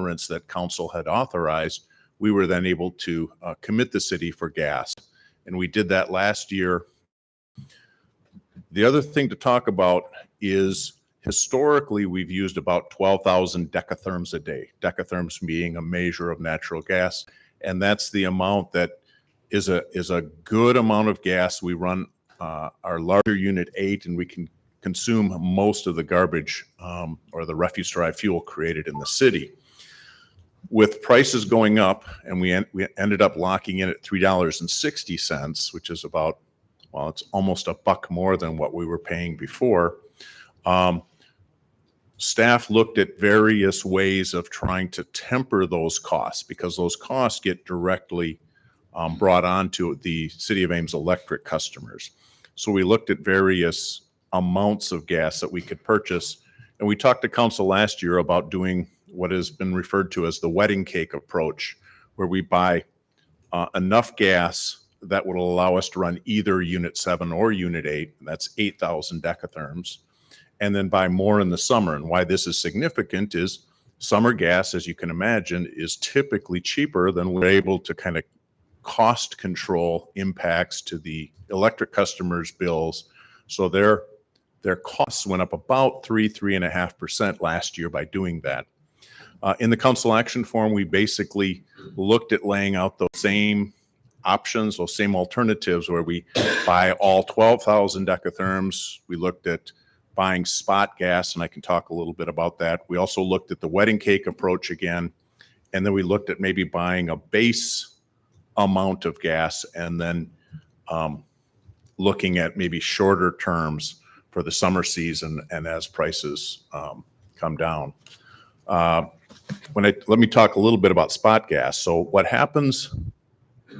tolerance that council had authorized, we were then able to commit the city for gas. And we did that last year. The other thing to talk about is historically we've used about 12,000 decatherms a day, decatherms being a measure of natural gas. And that's the amount that is a good amount of gas. We run our larger unit 8, and we can consume most of the garbage or the refuse-derived fuel created in the city. With prices going up, and we ended up locking in at $3.60, which is about, well, it's almost $1 more than what we were paying before. Staff looked at various ways of trying to temper those costs, because those costs get directly brought on to the City of Ames electric customers. So we looked at various amounts of gas that we could purchase, and we talked to council last year about doing what has been referred to as the wedding cake approach, where we buy enough gas that would allow us to run either Unit 7 or Unit 8, and that's 8,000 decatherms, and then buy more in the summer. And why this is significant is summer gas, as you can imagine, is typically cheaper than we're able to kind of cost control impacts to the electric customers' bills. So their costs went up about 3.5% last year by doing that. In the council action form, we basically looked at laying out those same options, those same alternatives, where we buy all 12,000 decatherms. We looked at buying spot gas, and I can talk a little bit about that. We also looked at the wedding cake approach again, and then we looked at maybe buying a base amount of gas and then looking at maybe shorter terms for the summer season and as prices come down. Let me talk a little bit about spot gas. So what happens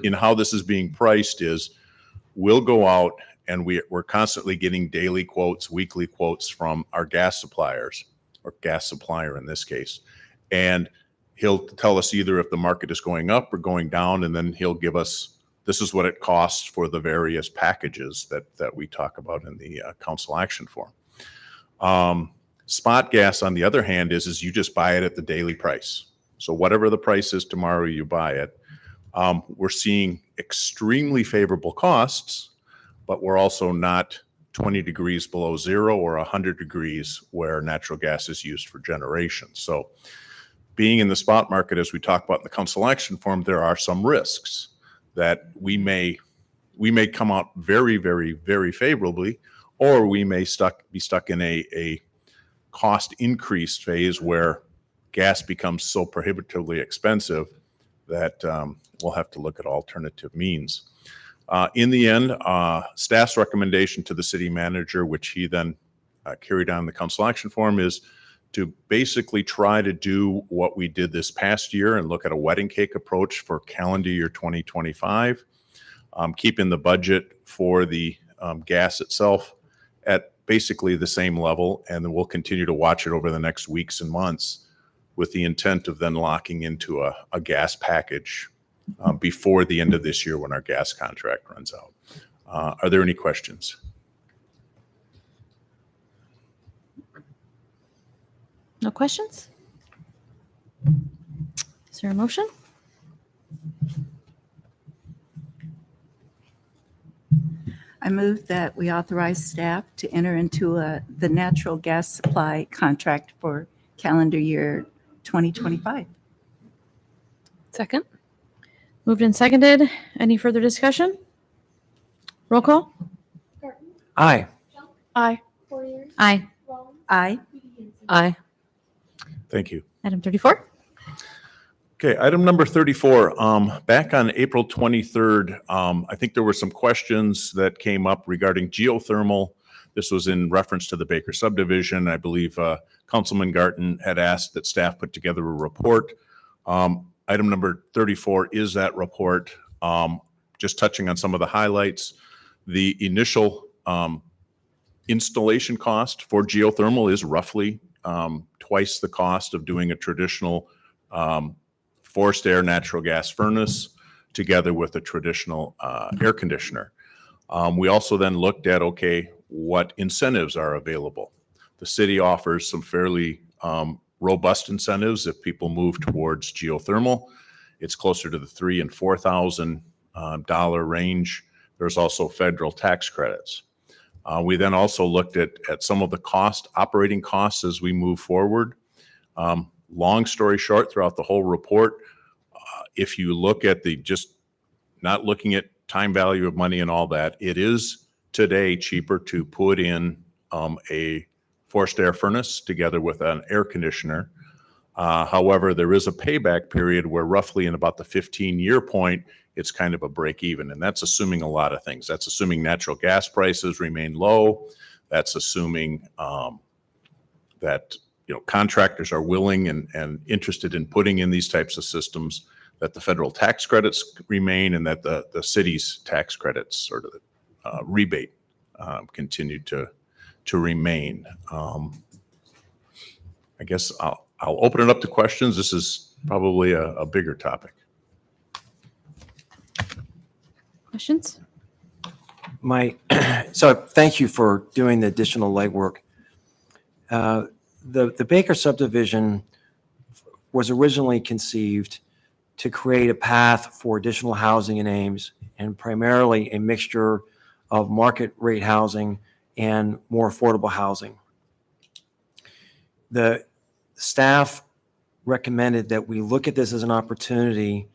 in how this is being priced is we'll go out and we're constantly getting daily quotes, weekly quotes from our gas suppliers, or gas supplier in this case. And he'll tell us either if the market is going up or going down, and then he'll give us, this is what it costs for the various packages that we talk about in the council action form. Spot gas, on the other hand, is you just buy it at the daily price. So whatever the price is tomorrow, you buy it. We're seeing extremely favorable costs, but we're also not 20 degrees below zero or 100 degrees where natural gas is used for generation. So being in the spot market, as we talk about in the council action form, there are some risks that we may come out very, very, very favorably, or we may be stuck in a cost increase phase where gas becomes so prohibitively expensive that we'll have to look at alternative means. In the end, staff's recommendation to the city manager, which he then carried on the council action form, is to basically try to do what we did this past year and look at a wedding cake approach for calendar year 2025, keeping the budget for the gas itself at basically the same level, and then we'll continue to watch it over the next weeks and months with the intent of then locking into a gas package before the end of this year when our gas contract runs out. Are there any questions? No questions? Is there a motion? I move that we authorize staff to enter into the natural gas supply contract for calendar year 2025. Second. Moved and seconded. Any further discussion? Roll call. Aye. Aye. Aye. Aye. Aye. Thank you. Item 34. Okay, item number 34. Back on April 23rd, I think there were some questions that came up regarding geothermal. This was in reference to the Baker subdivision. I believe Councilman Garten had asked that staff put together a report. Item number 34 is that report. Just touching on some of the highlights. The initial installation cost for geothermal is roughly twice the cost of doing a traditional forced air natural gas furnace together with a traditional air conditioner. We also then looked at, okay, what incentives are available? The city offers some fairly robust incentives if people move towards geothermal. It's closer to the $3,000 and $4,000 dollar range. There's also federal tax credits. We then also looked at some of the operating costs as we move forward. Long story short, throughout the whole report, if you look at just not looking at time value of money and all that, it is today cheaper to put in a forced air furnace together with an air conditioner. However, there is a payback period where roughly in about the 15-year point, it's kind of a break even. And that's assuming a lot of things. That's assuming natural gas prices remain low. That's assuming that contractors are willing and interested in putting in these types of systems, that the federal tax credits remain, and that the city's tax credits, sort of rebate, continue to remain. I guess I'll open it up to questions. This is probably a bigger topic. Questions? So thank you for doing the additional legwork. The Baker subdivision was originally conceived to create a path for additional housing in Ames, and primarily a mixture of market rate housing and more affordable housing. The staff recommended that we look at this as an opportunity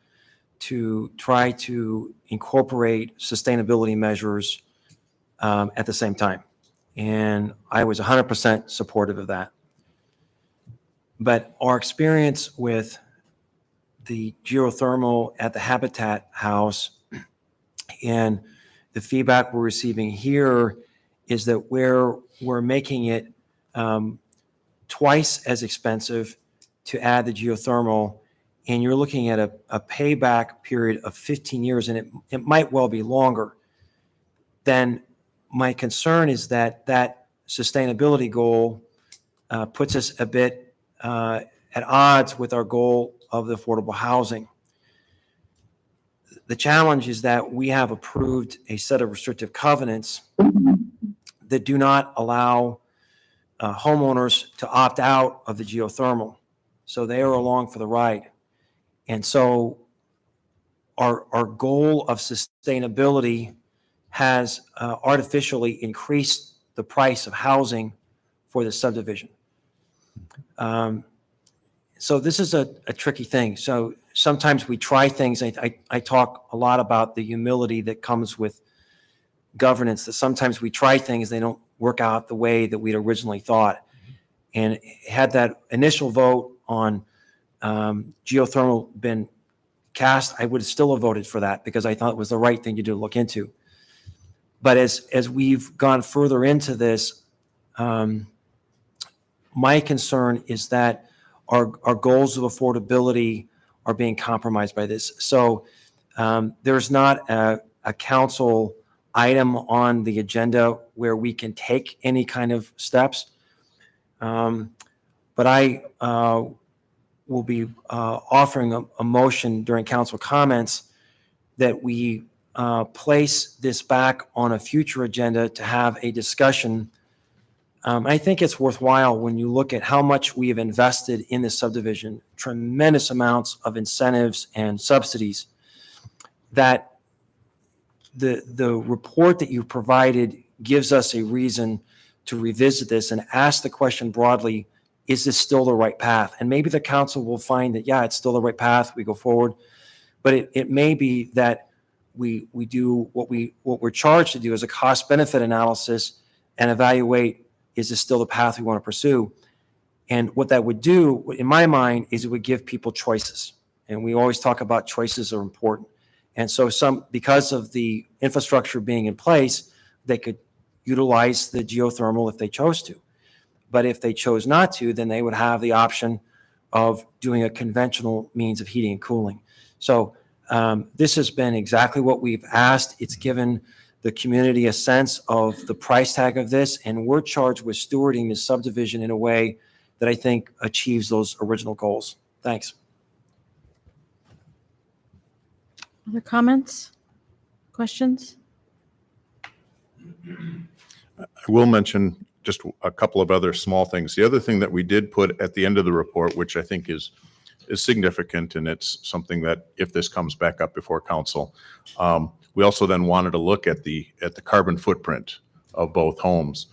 to try to incorporate sustainability measures at the same time. And I was 100% supportive of that. But our experience with the geothermal at the Habitat House and the feedback we're receiving here is that we're making it twice as expensive to add the geothermal, and you're looking at a payback period of 15 years, and it might well be longer. Then my concern is that sustainability goal puts us a bit at odds with our goal of the affordable housing. The challenge is that we have approved a set of restrictive covenants that do not allow homeowners to opt out of the geothermal. So they are along for the ride. And so our goal of sustainability has artificially increased the price of housing for the subdivision. So this is a tricky thing. So sometimes we try things. I talk a lot about the humility that comes with governance, that sometimes we try things, they don't work out the way that we'd originally thought. And had that initial vote on geothermal been cast, I would still have voted for that because I thought it was the right thing to do to look into. But as we've gone further into this, my concern is that our goals of affordability are being compromised by this. So there's not a council item on the agenda where we can take any kind of steps. But I will be offering a motion during council comments that we place this back on a future agenda to have a discussion. I think it's worthwhile when you look at how much we have invested in this subdivision, tremendous amounts of incentives and subsidies, that the report that you provided gives us a reason to revisit this and ask the question broadly, is this still the right path? And maybe the council will find that, yeah, it's still the right path, we go forward. But it may be that we do what we're charged to do as a cost benefit analysis and evaluate, is this still the path we want to pursue? And what that would do, in my mind, is it would give people choices. And we always talk about choices are important. And so because of the infrastructure being in place, they could utilize the geothermal if they chose to. But if they chose not to, then they would have the option of doing a conventional means of heating and cooling. So this has been exactly what we've asked. It's given the community a sense of the price tag of this, and we're charged with stewarding this subdivision in a way that I think achieves those original goals. Thanks. Other comments? Questions? I will mention, just a couple of other small things. The other thing that we did put at the end of the report, which I think is significant, and it's something that if this comes back up before council, we also then wanted to look at the carbon footprint of both homes.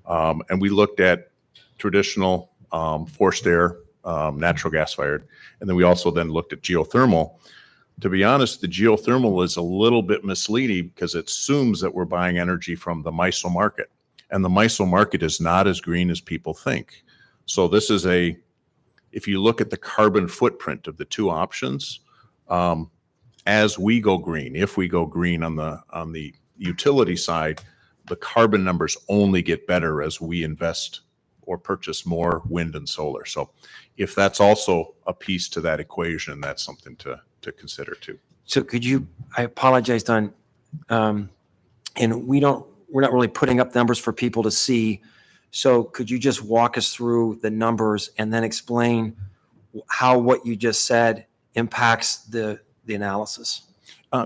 And we looked at traditional forced air, natural gas fired, and then we also then looked at geothermal. To be honest, the geothermal is a little bit misleading because it assumes that we're buying energy from the MISO market. And the MISO market is not as green as people think. So this is if you look at the carbon footprint of the two options, as we go green, if we go green on the utility side, the carbon numbers only get better as we invest or purchase more wind and solar. So if that's also a piece to that equation, that's something to consider too. So could you, I apologize, Don, and we're not really putting up numbers for people to see. So could you just walk us through the numbers and then explain how what you just said impacts the analysis?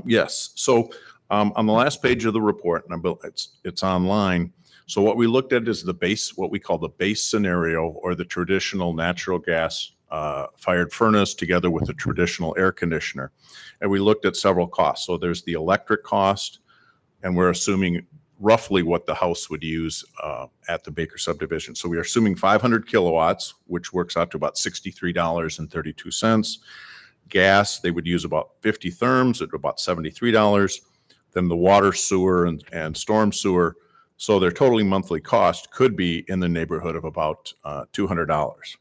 Yes. So on the last page of the report, and it's online. So what we looked at is what we call the base scenario, or the traditional natural gas fired furnace together with the traditional air conditioner. And we looked at several costs. So there's the electric cost, and we're assuming roughly what the house would use at the Baker subdivision. So we are assuming 500 kilowatts, which works out to about $63.32. Gas, they would use about 50 therms at about $73. Then the water, sewer, and storm sewer. So their totally monthly cost could be in the neighborhood of about $200.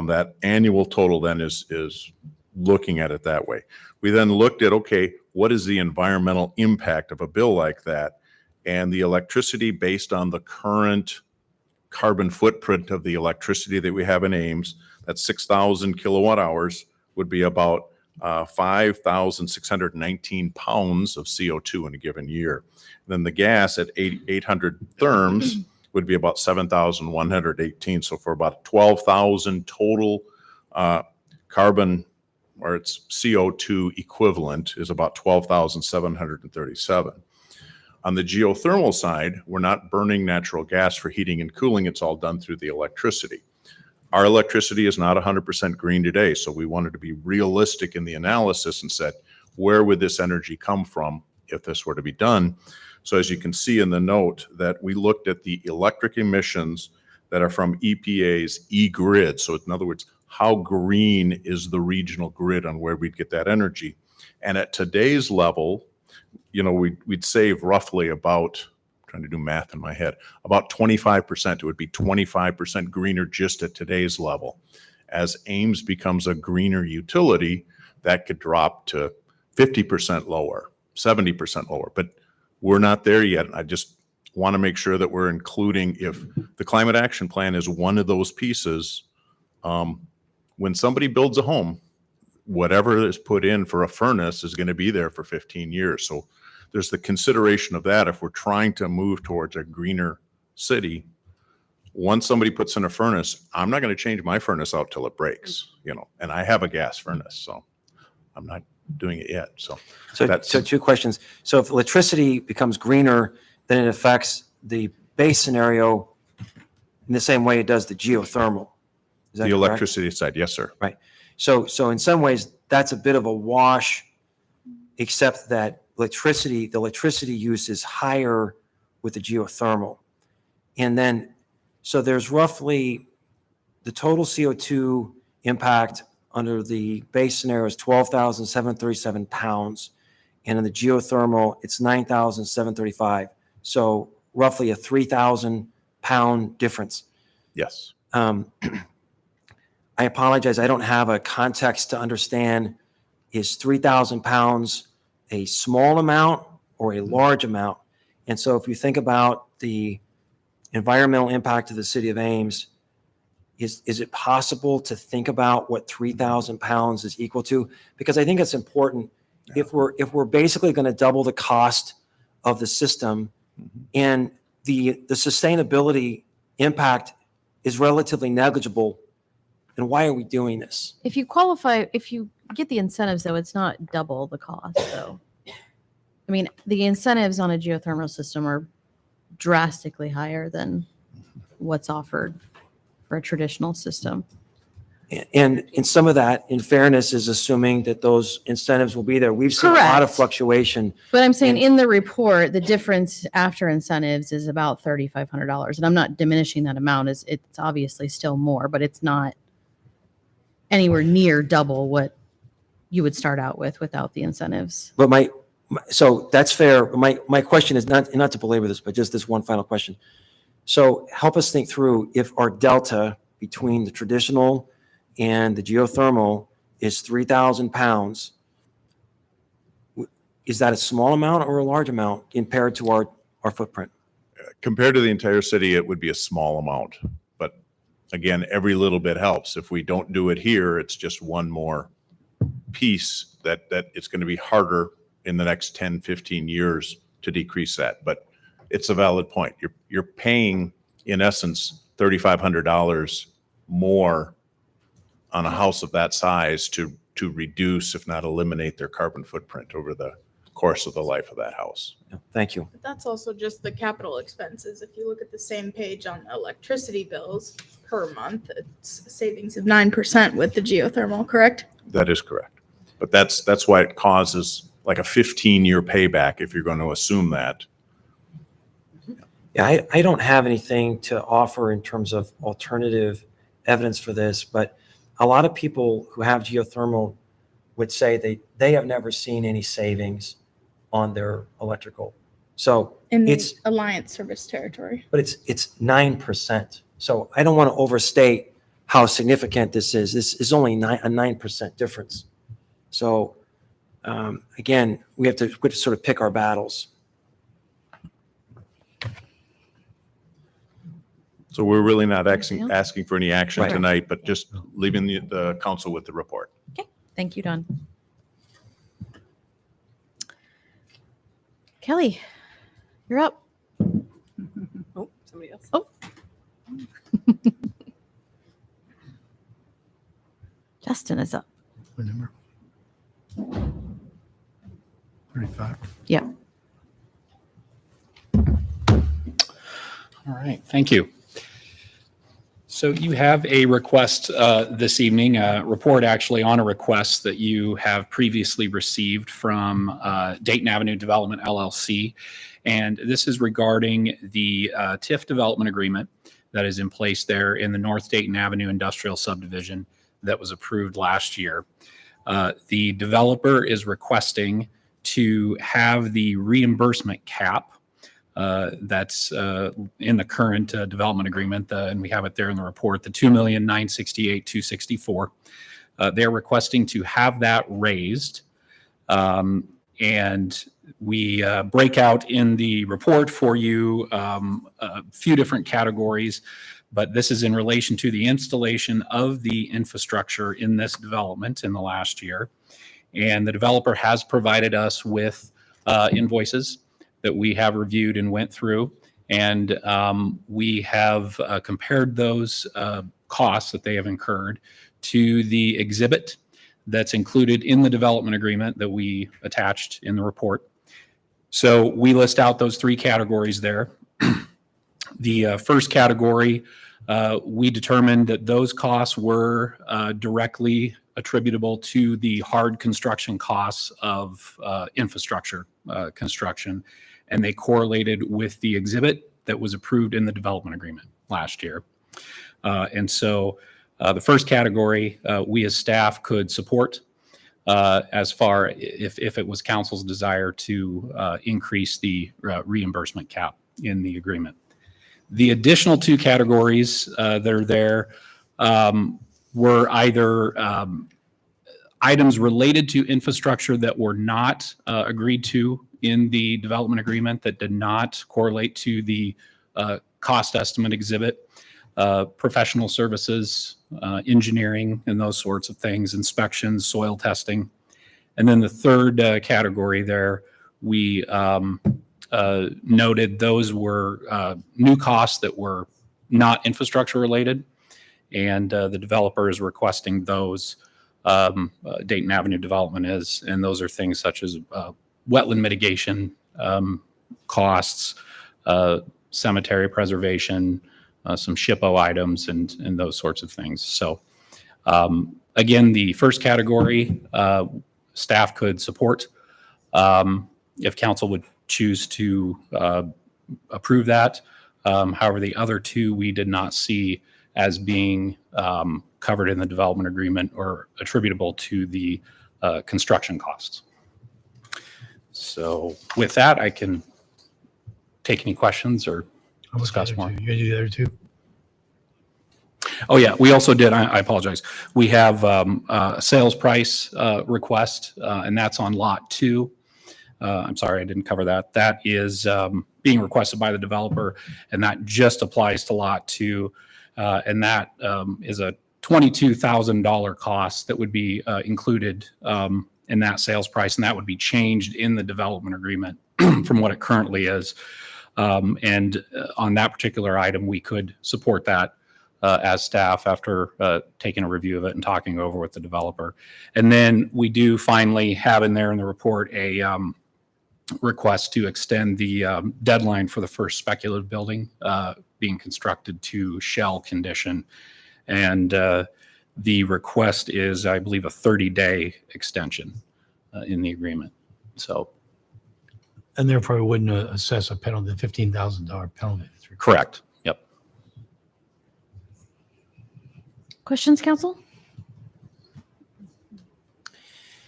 That annual total then is looking at it that way. We then looked at, okay, what is the environmental impact of a bill like that? And the electricity based on the current carbon footprint of the electricity that we have in Ames, that's 6,000 kilowatt hours, would be about 5,619 pounds of CO2 in a given year. And then the gas at 800 therms would be about 7,118. So for about 12,000 total carbon, or its CO2 equivalent, is about 12,737. On the geothermal side, we're not burning natural gas for heating and cooling. It's all done through the electricity. Our electricity is not 100% green today, so we wanted to be realistic in the analysis and said, where would this energy come from if this were to be done? So as you can see in the note, that we looked at the electric emissions that are from EPA's e-grid. So in other words, how green is the regional grid on where we'd get that energy? And at today's level, we'd save roughly about, trying to do math in my head, about 25%. It would be 25% greener just at today's level. As Ames becomes a greener utility, that could drop to 50% lower, 70% lower. But we're not there yet. I just want to make sure that we're including, if the climate action plan is one of those pieces, when somebody builds a home, whatever is put in for a furnace is going to be there for 15 years. So there's the consideration of that. If we're trying to move towards a greener city, once somebody puts in a furnace, I'm not going to change my furnace out till it breaks, and I have a gas furnace, so I'm not doing it yet. So two questions. So if electricity becomes greener, then it affects the base scenario in the same way it does the geothermal. Is that the correct? electricity side, yes, sir. Right. So in some ways, that's a bit of a wash, except that the electricity use is higher with the geothermal. And then, so there's roughly the total CO2 impact under the base scenario is 12,737 pounds. And in the geothermal, it's 9,735. So roughly a 3,000 pound difference. Yes. I apologize. I don't have a context to understand, is 3,000 pounds a small amount or a large amount? And so if you think about the environmental impact of the city of Ames, is it possible to think about what 3,000 pounds is equal to? Because I think it's important. Yeah. If we're basically going to double the cost of the system, and the sustainability impact is relatively negligible, then why are we doing this? If you get the incentives, though, it's not double the cost, though. I mean, the incentives on a geothermal system are drastically higher than what's offered for a traditional system. And in some of that, in fairness, is assuming that those incentives will be there. We've seen a lot of Correct. fluctuation. But I'm saying And- in the report, the difference after incentives is about $3,500. And I'm not diminishing that amount. It's obviously still more, but it's not anywhere near double what you would start out with without the incentives. But so that's fair. My question is not to belabor this, but just this one final question. So help us think through if our delta between the traditional and the geothermal is 3,000 pounds. Is that a small amount or a large amount compared to our footprint? Compared to the entire city, it would be a small amount. But again, every little bit helps. If we don't do it here, it's just one more piece that it's going to be harder in the next 10, 15 years to decrease that. But it's a valid point. You're paying, in essence, $3,500 more on a house of that size to reduce, if not eliminate, their carbon footprint over the course of the life of that house. Thank you. But that's also just the capital expenses. If you look at the same page on electricity bills per month, it's savings of 9% with the geothermal, correct? That is correct. But that's why it causes like a 15-year payback if you're going to assume that. Yeah, I don't have anything to offer in terms of alternative evidence for this, but a lot of people who have geothermal would say they have never seen any savings on their electrical. So In the it's, Alliance service territory. but it's 9%. So I don't want to overstate how significant this is. This is only a 9% difference. So again, we have to sort of pick our battles. So we're really not Anything else? asking for any action Right. tonight, but just leaving the council with the report. Thank you, Don. Kelly, you're up. Oh, somebody else. Oh. Justin is up. What number? 35. Yeah. All right, thank you. So you have a request this evening, a report actually on a request that you have previously received from Dayton Avenue Development LLC. And this is regarding the TIF development agreement that is in place there in the North Dayton Avenue Industrial Subdivision that was approved last year. The developer is requesting to have the reimbursement cap that's in the current development agreement, and we have it there in the report, the $2,968,264. They're requesting to have that raised, and we break out in the report for you a few different categories, but this is in relation to the installation of the infrastructure in this development in the last year. And the developer has provided us with invoices that we have reviewed and went through. And we have compared those costs that they have incurred to the exhibit that's included in the development agreement that we attached in the report. So we list out those three categories there. The first category, we determined that those costs were directly attributable to the hard construction costs of infrastructure construction, and they correlated with the exhibit that was approved in the development agreement last year. And so the first category, we as staff could support as far if it was council's desire to increase the reimbursement cap in the agreement. The additional two categories that are there were either items related to infrastructure that were not agreed to in the development agreement that did not correlate to the cost estimate exhibit, professional services, engineering, and those sorts of things, inspections, soil testing. And then the third category there, we noted those were new costs that were not infrastructure related, and the developer is requesting those. Dayton Avenue Development is, and those are things such as wetland mitigation costs, cemetery preservation, some SHPO items and those sorts of things. So again, the first category, staff could support if council would choose to approve that. However, the other two we did not see as being covered in the development agreement or attributable to the construction costs. So with that, I can take any questions or How about discuss the more. other two? You gonna do the other two? Oh, yeah, we also did, I apologize. We have a sales price request, and that's on Lot 2. I'm sorry, I didn't cover that. That is being requested by the developer, and that just applies to Lot 2. And that is a $22,000 cost that would be included in that sales price, and that would be changed in the development agreement from what it currently is. And on that particular item, we could support that as staff after taking a review of it and talking over with the developer. And then we do finally have in there in the report a request to extend the deadline for the first speculative building being constructed to shell condition. And the request is, I believe, a 30-day extension in the agreement. So And therefore wouldn't assess a penalty, the $15,000 penalty. correct. Yep. Questions, council?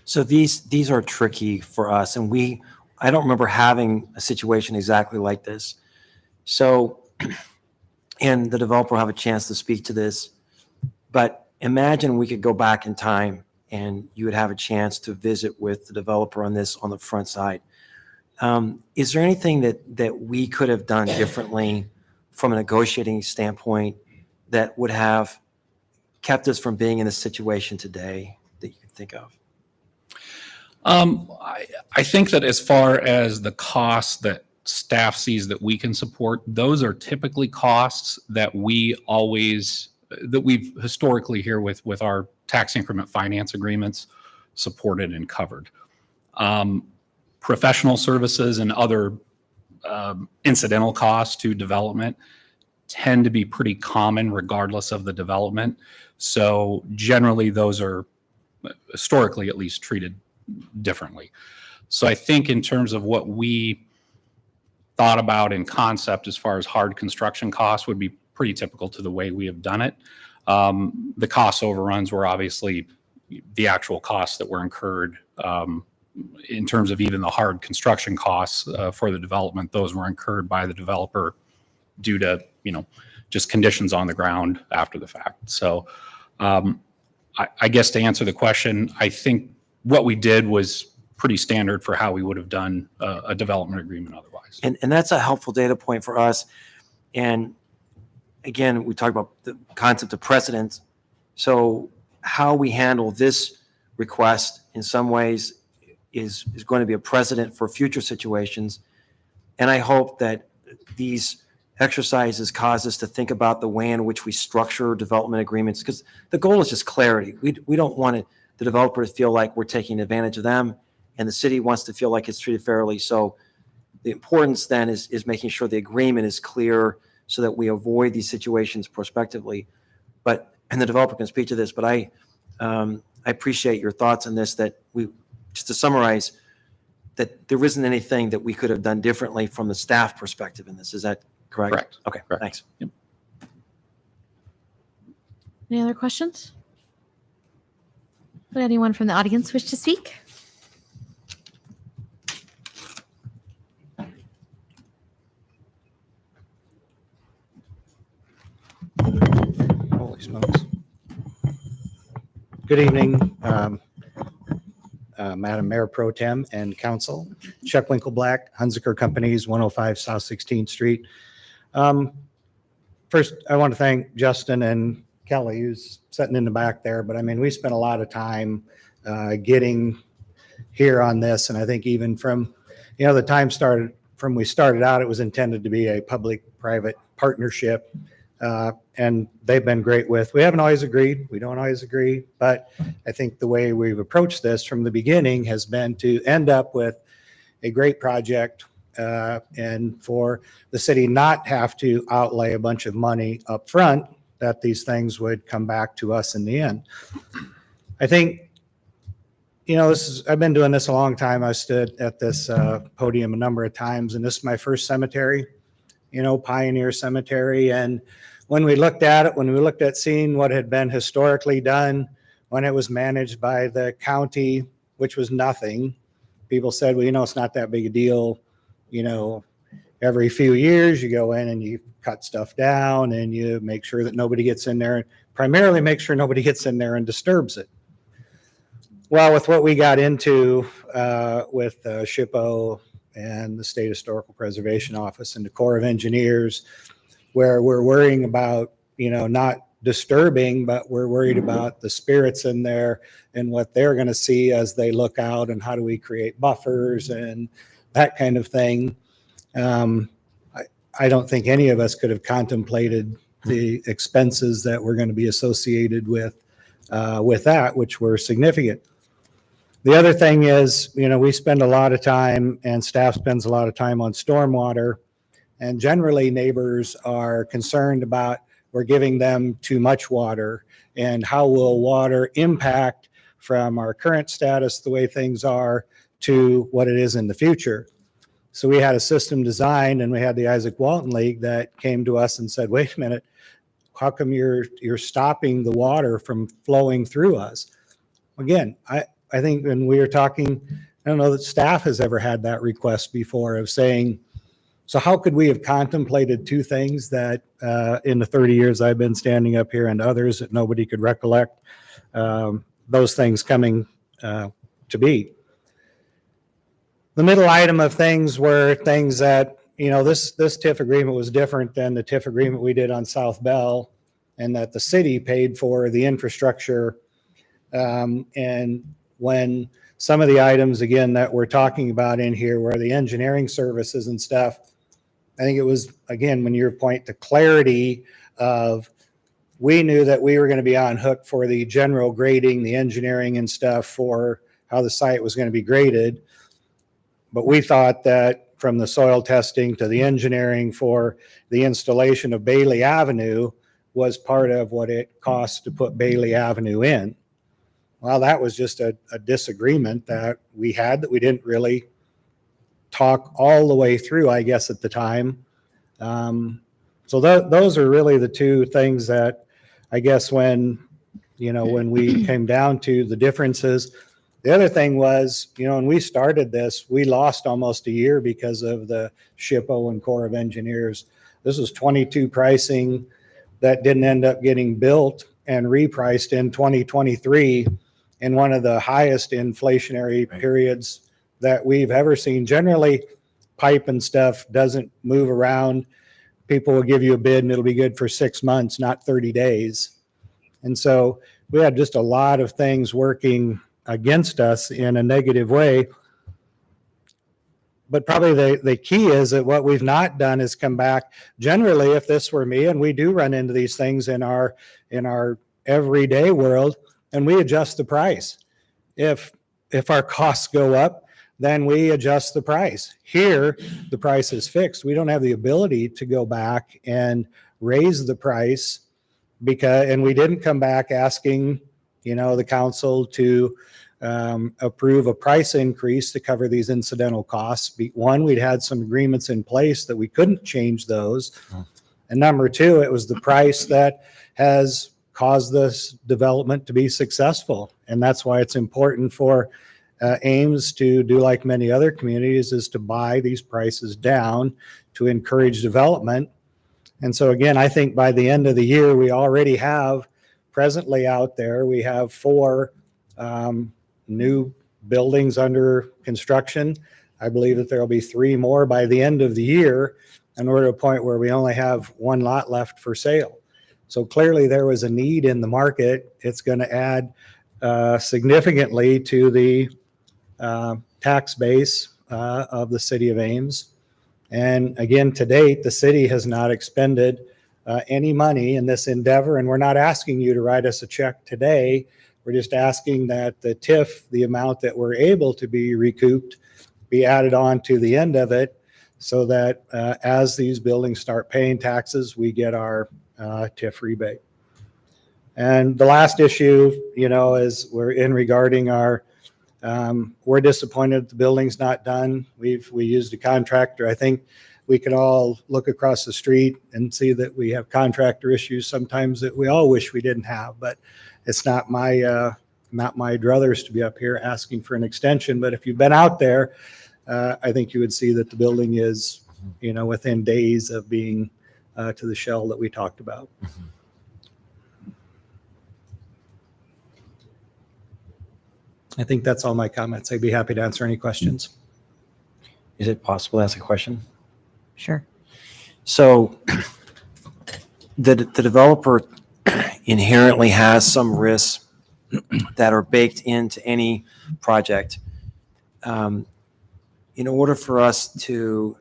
So these are tricky for us, and I don't remember having a situation exactly like this. So, and the developer will have a chance to speak to this, but imagine we could go back in time and you would have a chance to visit with the developer on this on the front side. Is there anything that we could have done differently from a negotiating standpoint that would have kept us from being in this situation today that you can think of? I think that as far as the costs that staff sees that we can support, those are typically costs that we've historically here with our tax increment finance agreements supported and covered. Professional services and other incidental costs to development tend to be pretty common regardless of the development. So generally those are historically at least treated differently. So I think in terms of what we thought about in concept as far as hard construction costs would be pretty typical to the way we have done it. The cost overruns were obviously the actual costs that were incurred in terms of even the hard construction costs for the development. Those were incurred by the developer due to, just conditions on the ground after the fact. So I guess to answer the question, I think what we did was pretty standard for how we would have done a development agreement otherwise. And that's a helpful data point for us. And again, we talked about the concept of precedent. So how we handle this request in some ways is going to be a precedent for future situations. And I hope that these exercises cause us to think about the way in which we structure development agreements, because the goal is just clarity. We don't want the developer to feel like we're taking advantage of them, and the city wants to feel like it's treated fairly. So the importance then is making sure the agreement is clear so that we avoid these situations prospectively. And the developer can speak to this, but I appreciate your thoughts on this, that just to summarize, that there isn't anything that we could have done differently from the staff perspective in this. Is that correct? Correct. Okay, Correct. thanks. Yep. Any other questions? Would anyone from the audience wish to speak? Holy smokes. Good evening, Madam Mayor Pro Tem and Council. Chuck Winkleblack, Hunziker Companies, 105 South 16th Street. First, I want to thank Justin and Kelly, who's sitting in the back there, but I mean, we spent a lot of time getting here on this, and I think even from, the time we started out, it was intended to be a public-private partnership. And they've been great we haven't always agreed. We don't always agree, but I think the way we've approached this from the beginning has been to end up with a great project and for the city not have to outlay a bunch of money up front, that these things would come back to us in the end. I think, I've been doing this a long time. I stood at this podium a number of times, and this is my first cemetery, Pioneer Cemetery. And when we looked at it, when we looked at seeing what had been historically done, when it was managed by the county, which was nothing, people said, well, it's not that big a deal. Every few years you go in and you cut stuff down and you make sure that nobody gets in there, primarily make sure nobody gets in there and disturbs it. Well, with what we got into with SHPO and the State Historical Preservation Office and the Corps of Engineers, where we're worrying about, not disturbing, but we're worried about the spirits in there and what they're going to see as they look out, and how do we create buffers and that kind of thing. I don't think any of us could have contemplated the expenses that were going to be associated with that, which were significant. The other thing is, we spend a lot of time, and staff spends a lot of time on stormwater, and generally neighbors are concerned about we're giving them too much water, and how will water impact from our current status, the way things are, to what it is in the future. So we had a system designed, and we had the Isaac Walton League that came to us and said, wait a minute, how come you're stopping the water from flowing through us? Again, I think when we were talking, I don't know that staff has ever had that request before of saying, so how could we have contemplated two things that in the 30 years I've been standing up here, and others that nobody could recollect, those things coming to be. The middle item of things were things that, this TIF agreement was different than the TIF agreement we did on South Bell, and that the city paid for the infrastructure. And when some of the items, again, that we're talking about in here were the engineering services and stuff, I think it was, again, when your point to clarity of, we knew that we were going to be on hook for the general grading, the engineering and stuff for how the site was going to be graded. But we thought that from the soil testing to the engineering for the installation of Bailey Avenue was part of what it cost to put Bailey Avenue in. Well, that was just a disagreement that we had, that we didn't really talk all the way through, I guess, at the time. So those are really the two things that I guess when we came down to the differences. The other thing was, when we started this, we lost almost a year because of the SHPO and Corps of Engineers. This was 22 pricing that didn't end up getting built and repriced in 2023 in one of the highest inflationary periods that we've ever seen. Generally, pipe and stuff doesn't move around. People will give you a bid and it'll be good for 6 months, not 30 days. And so we had just a lot of things working against us in a negative way. But probably the key is that what we've not done is come back. Generally, if this were me, and we do run into these things in our everyday world, and we adjust the price. If our costs go up, then we adjust the price. Here, the price is fixed. We don't have the ability to go back and raise the price and we didn't come back asking, the council to approve a price increase to cover these incidental costs. One, we'd had some agreements in place that we couldn't change those. And number two, it was the price that has caused this development to be successful. And that's why it's important for Ames to do like many other communities, is to buy these prices down to encourage development. And so again, I think by the end of the year, we already have presently out there, we have 4 new buildings under construction. I believe that there will be 3 more by the end of the year, and we're at a point where we only have 1 lot left for sale. So clearly there was a need in the market. It's going to add significantly to the tax base of the city of Ames. And again, to date, the city has not expended any money in this endeavor, and we're not asking you to write us a check today. We're just asking that the TIF, the amount that we're able to be recouped, be added on to the end of it, so that as these buildings start paying taxes, we get our TIF rebate. And the last issue, is we're in regarding our, we're disappointed the building's not done. We used a contractor. I think we can all look across the street and see that we have contractor issues sometimes that we all wish we didn't have, but it's not my druthers to be up here asking for an extension. But if you've been out there, I think you would see that the building is, within days of being to the shell that we talked about. I think that's all my comments. I'd be happy to answer any questions. Is it possible to ask a question? Sure. So the developer inherently has some risks that are baked into any project. In order for us to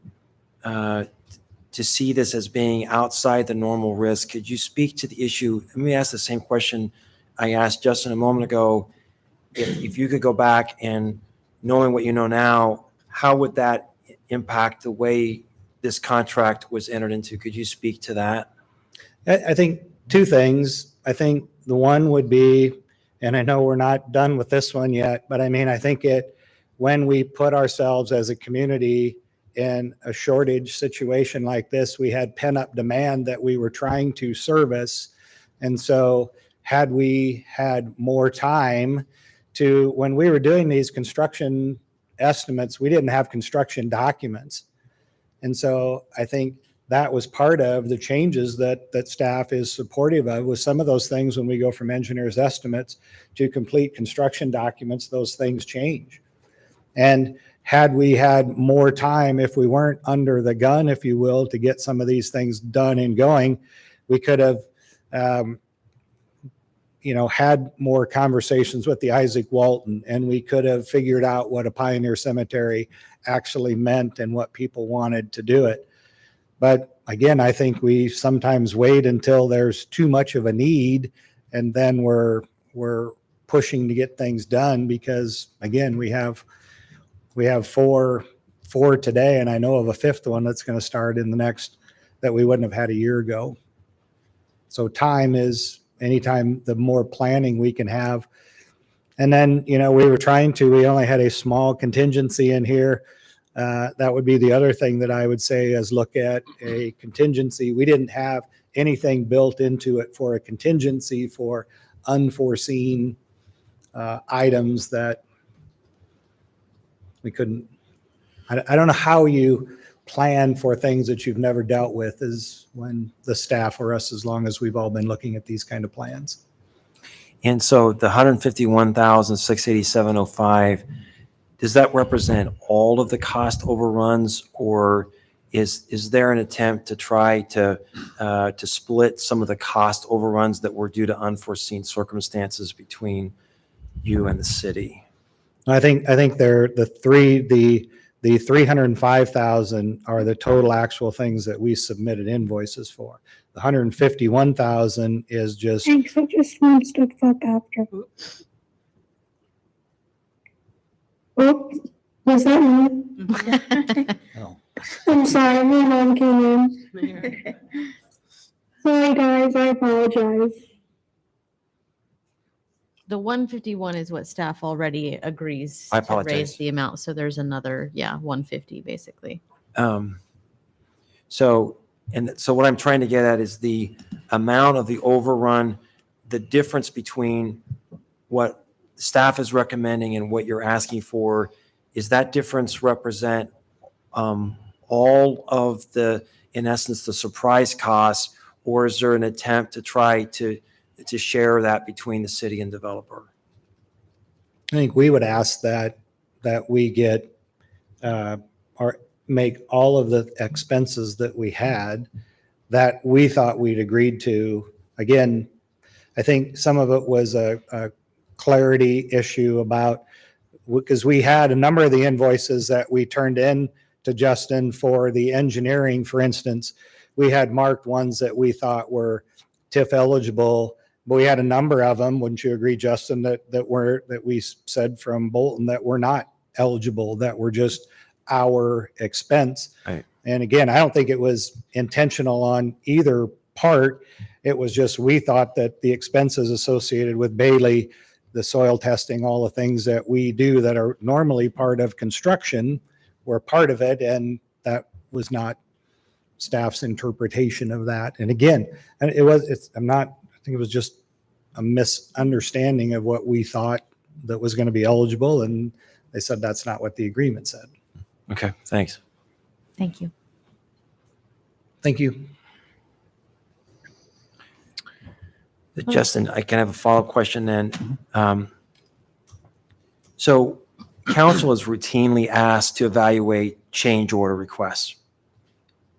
see this as being outside the normal risk, could you speak to the issue? Let me ask the same question I asked Justin a moment ago. If you could go back and knowing what you know now, how would that impact the way this contract was entered into? Could you speak to that? I think two things. I think the one would be, and I know we're not done with this one yet, but I think when we put ourselves as a community in a shortage situation like this, we had pent-up demand that we were trying to service. And so had we had more time when we were doing these construction estimates, we didn't have construction documents. And so I think that was part of the changes that staff is supportive of, was some of those things when we go from engineers' estimates to complete construction documents, those things change. And had we had more time, if we weren't under the gun, if you will, to get some of these things done and going, we could have, had more conversations with the Isaac Walton, and we could have figured out what a Pioneer Cemetery actually meant and what people wanted to do it. But again, I think we sometimes wait until there's too much of a need, and then we're pushing to get things done, because again, we have four today, and I know of a fifth one that's going to start in the next, that we wouldn't have had a year ago. So time is, anytime, the more planning we can have. And then, we only had a small contingency in here. That would be the other thing that I would say is look at a contingency. We didn't have anything built into it for a contingency for unforeseen items that we couldn't. I don't know how you plan for things that you've never dealt with, is when the staff or us, as long as we've all been looking at these kind of plans. And so the 151,687.05, does that represent all of the cost overruns, or is there an attempt to try to split some of the cost overruns that were due to unforeseen circumstances between you and the city? I think they're the 305,000 are the total actual things that we submitted invoices for. The 151,000 is just. Thanks, I just want to fuck after. Oops, was that me? Oh. I'm sorry, my mom came in. Sorry guys, I apologize. The 151 is what staff already agrees I to apologize. raise the amount. So there's another, 150 basically. So what I'm trying to get at is the amount of the overrun, the difference between what staff is recommending and what you're asking for. Is that difference represent all of the, in essence, the surprise costs, or is there an attempt to try to share that between the city and developer? I think we would ask that we get or make all of the expenses that we had that we thought we'd agreed to. Again, I think some of it was a clarity issue about, because we had a number of the invoices that we turned in to Justin for the engineering, for instance. We had marked ones that we thought were TIF eligible, but we had a number of them, wouldn't you agree, Justin, that we said from Bolton that were not eligible, that were just our expense. Right. And again, I don't think it was intentional on either part. It was just, we thought that the expenses associated with Bailey, the soil testing, all the things that we do that are normally part of construction were part of it. And that was not staff's interpretation of that. And again, and I think it was just a misunderstanding of what we thought that was going to be eligible. And they said that's not what the agreement said. Okay, thanks. Thank you. Thank you. Justin, I can have a follow-up question then. So council is routinely asked to evaluate change order requests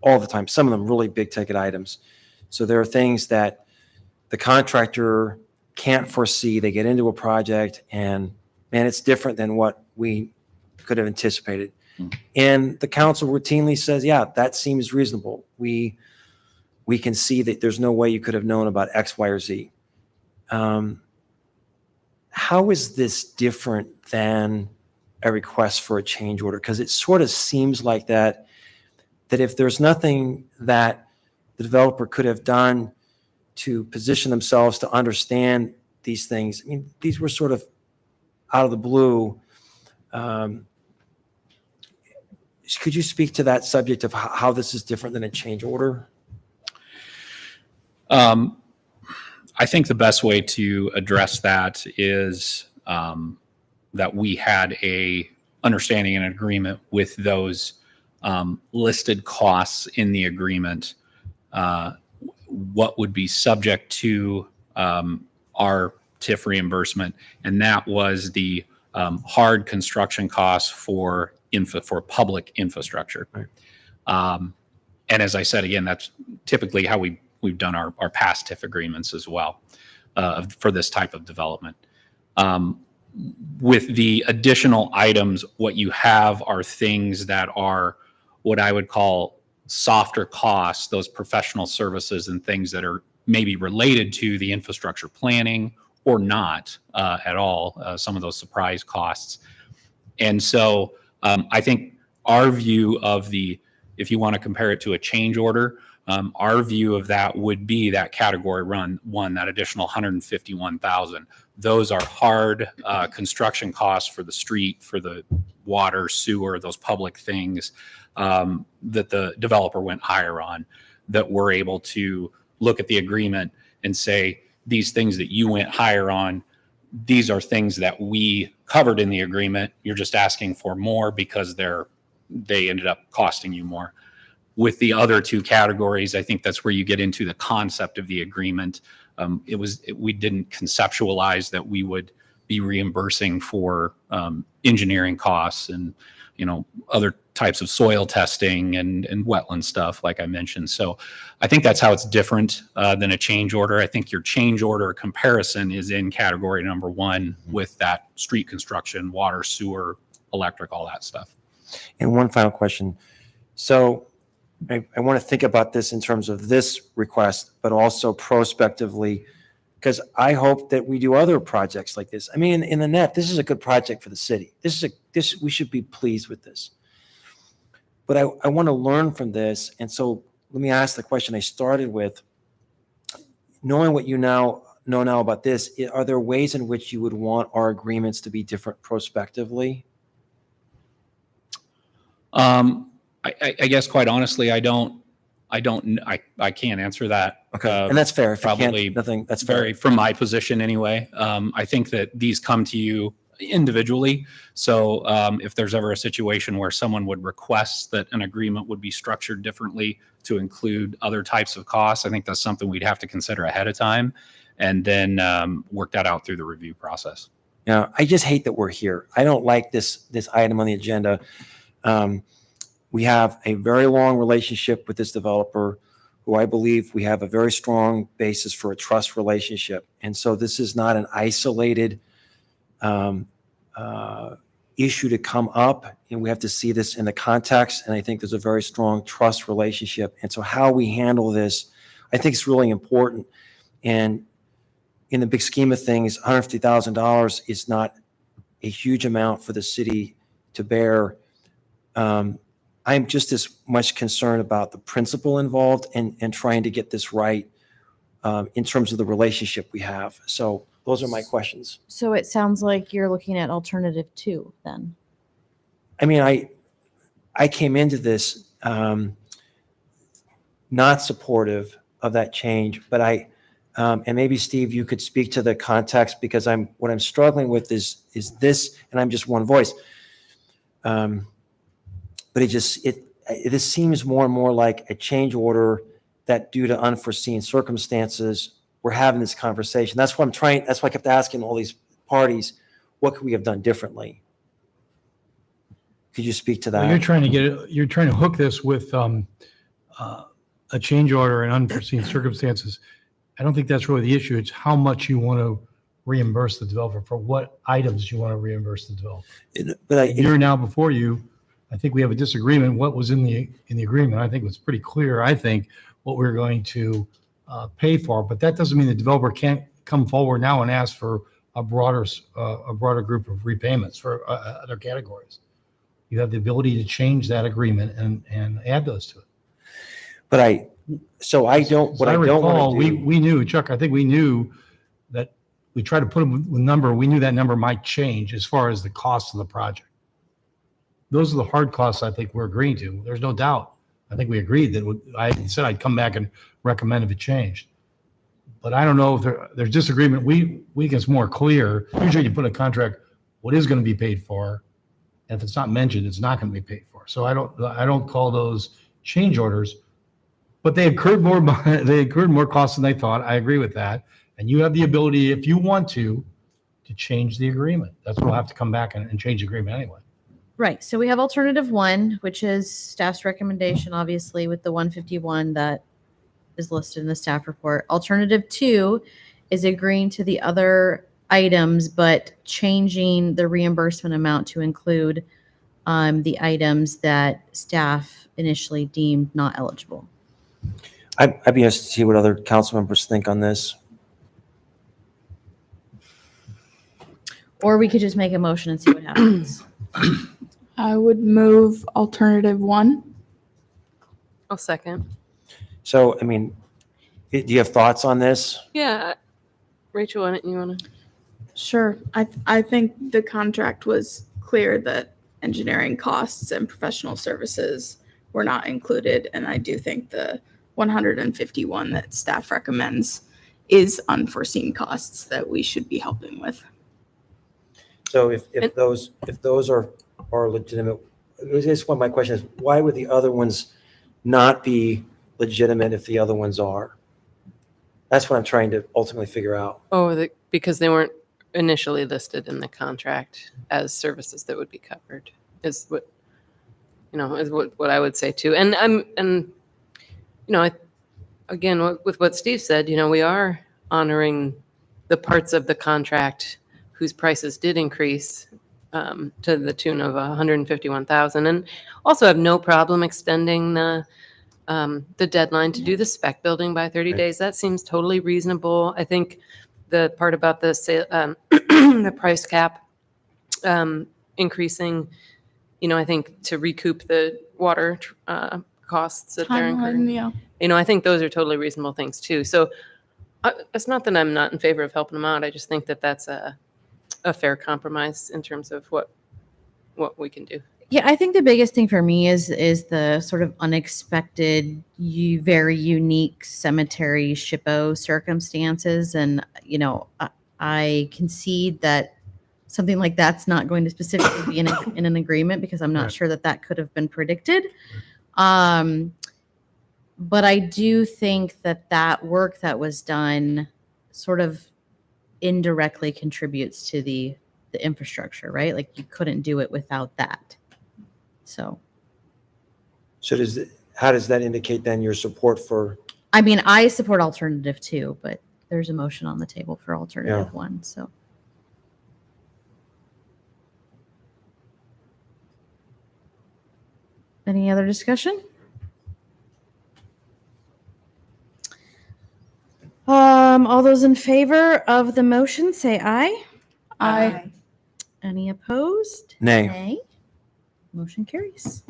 all the time, some of them really big ticket items. So there are things that the contractor can't foresee. They get into a project and, man, it's different than what we could have anticipated. And the council routinely says, yeah, that seems reasonable. We can see that there's no way you could have known about X, Y, or Z. How is this different than a request for a change order? Because it sort of seems like that if there's nothing that the developer could have done to position themselves to understand these things, I mean, these were sort of out of the blue. Could you speak to that subject of how this is different than a change order? I think the best way to address that is that we had a understanding and agreement with those listed costs in the agreement, what would be subject to our TIF reimbursement, and that was the hard construction costs for public infrastructure. Right. And as I said, again, that's typically how we've done our past TIF agreements as well for this type of development. With the additional items, what you have are things that are what I would call softer costs, those professional services and things that are maybe related to the infrastructure planning or not at all, some of those surprise costs. And so I think our view of if you want to compare it to a change order, our view of that would be that category one, that additional 151,000. Those are hard construction costs for the street, for the water, sewer, those public things that the developer went higher on, that we're able to look at the agreement and say, these things that you went higher on, these are things that we covered in the agreement. You're just asking for more because they ended up costing you more. With the other two categories, I think that's where you get into the concept of the agreement. We didn't conceptualize that we would be reimbursing for engineering costs and other types of soil testing and wetland stuff, like I mentioned. So I think that's how it's different than a change order. I think your change order comparison is in category number one with that street construction, water, sewer, electric, all that stuff. And one final question. So I want to think about this in terms of this request, but also prospectively, because I hope that we do other projects like this. I mean, in the net, this is a good project for the city. We should be pleased with this. But I want to learn from this. And so let me ask the question I started with. Knowing what you know now about this, are there ways in which you would want our agreements to be different prospectively? I guess quite honestly, I can't answer that. Okay, and that's fair. If probably you can't, nothing. That's very fair. from my position anyway. I think that these come to you individually. So if there's ever a situation where someone would request that an agreement would be structured differently to include other types of costs, I think that's something we'd have to consider ahead of time and then work that out through the review process. Yeah, I just hate that we're here. I don't like this item on the agenda. We have a very long relationship with this developer who I believe we have a very strong basis for a trust relationship. And so this is not an isolated issue to come up, and we have to see this in the context. And I think there's a very strong trust relationship. And so how we handle this, I think is really important. And in the big scheme of things, $150,000 is not a huge amount for the city to bear I'm just as much concerned about the principle involved and trying to get this right in terms of the relationship we have. So those are my questions. So it sounds like you're looking at alternative 2 then. I mean, I came into this not supportive of that change, but and maybe Steve, you could speak to the context, because what I'm struggling with is this, and I'm just one voice. But it seems more and more like a change order that, due to unforeseen circumstances, we're having this conversation. That's why I kept asking all these parties, what could we have done differently? Could you speak to Well, that? you're trying to hook this with a change order and unforeseen circumstances. I don't think that's really the issue. It's how much you want to reimburse the developer, for what items you want to reimburse the developer. But Here now before you, I think we have a disagreement. What was in the agreement, I think, was pretty clear. I think what we're going to pay for, but that doesn't mean the developer can't come forward now and ask for a broader group of repayments for other categories. You have the ability to change that agreement and add those to it. But I don't recall, want to do. we knew, Chuck, I think we knew that we tried to put a number. We knew that number might change as far as the cost of the project. Those are the hard costs I think we're agreeing to. There's no doubt. I think we agreed that I said I'd come back and recommend if it changed. But I don't know if there's disagreement. We think it's more clear. Usually you put in a contract what is going to be paid for. And if it's not mentioned, it's not going to be paid for. So I don't call those change orders, but they incurred more costs than they thought. I agree with that. And you have the ability, if you want to change the agreement. That's what we'll have to come back and change the agreement anyway. Right. So we have alternative 1, which is staff's recommendation, obviously, with the 151 that is listed in the staff report. Alternative 2 is agreeing to the other items, but changing the reimbursement amount to include the items that staff initially deemed not eligible. I'd be interested to see what other council members think on this. Or we could just make a motion and see what happens. I would move alternative 1. I'll second. So, I mean, do you have thoughts on this? Yeah. Rachel, why don't you want to? Sure. I think the contract was clear that engineering costs and professional services were not included. And I do think the 151 that staff recommends is unforeseen costs that we should be helping with. So if those are legitimate, I guess one of my questions is, why would the other ones not be legitimate if the other ones are? That's what I'm trying to ultimately figure out. Oh, because they weren't initially listed in the contract as services that would be covered, is what I would say too. And again, with what Steve said, we are honoring the parts of the contract whose prices did increase to the tune of $151,000, and also have no problem extending the deadline to do the spec building by 30 days. That seems totally reasonable. I think the part about the the price cap increasing, I think to recoup the water costs that they're incurring. Yeah. I think those are totally reasonable things too. So it's not that I'm not in favor of helping them out. I just think that that's a fair compromise in terms of what we can do. Yeah, I think the biggest thing for me is the sort of unexpected, very unique cemetery SHPO circumstances. And, I concede that something like that's not going to specifically be in an agreement, because I'm not Right. sure that could have been predicted. But I do think that work that was done sort of indirectly contributes to the infrastructure, right? Like you couldn't do it without that. So, How does that indicate then your support for? I mean, I support alternative 2, but there's a motion on the table for alternative 1. So, any other discussion? All those in favor of the motion, say aye. Aye. Any opposed? Nay. Motion carries.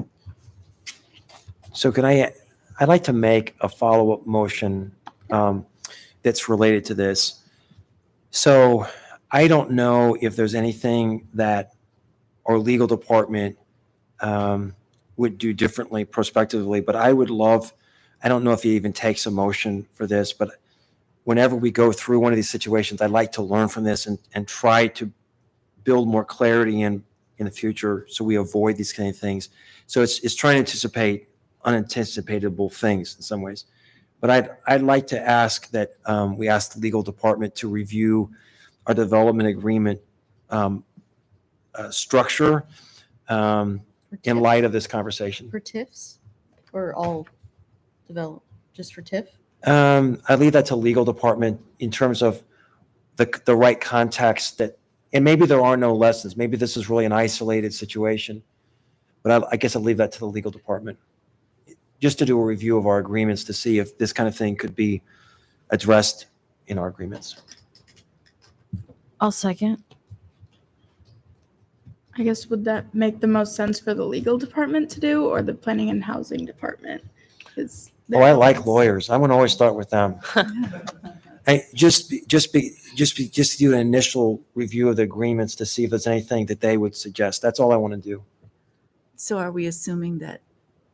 So I'd like to make a follow-up motion that's related to this. So I don't know if there's anything that our legal department would do differently prospectively, but I would love, I don't know if it even takes a motion for this, but whenever we go through one of these situations, I'd like to learn from this and try to build more clarity in the future so we avoid these kind of things. So it's trying to anticipate unanticipatable things in some ways. But I'd like to ask that we ask the legal department to review our development agreement structure in light of this conversation. For TIFs or all develop, just for TIF? I leave that to legal department in terms of the right context that, and maybe there are no lessons. Maybe this is really an isolated situation, but I guess I'll leave that to the legal department just to do a review of our agreements to see if this kind of thing could be addressed in our agreements. I'll second. I guess would that make the most sense for the legal department to do or the planning and housing department? Oh, I like lawyers. I want to always start with them. Hey, just do an initial review of the agreements to see if there's anything that they would suggest. That's all I want to do. So are we assuming that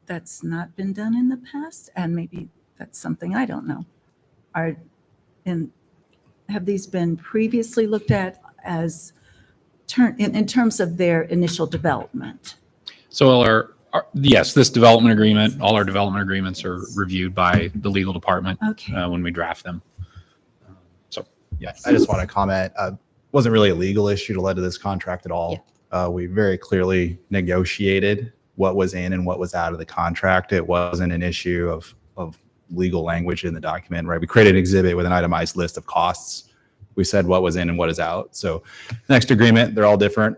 that's not been done in the past? And maybe that's something I don't know. Have these been previously looked at as in terms of their initial development? So yes, this development agreement, all our development agreements are reviewed by the legal department Okay. when we draft them. Yeah, I just want to comment. Wasn't really a legal issue to lead to this contract at all. We very clearly negotiated what was in and what was out of the contract. It wasn't an issue of legal language in the document, right? We created an exhibit with an itemized list of costs. We said what was in and what is out. So next agreement, they're all different.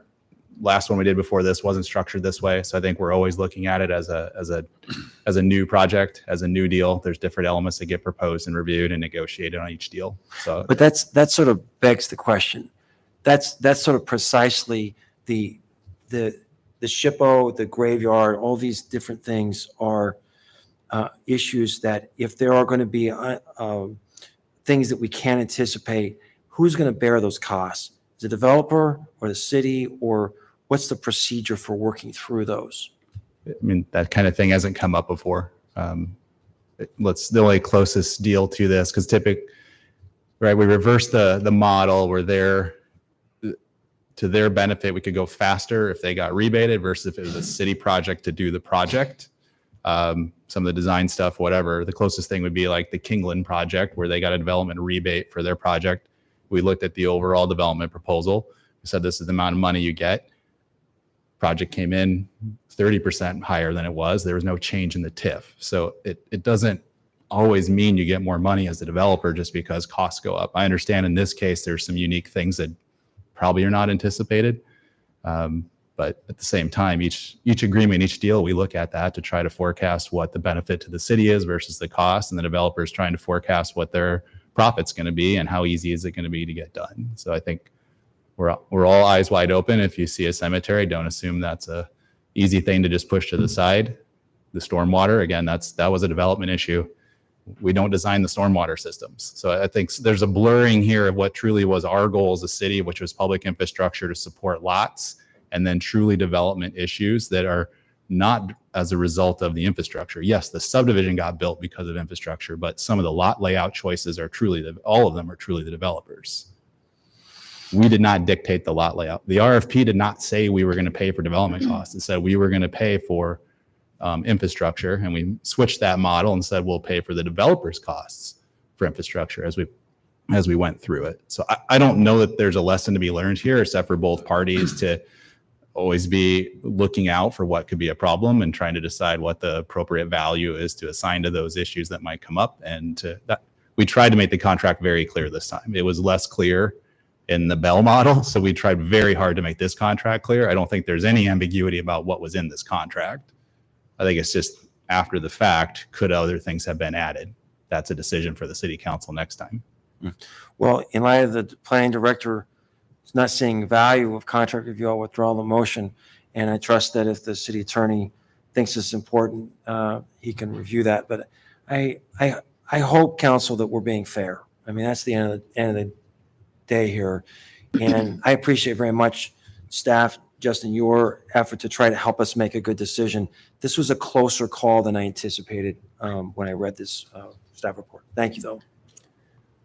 Last one we did before this wasn't structured this way. So I think we're always looking at it as a new project, as a new deal. There's different elements that get proposed and reviewed and negotiated on each deal. So, But that sort of begs the question. That's sort of precisely the SHPO, the graveyard, all these different things are issues that if there are going to be things that we can't anticipate, who's going to bear those costs? The developer or the city, or what's the procedure for working through those? I mean, that kind of thing hasn't come up before. The only closest deal to this, because right, we reversed the model where to their benefit, we could go faster if they got rebated versus if it was a city project to do the project. Some of the design stuff, whatever. The closest thing would be like the Kingland project where they got a development rebate for their project. We looked at the overall development proposal. We said, this is the amount of money you get. Project came in 30% higher than it was. There was no change in the TIF. So it doesn't always mean you get more money as the developer just because costs go up. I understand in this case, there's some unique things that probably are not anticipated. But at the same time, each agreement, each deal, we look at that to try to forecast what the benefit to the city is versus the cost. And the developer is trying to forecast what their profit's going to be and how easy is it going to be to get done. So I think we're all eyes wide open. If you see a cemetery, don't assume that's a easy thing to just push to the side. The stormwater, again, that was a development issue. We don't design the stormwater systems. So I think there's a blurring here of what truly was our goal as a city, which was public infrastructure to support lots, and then truly development issues that are not as a result of the infrastructure. Yes, the subdivision got built because of infrastructure, but some of the lot layout choices are all of them are truly the developers. We did not dictate the lot layout. The RFP did not say we were going to pay for development costs. It said we were going to pay for infrastructure, and we switched that model and said we'll pay for the developers' costs for infrastructure as we went through it. So I don't know that there's a lesson to be learned here, except for both parties to always be looking out for what could be a problem and trying to decide what the appropriate value is to assign to those issues that might come up. And we tried to make the contract very clear this time. It was less clear in the Bell model, so we tried very hard to make this contract clear. I don't think there's any ambiguity about what was in this contract. I think it's just after the fact, could other things have been added? That's a decision for the city council next time. Well, in light of the planning director not seeing value of contract review, I'll withdraw the motion And I trust that if the city attorney thinks it's important, he can review that. But I hope, council, that we're being fair. I mean, that's the end of the day here. And I appreciate very much, staff, Justin, your effort to try to help us make a good decision. This was a closer call than I anticipated when I read this staff report. Thank you, though.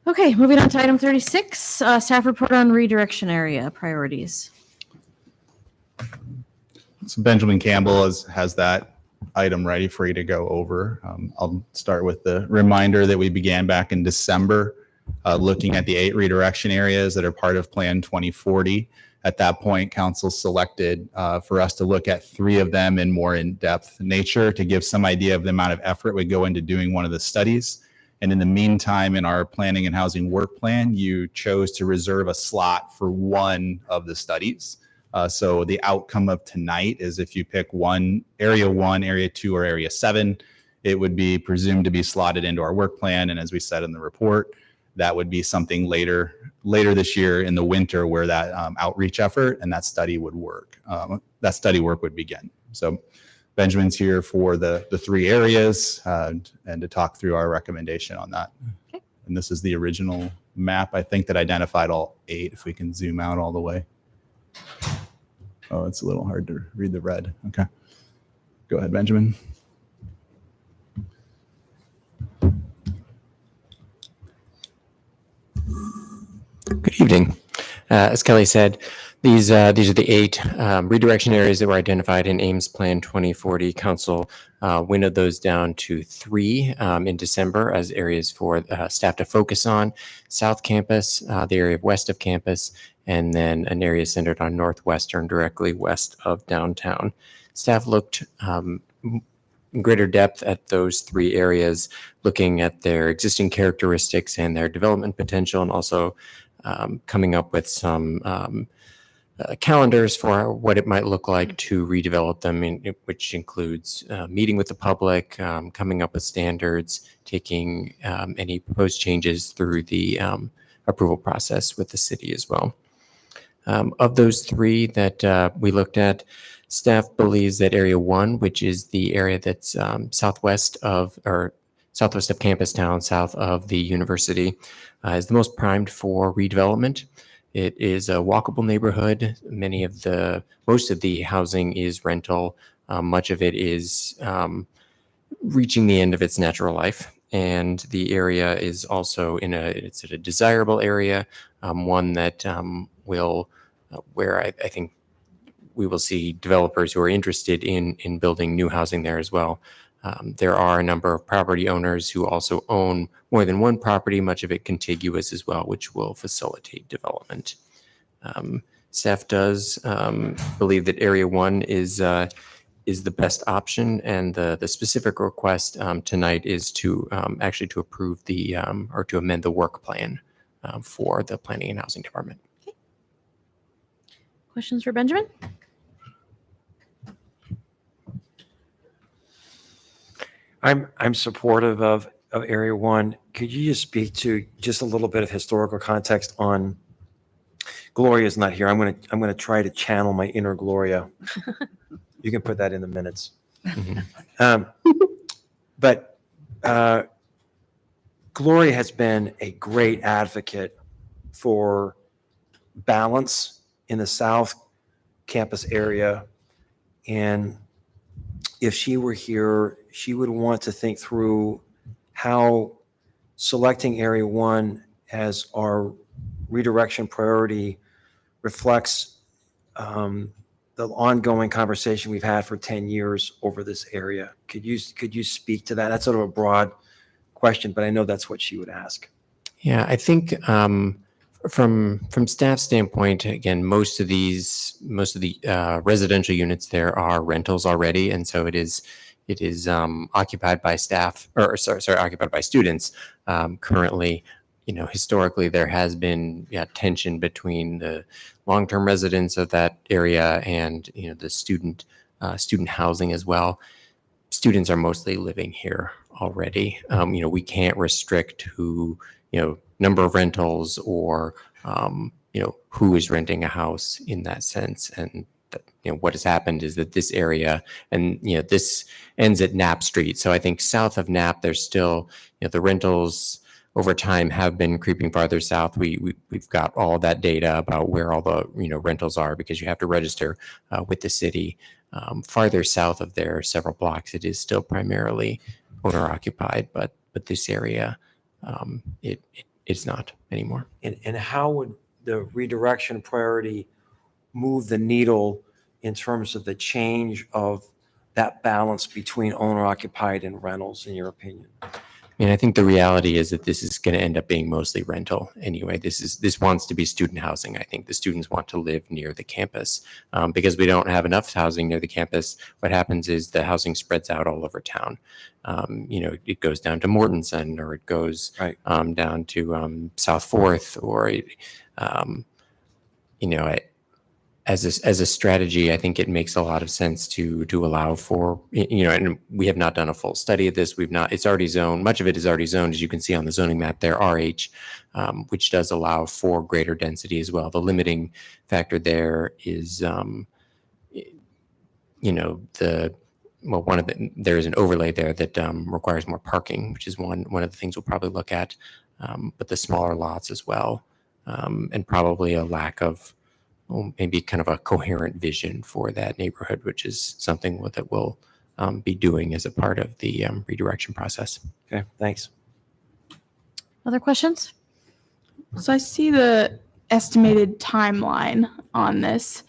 Okay, moving on to item 36, staff report on redirection area priorities. So Benjamin Campbell has that item ready for you to go over. I'll start with the reminder that we began back in December looking at the 8 redirection areas that are part of Plan 2040. At that point, council selected for us to look at 3 of them in more in-depth nature to give some idea of the amount of effort we go into doing one of the studies. And in the meantime, in our planning and housing work plan, you chose to reserve a slot for one of the studies. So the outcome of tonight is if you pick area 1, area 2, or area 7, it would be presumed to be slotted into our work plan. And as we said in the report, that would be something later this year in the winter where that outreach effort and that study would work. That study work would begin. So Benjamin's here for the 3 areas and to talk through our recommendation on that. Okay. And this is the original map, I think, that identified all 8, if we can zoom out all the way. Oh, it's a little hard to read the red. Okay. Go ahead, Benjamin. Good evening. As Kelly said, these are the 8 redirection areas that were identified in Ames Plan 2040. Council winnowed those down to 3 in December as areas for staff to focus on: South Campus, the area west of campus, and then an area centered on Northwestern, directly west of downtown. Staff looked in greater depth at those 3 areas, looking at their existing characteristics and their development potential, and also coming up with some calendars for what it might look like to redevelop them, which includes meeting with the public, coming up with standards, taking any proposed changes through the approval process with the city as well. Of those 3 that we looked at, staff believes that area 1, which is the area that's southwest of Campus Town, south of the university, is the most primed for redevelopment. It is a walkable neighborhood. Most of the housing is rental. Much of it is reaching the end of its natural life. And the area is also it's a desirable area, one that where I think we will see developers who are interested in building new housing there as well. There are a number of property owners who also own more than one property, much of it contiguous as well, which will facilitate development. Staff does believe that Area 1 is the best option, and the specific request tonight is to actually to approve or to amend the work plan for the Planning and Housing Department. Okay. Questions for Benjamin? I'm supportive of Area 1. Could you just speak to just a little bit of historical context on Gloria's not here. I'm gonna try to channel my inner Gloria. You can put that in the minutes. But Gloria has been a great advocate for balance in the South Campus area. And if she were here, she would want to think through how selecting Area 1 as our redirection priority reflects the ongoing conversation we've had for 10 years over this area. Could you speak to that? That's sort of a broad question, but I know that's what she would ask. Yeah, I think from staff standpoint, again, most of the residential units there are rentals already, and so it is occupied by staff, or occupied by students currently. Historically, there has been tension between the long-term residents of that area and the student housing as well. Students are mostly living here already. We can't restrict who number of rentals or who is renting a house in that sense, and what has happened is that this area, and this ends at Knapp Street. So I think south of Knapp, there's still, the rentals over time have been creeping farther south. We've got all that data about where all the rentals are, because you have to register with the city. Farther south of there, several blocks, it is still primarily owner occupied, but this area, it's not anymore. And how would the redirection priority move the needle in terms of the change of that balance between owner occupied and rentals, in your opinion? I think the reality is that this is going to end up being mostly rental anyway. This wants to be student housing. I think the students want to live near the campus. Because we don't have enough housing near the campus, what happens is the housing spreads out all over town. It goes down to Mortensen, or it goes down to South Fourth, or as a strategy, I think it makes a lot of sense to allow for, and we have not done a full study of this. It's already zoned. Much of it is already zoned, as you can see on the zoning map there, RH, which does allow for greater density as well. The limiting factor there is, there is an overlay there that requires more parking, which is one of the things we'll probably look at, but the smaller lots as well, and probably a lack of, maybe kind of a coherent vision for that neighborhood, which is something that we'll be doing as a part of the redirection process. Okay, thanks. Other questions? So I see the estimated timeline on this.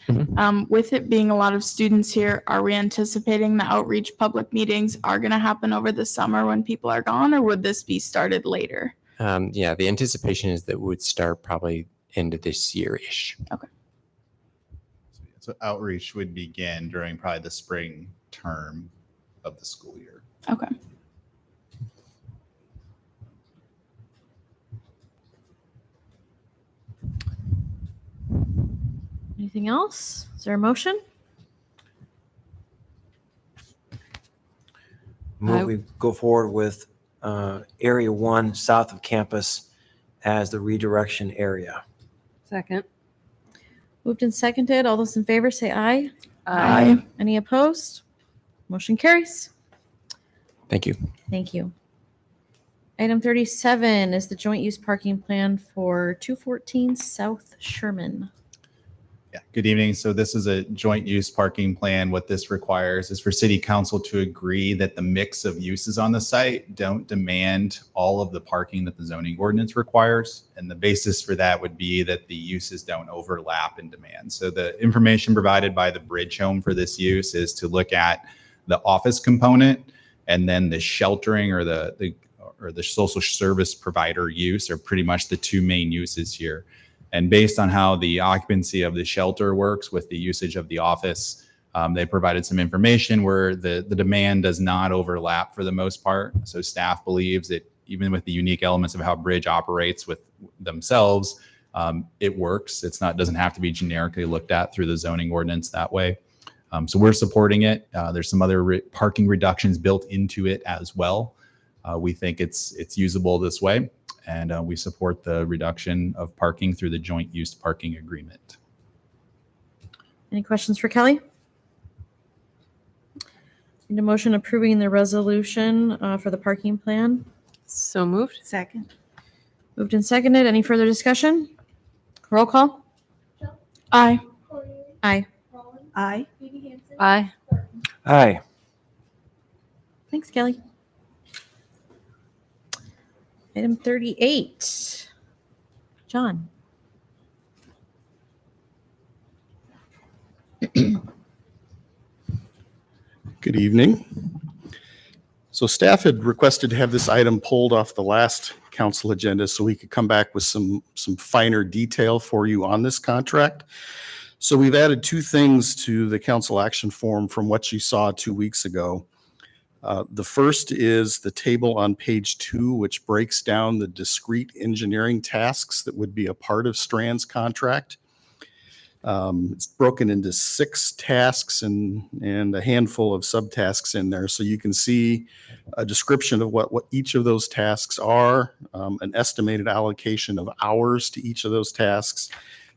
With it being a lot of students here, are we anticipating the outreach public meetings are going to happen over the summer when people are gone, or would this be started later? The anticipation is that we would start probably end of this year-ish. Okay. So outreach would begin during probably the spring term of the school year. Okay. Anything else? Is there a motion? We go forward with Area 1 south of campus as the redirection area. Second. Moved and seconded. All those in favor say aye. Aye. Any opposed? Motion carries. Thank you. Thank you. Item 37 is the joint use parking plan for 214 South Sherman. Yeah, good evening. So this is a joint use parking plan. What this requires is for city council to agree that the mix of uses on the site don't demand all of the parking that the zoning ordinance requires. And the basis for that would be that the uses don't overlap in demand. So the information provided by the Bridge Home for this use is to look at the office component, and then the sheltering or the social service provider use are pretty much the two main uses here. And based on how the occupancy of the shelter works with the usage of the office, they provided some information where the demand does not overlap for the most part. So staff believes that even with the unique elements of how Bridge operates with themselves, it works. Doesn't have to be generically looked at through the zoning ordinance that way. So we're supporting it. There's some other parking reductions built into it as well. We think it's usable this way. And we support the reduction of parking through the joint use parking agreement. Any questions for Kelly? Need a motion approving the resolution for the parking plan. So moved. Second. Moved and seconded. Any further discussion? Roll call. Aye. Aye. Aye. Aye. Aye. Thanks, Kelly. Item 38. John. Good evening. So staff had requested to have this item pulled off the last council agenda so we could come back with some finer detail for you on this contract. So we've added two things to the council action form from what you saw 2 weeks ago. The first is the table on page 2, which breaks down the discrete engineering tasks that would be a part of Strand's contract. It's broken into 6 tasks and a handful of subtasks in there. So you can see a description of what each of those tasks are, an estimated allocation of hours to each of those tasks,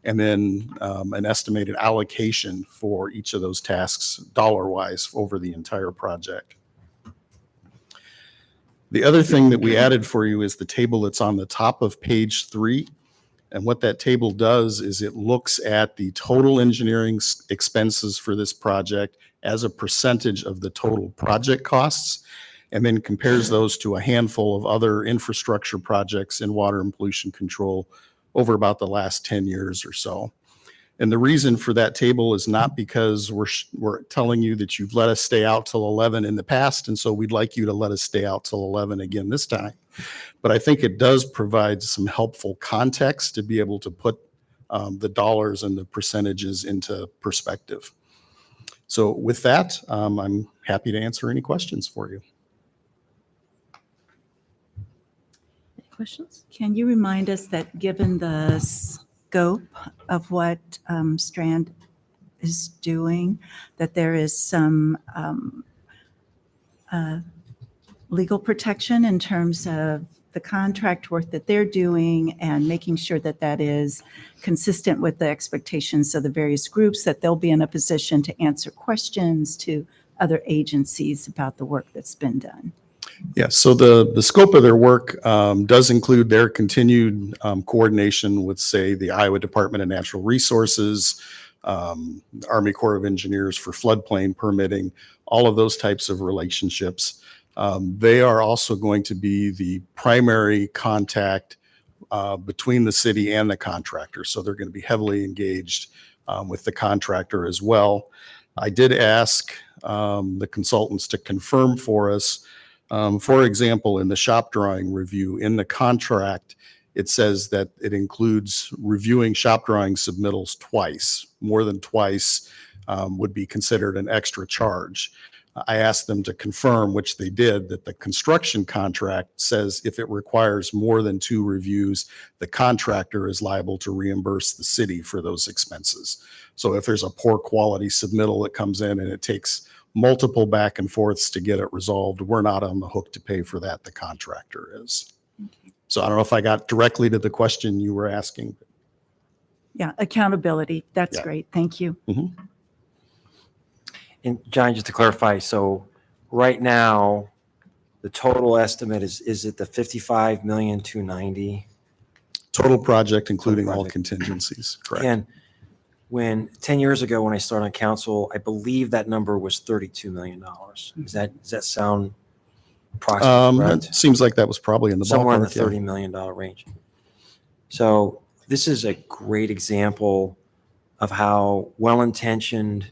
and then an estimated allocation for each of those tasks dollar-wise over the entire project. The other thing that we added for you is the table that's on the top of page 3. And what that table does is it looks at the total engineering expenses for this project as a percentage of the total project costs, and then compares those to a handful of other infrastructure projects in water and pollution control over about the last 10 years or so. And the reason for that table is not because we're telling you that you've let us stay out till 11 in the past, and so we'd like you to let us stay out till 11 again this time. But I think it does provide some helpful context to be able to put the dollars and the percentages into perspective. So with that, I'm happy to answer any questions for you. Any questions? Can you remind us that given the scope of what Strand is doing, that there is some legal protection in terms of the contract work that they're doing and making sure that that is consistent with the expectations of the various groups, that they'll be in a position to answer questions to other agencies about the work that's been done? Yeah, so the scope of their work does include their continued coordination with, say, the Iowa Department of Natural Resources, Army Corps of Engineers for floodplain permitting, all of those types of relationships. They are also going to be the primary contact between the city and the contractor, so they're going to be heavily engaged with the contractor as well. I did ask the consultants to confirm for us. For example, in the shop drawing review, in the contract, it says that it includes reviewing shop drawing submittals twice. More than twice would be considered an extra charge. I asked them to confirm, which they did, that the construction contract says if it requires more than 2 reviews, the contractor is liable to reimburse the city for those expenses. So if there's a poor quality submittal that comes in and it takes multiple back and forths to get it resolved, we're not on the hook to pay for that. The contractor is. So I don't know if I got directly to the question you were asking. Yeah, accountability. That's Yeah. great. Thank you. Mm-hmm. And John, just to clarify, so right now, the total estimate is it the 55,290,000? Total project, including all project. contingencies, correct? And when 10 years ago, when I started on council, I believe that number was $32 million. Does that sound approximately correct? It seems like that was probably in the Somewhere in the ballpark, yeah. $30 million range. So this is a great example of how well-intentioned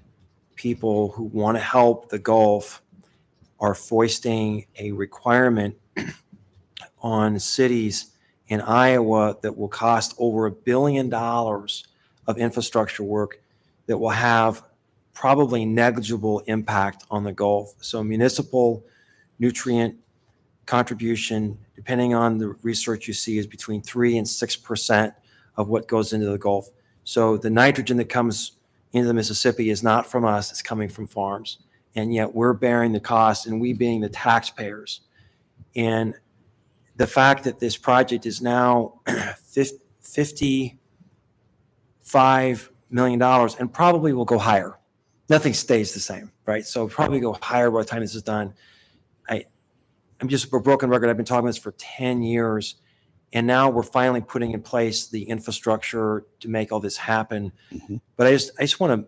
people who want to help the Gulf are foisting a requirement on cities in Iowa that will cost over $1 billion of infrastructure work that will have probably negligible impact on the Gulf. So municipal nutrient contribution, depending on the research you see, is between 3 and 6% of what goes into the Gulf. So the nitrogen that comes into the Mississippi is not from us, it's coming from farms. And yet we're bearing the cost, and we being the taxpayers. And the fact that this project is now $55 million and probably will go higher. Nothing stays the same, right? So probably go higher by the time this is done. I'm just a broken record. I've been talking about this for 10 years. And now we're finally putting in place the infrastructure to make all this happen. Mm-hmm. But I just want to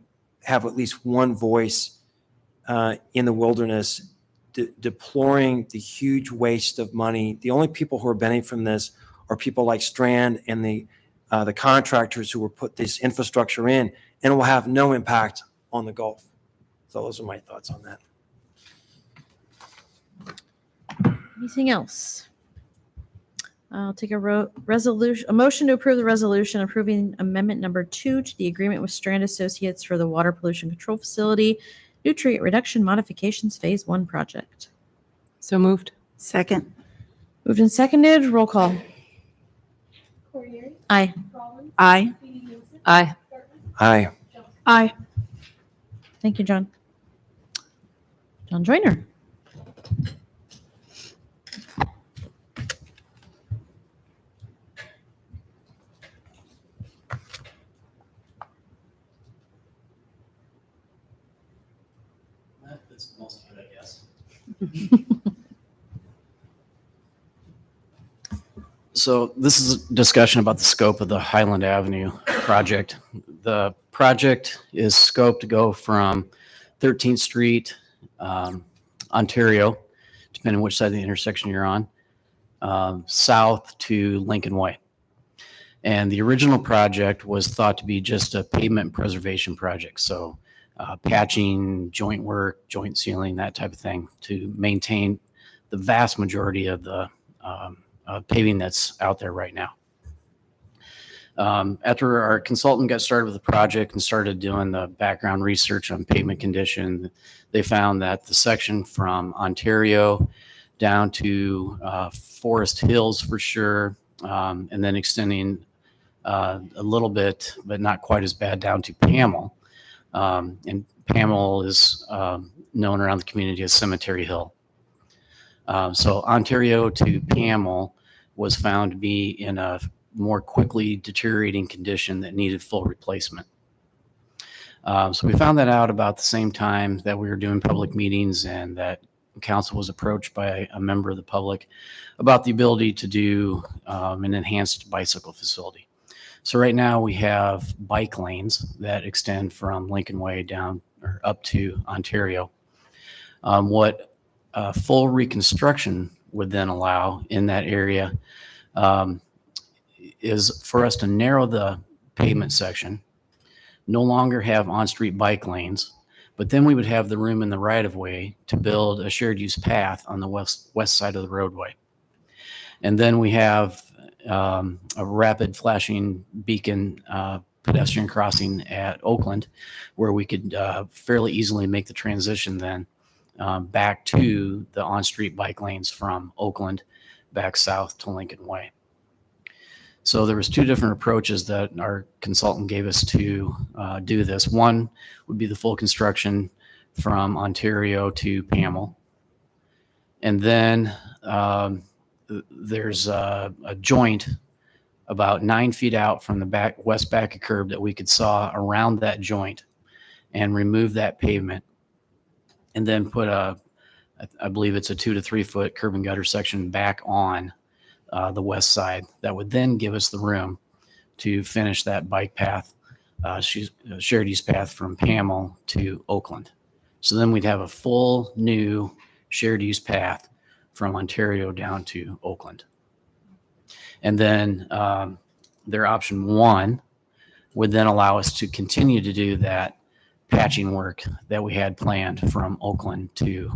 have at least one voice in the wilderness deploring the huge waste of money. The only people who are benefiting from this are people like Strand and the contractors who will put this infrastructure in, and it will have no impact on the Gulf. So those are my thoughts on that. Anything else? I'll take a motion to approve the resolution approving amendment number 2 to the agreement with Strand Associates for the Water Pollution Control Facility Nutrient Reduction Modifications Phase 1 project. So moved. Second. Moved and seconded. Roll call. Aye. Aye. Aye. Aye. Aye. Thank you, John. John Joyner. That's most of it, I guess. So this is a discussion about the scope of the Highland Avenue project. The project is scoped to go from 13th Street, Ontario, depending on which side of the intersection you're on, south to Lincoln Way. And the original project was thought to be just a pavement preservation project. So patching, joint work, joint sealing, that type of thing to maintain the vast majority of the paving that's out there right now. After our consultant got started with the project and started doing the background research on pavement condition, they found that the section from Ontario down to Forest Hills for sure, and then extending a little bit, but not quite as bad, down to Pamel. And Pamel is known around the community as Cemetery Hill. So Ontario to Pamel was found to be in a more quickly deteriorating condition that needed full replacement. So we found that out about the same time that we were doing public meetings, and that council was approached by a member of the public about the ability to do an enhanced bicycle facility. So right now we have bike lanes that extend from Lincoln Way down or up to Ontario. What full reconstruction would then allow in that area is for us to narrow the pavement section, no longer have on-street bike lanes, but then we would have the room in the right-of-way to build a shared use path on the west side of the roadway. And then we have a rapid flashing beacon pedestrian crossing at Oakland, where we could fairly easily make the transition then back to the on-street bike lanes from Oakland back south to Lincoln Way. So there was two different approaches that our consultant gave us to do this. One would be the full construction from Ontario to Pamel. And then there's a joint about 9 feet out from the west back of curb that we could saw around that joint and remove that pavement, and then put I believe it's a 2 to 3 foot curb and gutter section back on the west side. That would then give us the room to finish that bike path, shared use path from Pamel to Oakland. So then we'd have a full new shared use path from Ontario down to Oakland. And then their option one would then allow us to continue to do that patching work that we had planned from Oakland to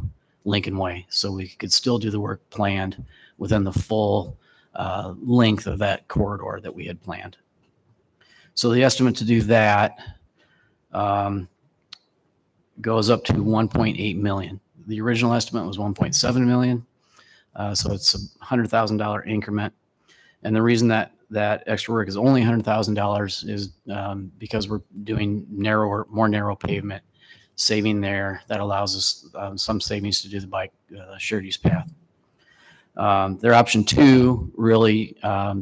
Lincoln Way. So we could still do the work planned within the full length of that corridor that we had planned. So the estimate to do that goes up to 1.8 million. The original estimate was 1.7 million. So it's a $100,000 increment. And the reason that extra work is only $100,000 is because we're doing more narrow pavement, saving there. That allows us some savings to do the bike shared use path. Their option two really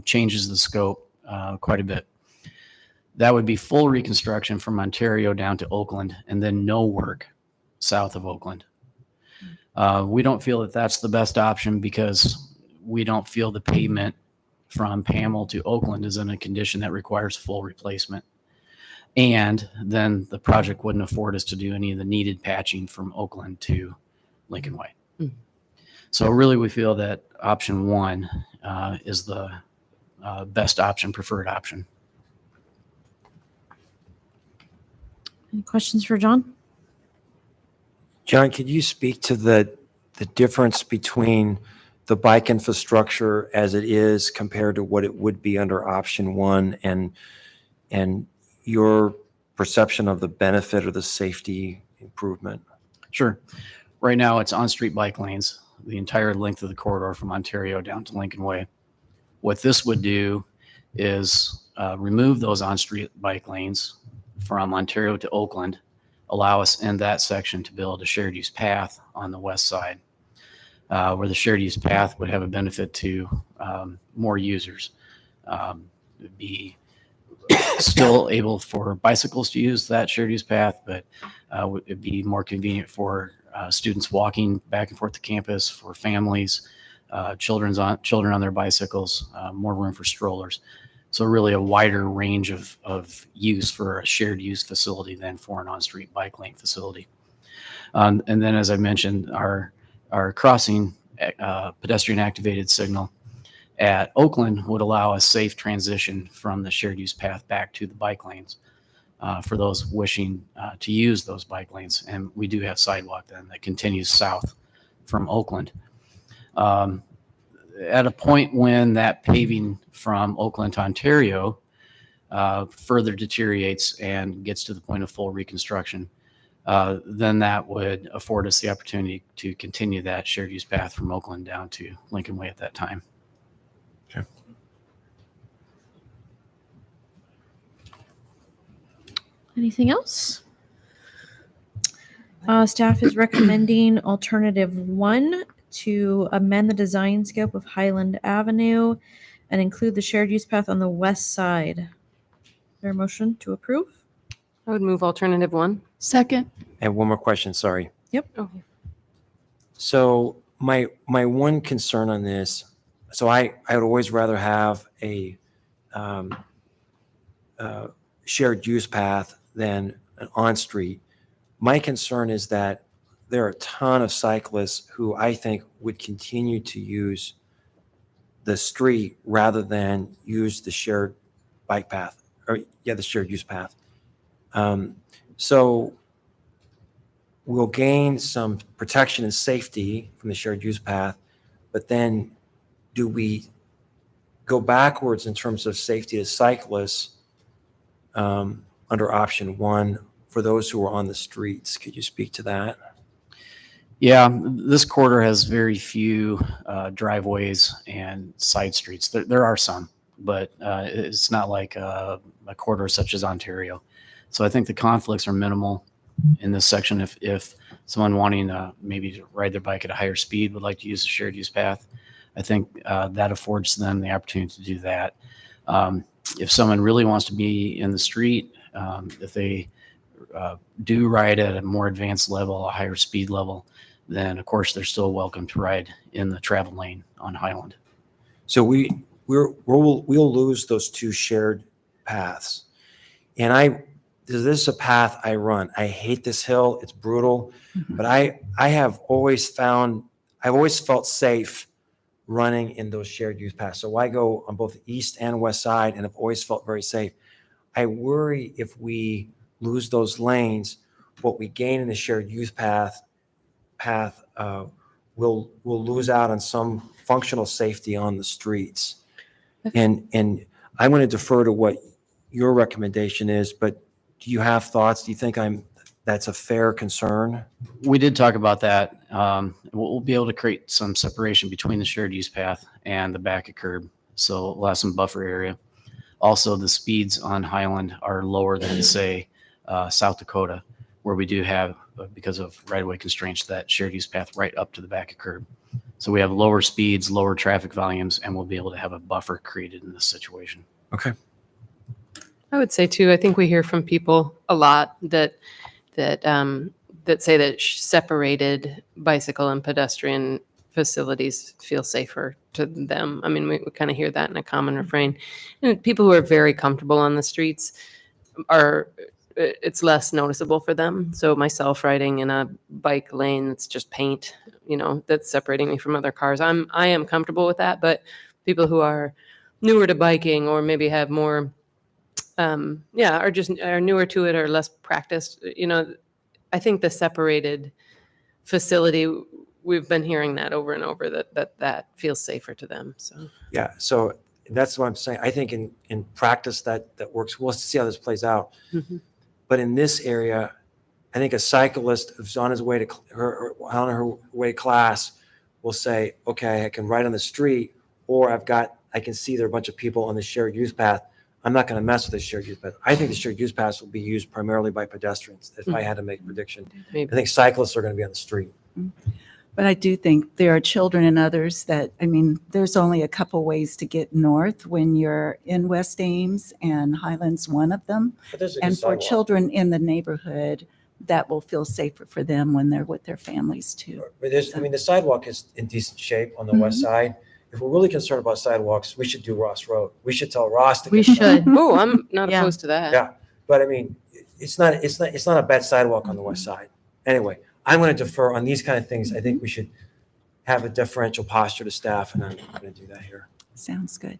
changes the scope quite a bit. That would be full reconstruction from Ontario down to Oakland, and then no work south of Oakland. We don't feel that that's the best option because we don't feel the pavement from Pamel to Oakland is in a condition that requires full replacement. And then the project wouldn't afford us to do any of the needed patching from Oakland to Lincoln Way. So really we feel that option one is the best option, preferred option. Any questions for John? John, could you speak to the difference between the bike infrastructure as it is compared to what it would be under option one, and your perception of the benefit or the safety improvement? Sure. Right now it's on-street bike lanes, the entire length of the corridor from Ontario down to Lincoln Way. What this would do is remove those on-street bike lanes from Ontario to Oakland, allow us in that section to build a shared use path on the west side, where the shared use path would have a benefit to more users. It'd be still able for bicycles to use that shared use path, but it'd be more convenient for students walking back and forth to campus, for families, children on their bicycles, more room for strollers. So really a wider range of use for a shared use facility than for an on-street bike lane facility. And then, as I mentioned, our crossing pedestrian activated signal at Oakland would allow a safe transition from the shared use path back to the bike lanes for those wishing to use those bike lanes. And we do have sidewalk then that continues south from Oakland. At a point when that paving from Oakland to Ontario further deteriorates and gets to the point of full reconstruction, then that would afford us the opportunity to continue that shared use path from Oakland down to Lincoln Way at that time. Anything else? Staff is recommending alternative 1 to amend the design scope of Highland Avenue and include the shared use path on the west side. Is there a motion to approve? I would move alternative 1. Second. And one more question, sorry. Yep. Okay. So my one concern on this, so I would always rather have a shared use path than an on-street. My concern is that there are a ton of cyclists who I think would continue to use the street rather than use the shared bike path, or the shared use path. So we'll gain some protection and safety from the shared use path, but then do we go backwards in terms of safety to cyclists under option 1 for those who are on the streets? Could you speak to that? Yeah, this corridor has very few driveways and side streets. There are some, but it's not like a corridor such as Ontario. So I think the conflicts are minimal in this section. If someone wanting maybe to ride their bike at a higher speed would like to use the shared use path, I think that affords them the opportunity to do that. If someone really wants to be in the street, if they do ride at a more advanced level, a higher speed level, then of course they're still welcome to ride in the travel lane on Highland. So we'll lose those 2 shared paths. And this is a path I run. I hate this hill. It's brutal, but I've always felt safe running in those shared use paths. So I go on both the east and west side and have always felt very safe. I worry if we lose those lanes, what we gain in the shared use path we'll lose out on some functional safety on the streets. And I'm going to defer to what your recommendation is, but do you have thoughts? Do you think that's a fair concern? We did talk about that. We'll be able to create some separation between the shared use path and the back of curb. So we'll have some buffer area. Also, the speeds on Highland are lower than, say, South Dakota, where we do have, because of right-of-way constraints, that shared use path right up to the back of curb. So we have lower speeds, lower traffic volumes, and we'll be able to have a buffer created in this situation. Okay. I would say too, I think we hear from people a lot that say that separated bicycle and pedestrian facilities feel safer to them. I mean, we kind of hear that in a common refrain. And people who are very comfortable on the streets it's less noticeable for them. So myself riding in a bike lane that's just paint, that's separating me from other cars. I am comfortable with that, but people who are newer to biking or maybe have more are newer to it or less practiced, I think the separated facility, we've been hearing that over and over, that feels safer to them. So Yeah. So that's what I'm saying. I think in practice that works. We'll see how this plays out. Mm-hmm. But in this area, I think a cyclist who's on his way to her way to class will say, okay, I can ride on the street, or I can see there are a bunch of people on the shared use path. I'm not going to mess with the shared use path. I think the shared use path will be used primarily by pedestrians. If I had to make a prediction, Maybe. I think cyclists are going to be on the street. But I do think there are children and others that, I mean, there's only a couple ways to get north when you're in West Ames, and Highland's one of them. And for children in the neighborhood, that will feel safer for them when they're with their families too. But I mean, the sidewalk is in decent shape on the west side. If we're really concerned about sidewalks, we should do Ross Road. We should tell Ross to. We get should. Oh, I'm not Yeah. opposed to that. Yeah, but I mean, it's not a bad sidewalk on the west side. Anyway, I'm going to defer on these kind of things. I think we should have a deferential posture to staff, and I'm going to do that here. Sounds good.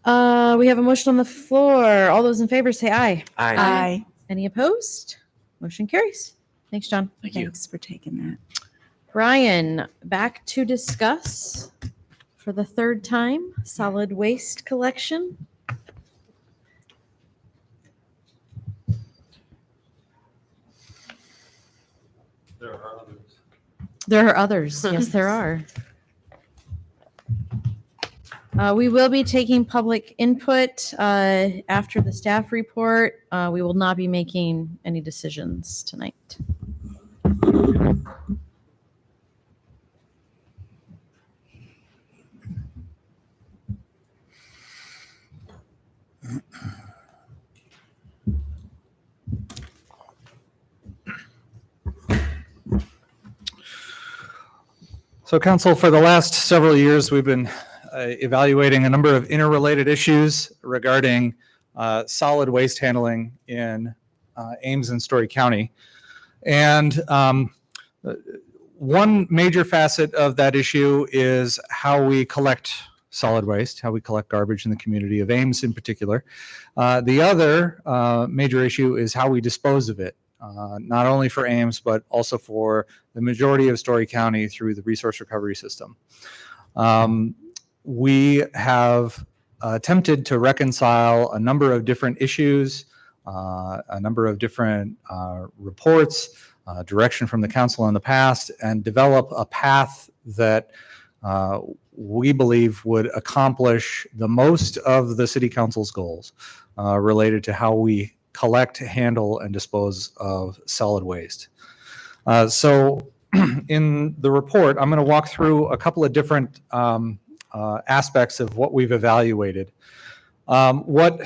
We have a motion on the floor. All those in favor say aye. Aye. Any opposed? Motion carries. Thanks, John. Thank you. Thanks for taking that. Brian, back to discuss for the third time, solid waste collection. There are others. Yes, there are. We will be taking public input after the staff report. We will not be making any decisions tonight. So council, for the last several years, we've been evaluating a number of interrelated issues regarding solid waste handling in Ames and Story County. And one major facet of that issue is how we collect solid waste, how we collect garbage in the community of Ames in particular. The other major issue is how we dispose of it. Not only for Ames, but also for the majority of Story County through the resource recovery system. We have attempted to reconcile a number of different issues, a number of different reports, direction from the council in the past, and develop a path that we believe would accomplish the most of the city council's goals related to how we collect, handle, and dispose of solid waste. So in the report, I'm going to walk through a couple of different aspects of what we've evaluated. One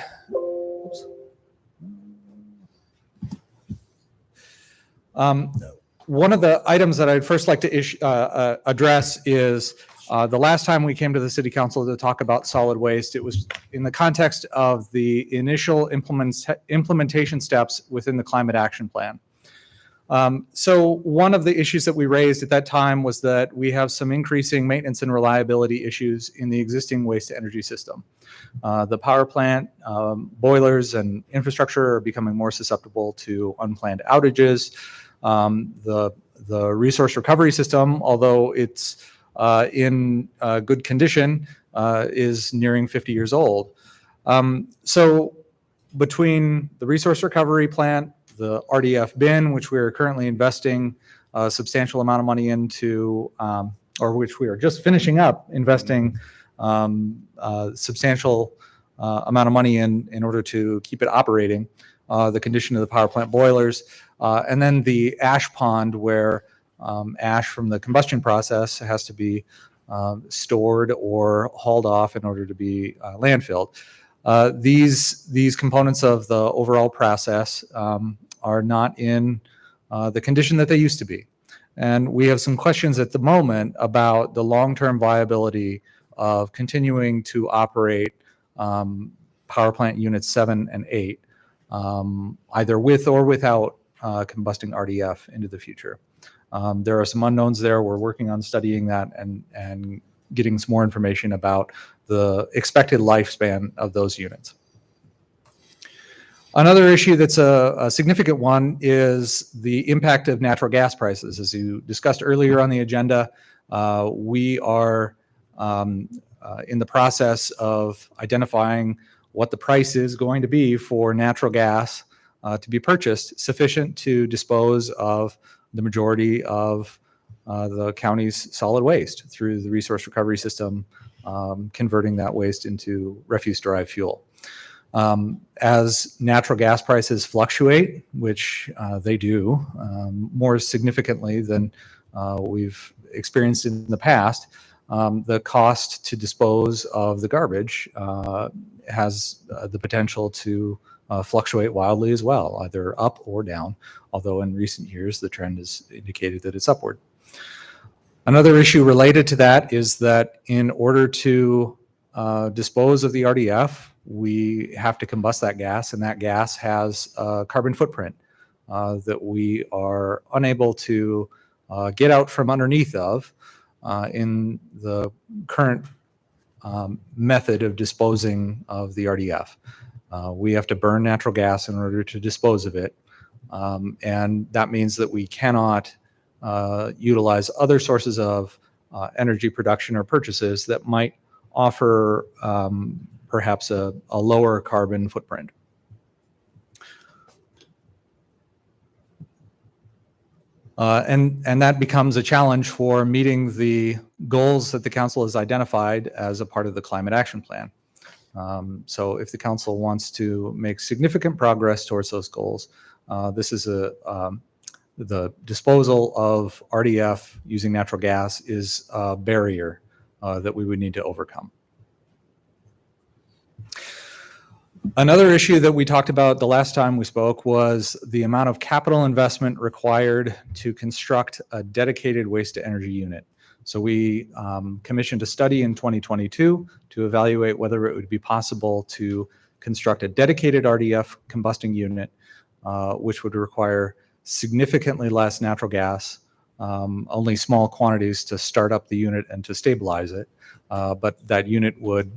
of the items that I'd first like to address is the last time we came to the city council to talk about solid waste, it was in the context of the initial implementation steps within the climate action plan. So one of the issues that we raised at that time was that we have some increasing maintenance and reliability issues in the existing waste to energy system. The power plant, boilers, and infrastructure are becoming more susceptible to unplanned outages. The resource recovery system, although it's in good condition, is nearing 50 years old. So between the resource recovery plant, the RDF bin, which we are currently investing a substantial amount of money into, or which we are just finishing up investing substantial amount of money in order to keep it operating, the condition of the power plant boilers, and then the ash pond where ash from the combustion process has to be stored or hauled off in order to be landfilled. These components of the overall process are not in the condition that they used to be. And we have some questions at the moment about the long-term viability of continuing to operate power plant units 7 and 8, either with or without combusting RDF into the future. There are some unknowns there. We're working on studying that and getting some more information about the expected lifespan of those units. Another issue that's a significant one is the impact of natural gas prices. As you discussed earlier on the agenda, we are in the process of identifying what the price is going to be for natural gas to be purchased sufficient to dispose of the majority of the county's solid waste through the resource recovery system, converting that waste into refuse-derived fuel. As natural gas prices fluctuate, which they do more significantly than we've experienced in the past, the cost to dispose of the garbage has the potential to fluctuate wildly as well, either up or down, although in recent years the trend has indicated that it's upward. Another issue related to that is that in order to dispose of the RDF, we have to combust that gas, and that gas has a carbon footprint that we are unable to get out from underneath of in the current method of disposing of the RDF. We have to burn natural gas in order to dispose of it, and that means that we cannot utilize other sources of energy production or purchases that might offer perhaps a lower carbon footprint. And that becomes a challenge for meeting the goals that the council has identified as a part of the climate action plan. So if the council wants to make significant progress towards those goals, this is the disposal of RDF using natural gas is a barrier that we would need to overcome. Another issue that we talked about the last time we spoke was the amount of capital investment required to construct a dedicated waste to energy unit. So we commissioned a study in 2022 to evaluate whether it would be possible to construct a dedicated RDF combusting unit, which would require significantly less natural gas, only small quantities to start up the unit and to stabilize it. But that unit would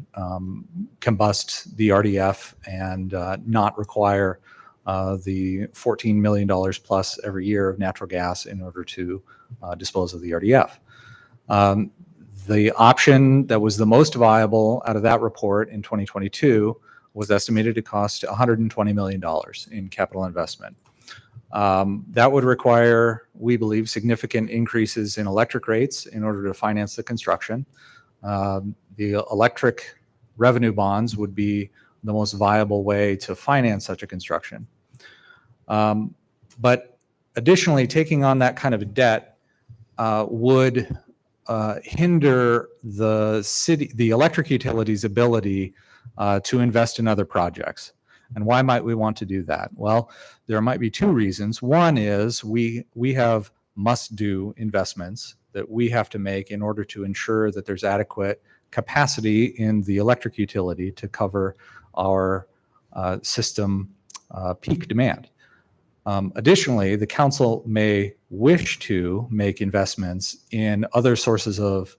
combust the RDF and not require the $14 million plus every year of natural gas in order to dispose of the RDF. The option that was the most viable out of that report in 2022 was estimated to cost $120 million in capital investment. That would require, we believe, significant increases in electric rates in order to finance the construction. The electric revenue bonds would be the most viable way to finance such a construction. But additionally, taking on that kind of a debt would hinder the electric utility's ability to invest in other projects. And why might we want to do that? Well, there might be two reasons. One is we have must-do investments that we have to make in order to ensure that there's adequate capacity in the electric utility to cover our system peak demand. Additionally, the council may wish to make investments in other sources of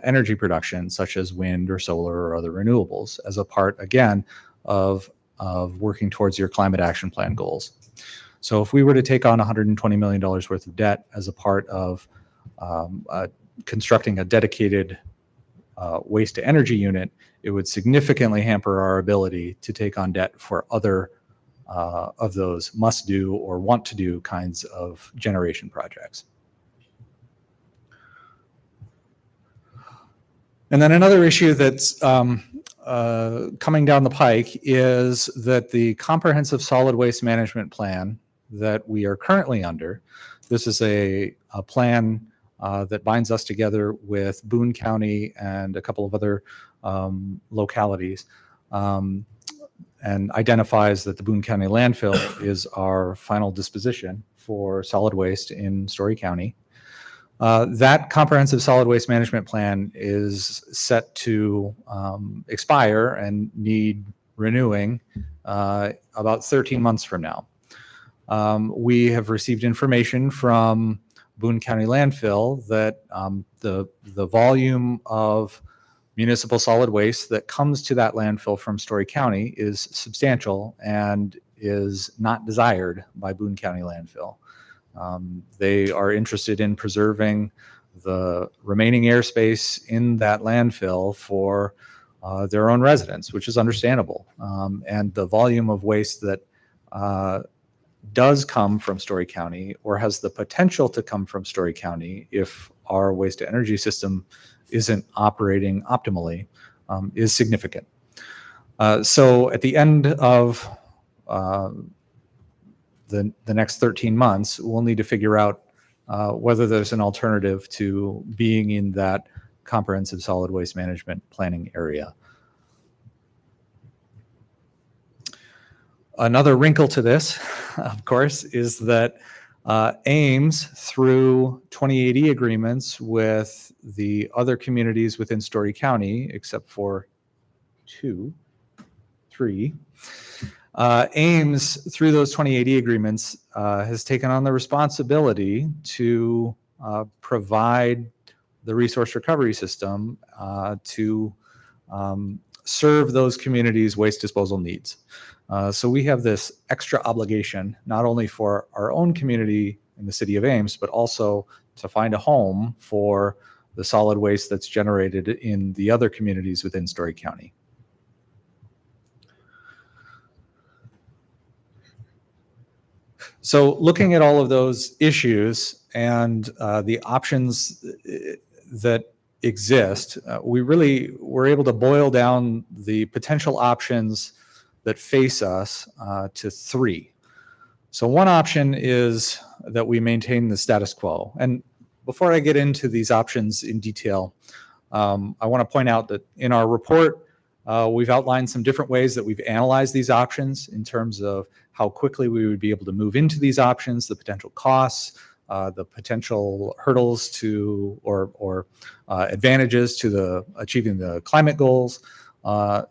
energy production, such as wind or solar or other renewables, as a part, again, of working towards your climate action plan goals. So if we were to take on $120 million worth of debt as a part of constructing a dedicated waste to energy unit, it would significantly hamper our ability to take on debt for other of those must-do or want-to-do kinds of generation projects. And then another issue that's coming down the pike is that the comprehensive solid waste management plan that we are currently under, this is a plan that binds us together with Boone County and a couple of other localities, and identifies that the Boone County landfill is our final disposition for solid waste in Story County. That comprehensive solid waste management plan is set to expire and need renewing about 13 months from now. We have received information from Boone County landfill that the volume of municipal solid waste that comes to that landfill from Story County is substantial and is not desired by Boone County landfill. They are interested in preserving the remaining airspace in that landfill for their own residents, which is understandable. And the volume of waste that does come from Story County or has the potential to come from Story County if our waste to energy system isn't operating optimally is significant. So at the end of the next 13 months, we'll need to figure out whether there's an alternative to being in that comprehensive solid waste management planning area. Another wrinkle to this, of course, is that Ames, through 2080 agreements with the other communities within Story County, except for 3, Ames, through those 2080 agreements, has taken on the responsibility to provide the resource recovery system to serve those communities' waste disposal needs. So we have this extra obligation, not only for our own community in the city of Ames, but also to find a home for the solid waste that's generated in the other communities within Story County. So looking at all of those issues and the options that exist, we really were able to boil down the potential options that face us to 3. So one option is that we maintain the status quo. And before I get into these options in detail, I want to point out that in our report, we've outlined some different ways that we've analyzed these options in terms of how quickly we would be able to move into these options, the potential costs, the potential hurdles to or advantages to the achieving the climate goals,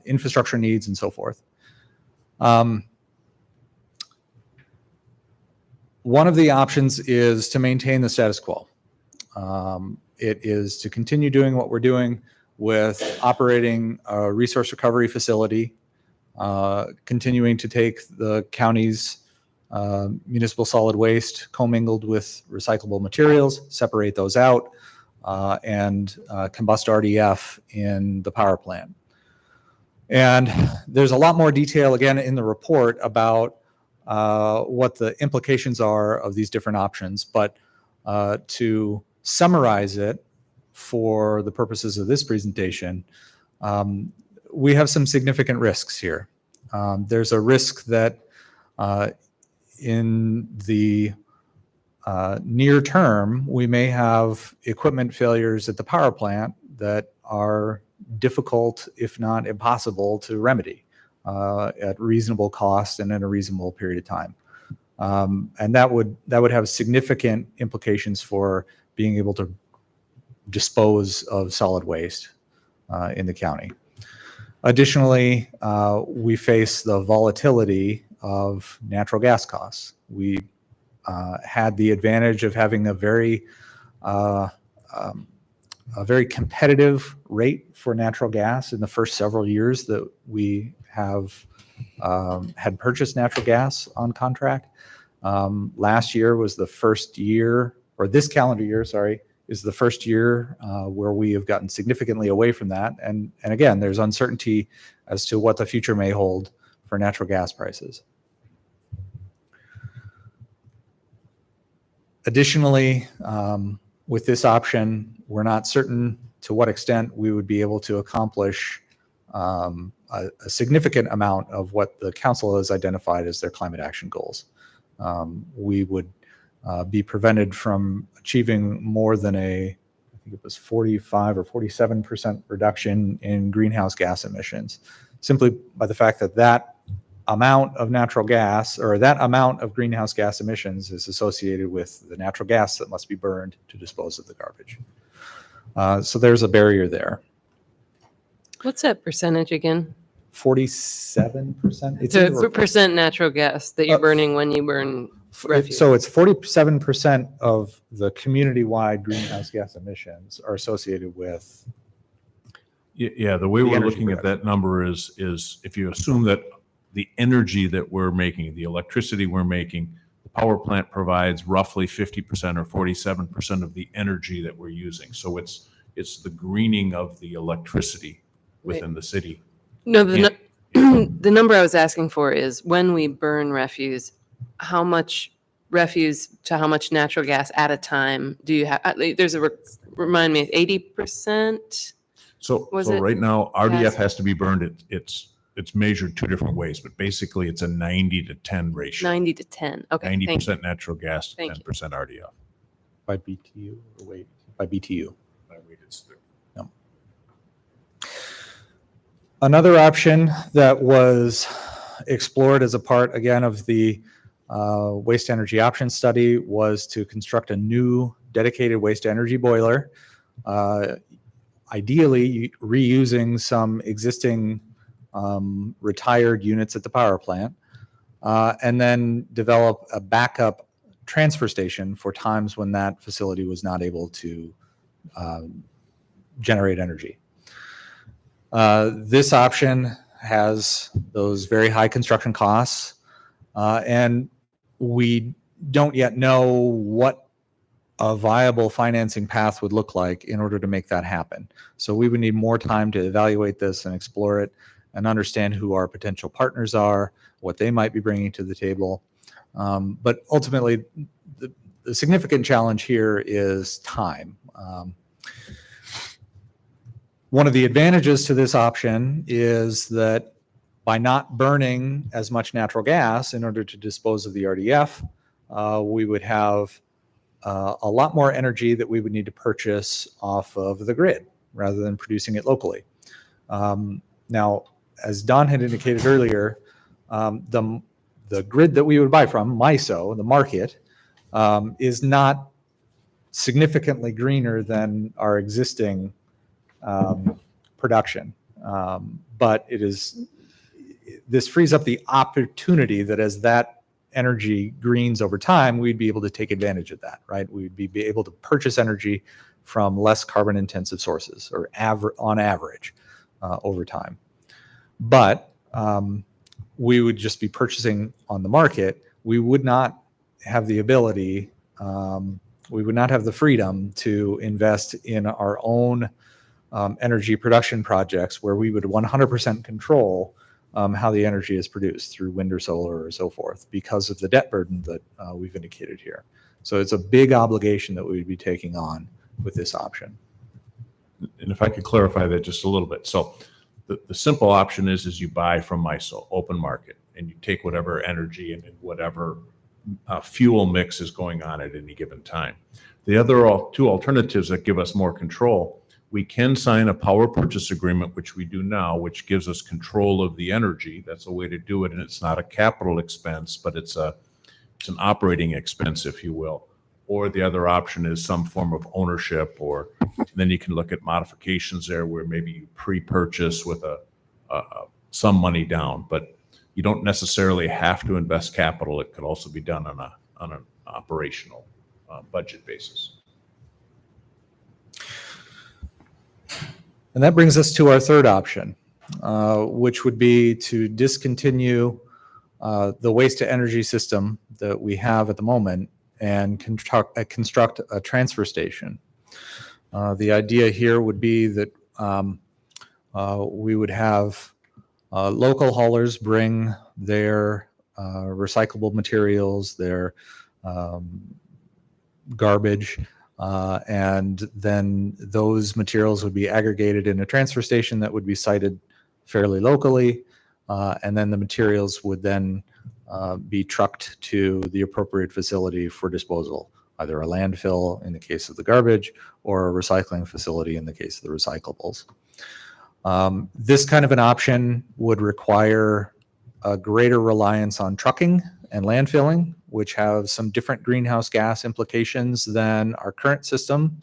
infrastructure needs, and so forth. One of the options is to maintain the status quo. It is to continue doing what we're doing with operating a resource recovery facility, continuing to take the county's municipal solid waste commingled with recyclable materials, separate those out, and combust RDF in the power plant. And there's a lot more detail, again, in the report about what the implications are of these different options. But to summarize it for the purposes of this presentation, we have some significant risks here. There's a risk that in the near term, we may have equipment failures at the power plant that are difficult, if not impossible, to remedy at reasonable cost and in a reasonable period of time. And that would have significant implications for being able to dispose of solid waste in the county. Additionally, we face the volatility of natural gas costs. We had the advantage of having a very competitive rate for natural gas in the first several years that we have had purchased natural gas on contract. Last year was the first year, or this calendar year, sorry, is the first year where we have gotten significantly away from that. And again, there's uncertainty as to what the future may hold for natural gas prices. Additionally, with this option, we're not certain to what extent we would be able to accomplish a significant amount of what the council has identified as their climate action goals. We would be prevented from achieving more than I think it was 45 or 47% reduction in greenhouse gas emissions, simply by the fact that that amount of natural gas or that amount of greenhouse gas emissions is associated with the natural gas that must be burned to dispose of the garbage. So there's a barrier there. What's that percentage again? 47%. It's So in the percent natural gas that you're burning when you burn refuse. So it's 47% of the community-wide greenhouse gas emissions are associated with. Yeah, the way The we're energy looking at production. that number is if you assume that the energy that we're making, the electricity we're making, the power plant provides roughly 50% or 47% of the energy that we're using. So it's the greening of the electricity within the city. No, the number I was asking for is when we burn refuse, how much refuse to how much natural gas at a time do you have? There's remind me, 80%? So Was so it right now, RDF gas? has to be burned. It's measured 2 different ways, but basically it's a 90 to 10 ratio. 90 to 10. Okay, thank you. 90% natural gas to Thank you. 10% RDF. by BTU or weight? By BTU. No. Another option that was explored as a part, again, of the waste energy option study was to construct a new dedicated waste energy boiler, ideally reusing some existing retired units at the power plant, and then develop a backup transfer station for times when that facility was not able to generate energy. This option has those very high construction costs, and we don't yet know what a viable financing path would look like in order to make that happen. So we would need more time to evaluate this and explore it and understand who our potential partners are, what they might be bringing to the table. But ultimately, the significant challenge here is time. One of the advantages to this option is that by not burning as much natural gas in order to dispose of the RDF, we would have a lot more energy that we would need to purchase off of the grid rather than producing it locally. Now, as Don had indicated earlier, the grid that we would buy from, MISO, the market, is not significantly greener than our existing production. But this frees up the opportunity that as that energy greens over time, we'd be able to take advantage of that, right? We'd be able to purchase energy from less carbon intensive sources, or on average over time. But we would just be purchasing on the market. We would not have the ability, we would not have the freedom to invest in our own energy production projects where we would 100% control how the energy is produced through wind or solar or so forth, because of the debt burden that we've indicated here. So it's a big obligation that we would be taking on with this option. And if I could clarify that just a little bit. So the simple option is you buy from MISO, open market, and you take whatever energy and whatever fuel mix is going on at any given time. The other two alternatives that give us more control, we can sign a power purchase agreement, which we do now, which gives us control of the energy. That's a way to do it, and it's not a capital expense, but it's an operating expense, if you will. Or the other option is some form of ownership, or then you can look at modifications there where maybe you pre-purchase with some money down, but you don't necessarily have to invest capital. It could also be done on an operational budget basis. And that brings us to our third option, which would be to discontinue the waste to energy system that we have at the moment and construct a transfer station. The idea here would be that we would have local haulers bring their recyclable materials, their garbage, and then those materials would be aggregated in a transfer station that would be sited fairly locally, and then the materials would then be trucked to the appropriate facility for disposal, either a landfill in the case of the garbage or a recycling facility in the case of the recyclables. This kind of an option would require a greater reliance on trucking and landfilling, which have some different greenhouse gas implications than our current system.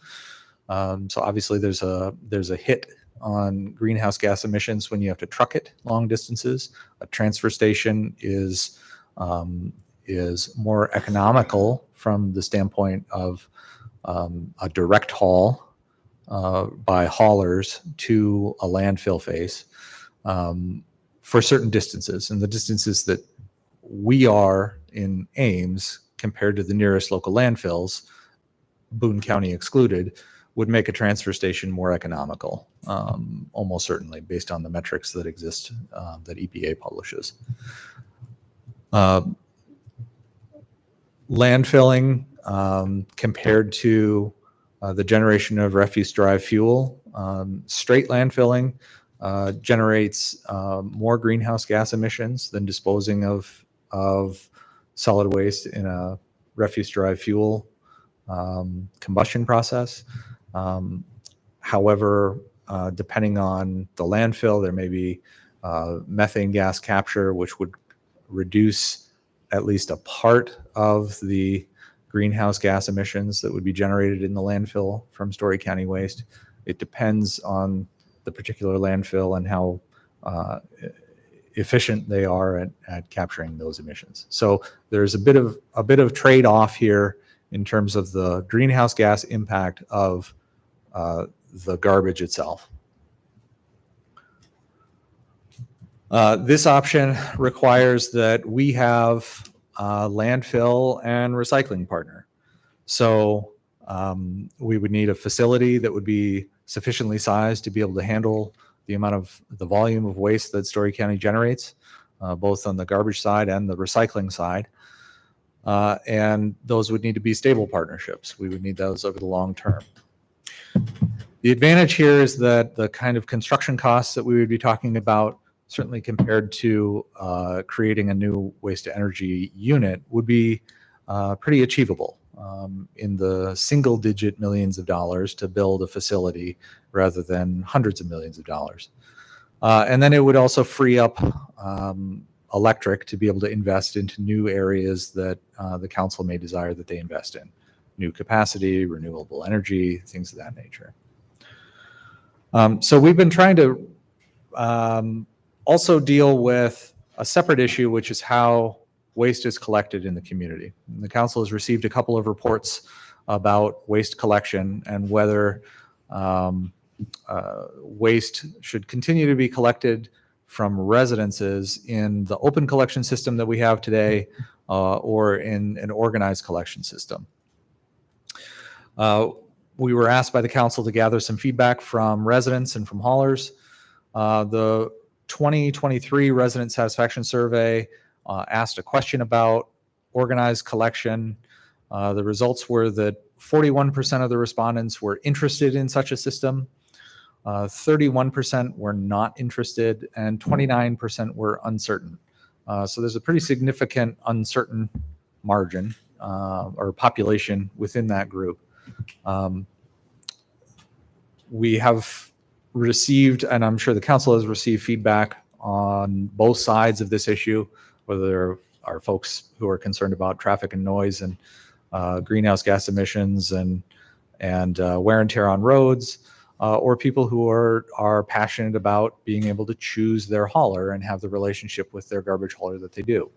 So obviously there's a hit on greenhouse gas emissions when you have to truck it long distances. A transfer station is more economical from the standpoint of a direct haul by haulers to a landfill face for certain distances. And the distances that we are in Ames compared to the nearest local landfills, Boone County excluded, would make a transfer station more economical, almost certainly, based on the metrics that exist that EPA publishes. Landfilling compared to the generation of refuse-derived fuel, straight landfilling generates more greenhouse gas emissions than disposing of solid waste in a refuse-derived fuel combustion process. However, depending on the landfill, there may be methane gas capture, which would reduce at least a part of the greenhouse gas emissions that would be generated in the landfill from Story County waste. It depends on the particular landfill and how efficient they are at capturing those emissions. So there's a bit of trade-off here in terms of the greenhouse gas impact of the garbage itself. This option requires that we have a landfill and recycling partner. So we would need a facility that would be sufficiently sized to be able to handle the volume of waste that Story County generates, both on the garbage side and the recycling side. And those would need to be stable partnerships. We would need those over the long term. The advantage here is that the kind of construction costs that we would be talking about, certainly compared to creating a new waste to energy unit, would be pretty achievable, in the single digit millions of dollars to build a facility rather than hundreds of millions of dollars. And then it would also free up electric to be able to invest into new areas that the council may desire that they invest in. New capacity, renewable energy, things of that nature. So we've been trying to also deal with a separate issue, which is how waste is collected in the community. And the council has received a couple of reports about waste collection and whether waste should continue to be collected from residences in the open collection system that we have today or in an organized collection system. We were asked by the council to gather some feedback from residents and from haulers. The 2023 resident satisfaction survey asked a question about organized collection. The results were that 41% of the respondents were interested in such a system, 31% were not interested, and 29% were uncertain. So there's a pretty significant uncertain margin or population within that group. We have received, and I'm sure the council has received, feedback on both sides of this issue, whether there are folks who are concerned about traffic and noise and greenhouse gas emissions and wear and tear on roads, or people who are passionate about being able to choose their hauler and have the relationship with their garbage hauler that they do.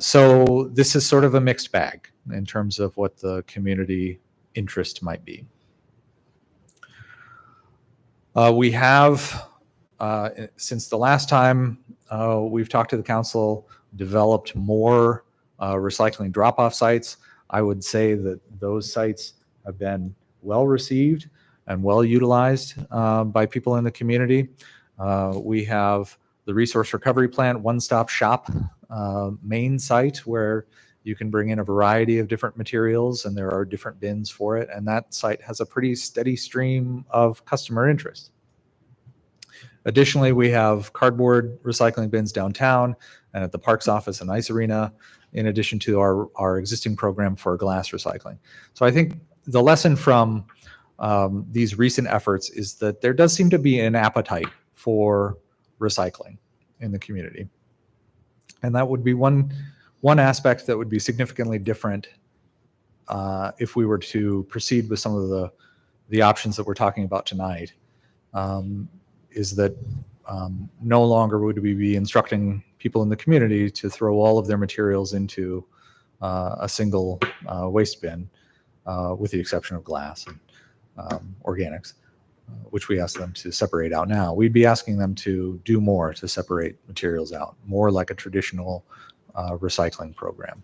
So this is sort of a mixed bag in terms of what the community interest might be. We have, since the last time we've talked to the council, developed more recycling drop-off sites. I would say that those sites have been well received and well utilized by people in the community. We have the resource recovery plant one-stop shop main site where you can bring in a variety of different materials and there are different bins for it. And that site has a pretty steady stream of customer interest. Additionally, we have cardboard recycling bins downtown and at the Parks office and Ice Arena, in addition to our existing program for glass recycling. So I think the lesson from these recent efforts is that there does seem to be an appetite for recycling in the community. And that would be one aspect that would be significantly different if we were to proceed with some of the options that we're talking about tonight, is that no longer would we be instructing people in the community to throw all of their materials into a single waste bin, with the exception of glass and organics, which we ask them to separate out now. We'd be asking them to do more to separate materials out, more like a traditional recycling program.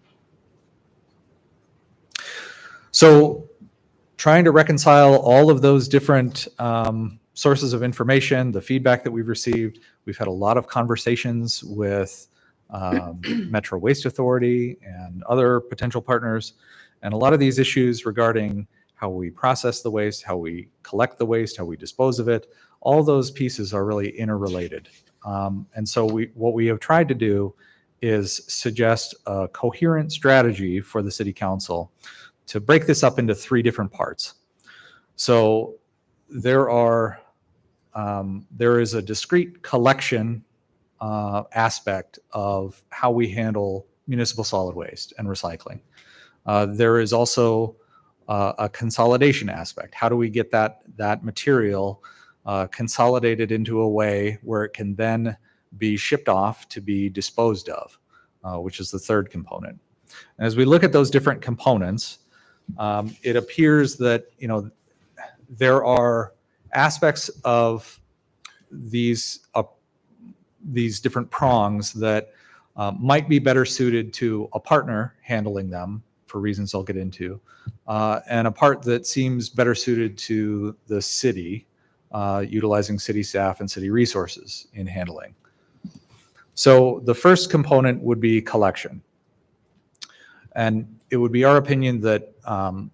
So trying to reconcile all of those different sources of information, the feedback that we've received, we've had a lot of conversations with Metro Waste Authority and other potential partners, and a lot of these issues regarding how we process the waste, how we collect the waste, how we dispose of it, all those pieces are really interrelated. And so what we have tried to do is suggest a coherent strategy for the City Council to break this up into 3 different parts. So there is a discrete collection aspect of how we handle municipal solid waste and recycling. There is also a consolidation aspect. How do we get that material consolidated into a way where it can then be shipped off to be disposed of, which is the third component. And as we look at those different components, it appears that there are aspects of these different prongs that might be better suited to a partner handling them for reasons I'll get into, and a part that seems better suited to the city, utilizing city staff and city resources in handling. So the first component would be collection. And it would be our opinion that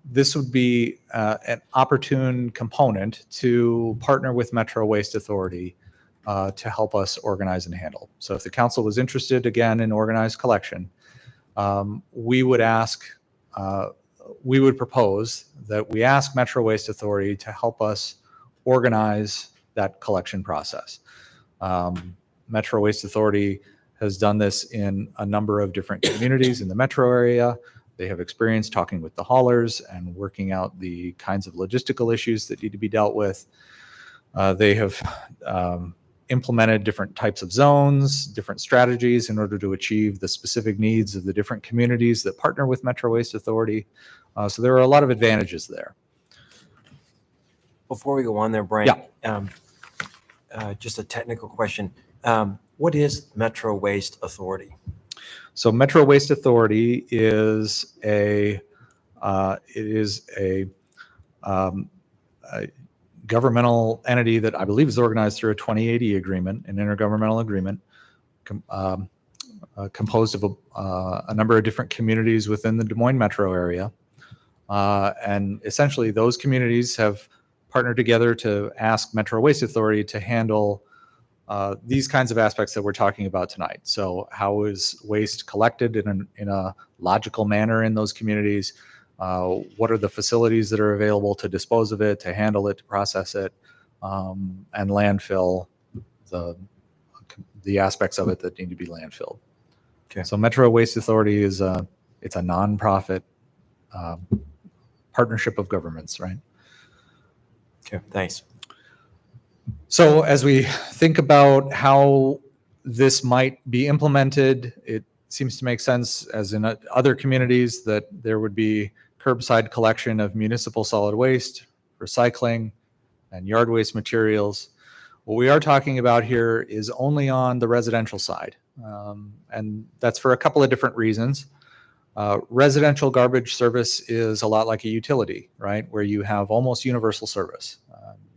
this would be an opportune component to partner with Metro Waste Authority to help us organize and handle. So if the council was interested, again, in organized collection, we would propose that we ask Metro Waste Authority to help us organize that collection process. Metro Waste Authority has done this in a number of different communities in the metro area. They have experience talking with the haulers and working out the kinds of logistical issues that need to be dealt with. They have implemented different types of zones, different strategies in order to achieve the specific needs of the different communities that partner with Metro Waste Authority. So there are a lot of advantages there. Before we go on there, Brian, just a technical question. What is Metro Waste Authority? So Metro Waste Authority is a governmental entity that I believe is organized through a 2080 agreement, an intergovernmental agreement, composed of a number of different communities within the Des Moines metro area. And essentially those communities have partnered together to ask Metro Waste Authority to handle these kinds of aspects that we're talking about tonight. So how is waste collected in a logical manner in those communities? What are the facilities that are available to dispose of it, to handle it, to process it, and landfill, the aspects of it that need to be landfilled. Okay. So Metro Waste Authority it's a nonprofit partnership of governments, right? Okay, thanks. So as we think about how this might be implemented, it seems to make sense, as in other communities, that there would be curbside collection of municipal solid waste, recycling, and yard waste materials. What we are talking about here is only on the residential side, and that's for a couple of different reasons. Residential garbage service is a lot like a utility, right, where you have almost universal service.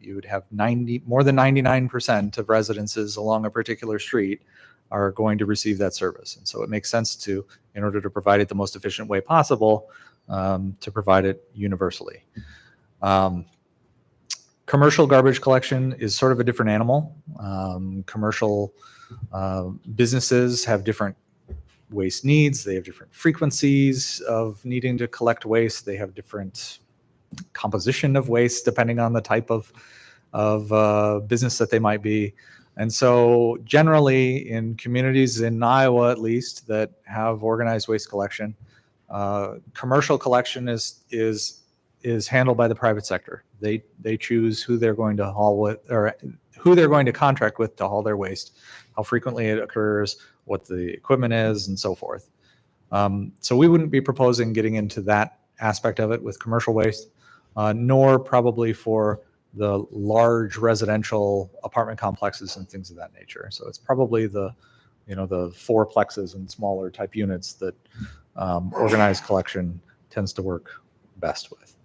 You would have more than 99% of residences along a particular street are going to receive that service. And so it makes sense to, in order to provide it the most efficient way possible, to provide it universally. Commercial garbage collection is sort of a different animal. Commercial businesses have different waste needs. They have different frequencies of needing to collect waste. They have different composition of waste depending on the type of business that they might be. And so generally in communities in Iowa, at least, that have organized waste collection, commercial collection is handled by the private sector. They choose who they're going to haul with, or who they're going to contract with to haul their waste, how frequently it occurs, what the equipment is, and so forth. So we wouldn't be proposing getting into that aspect of it with commercial waste, nor probably for the large residential apartment complexes and things of that nature. So it's probably the fourplexes and smaller type units that organized collection tends to work best with.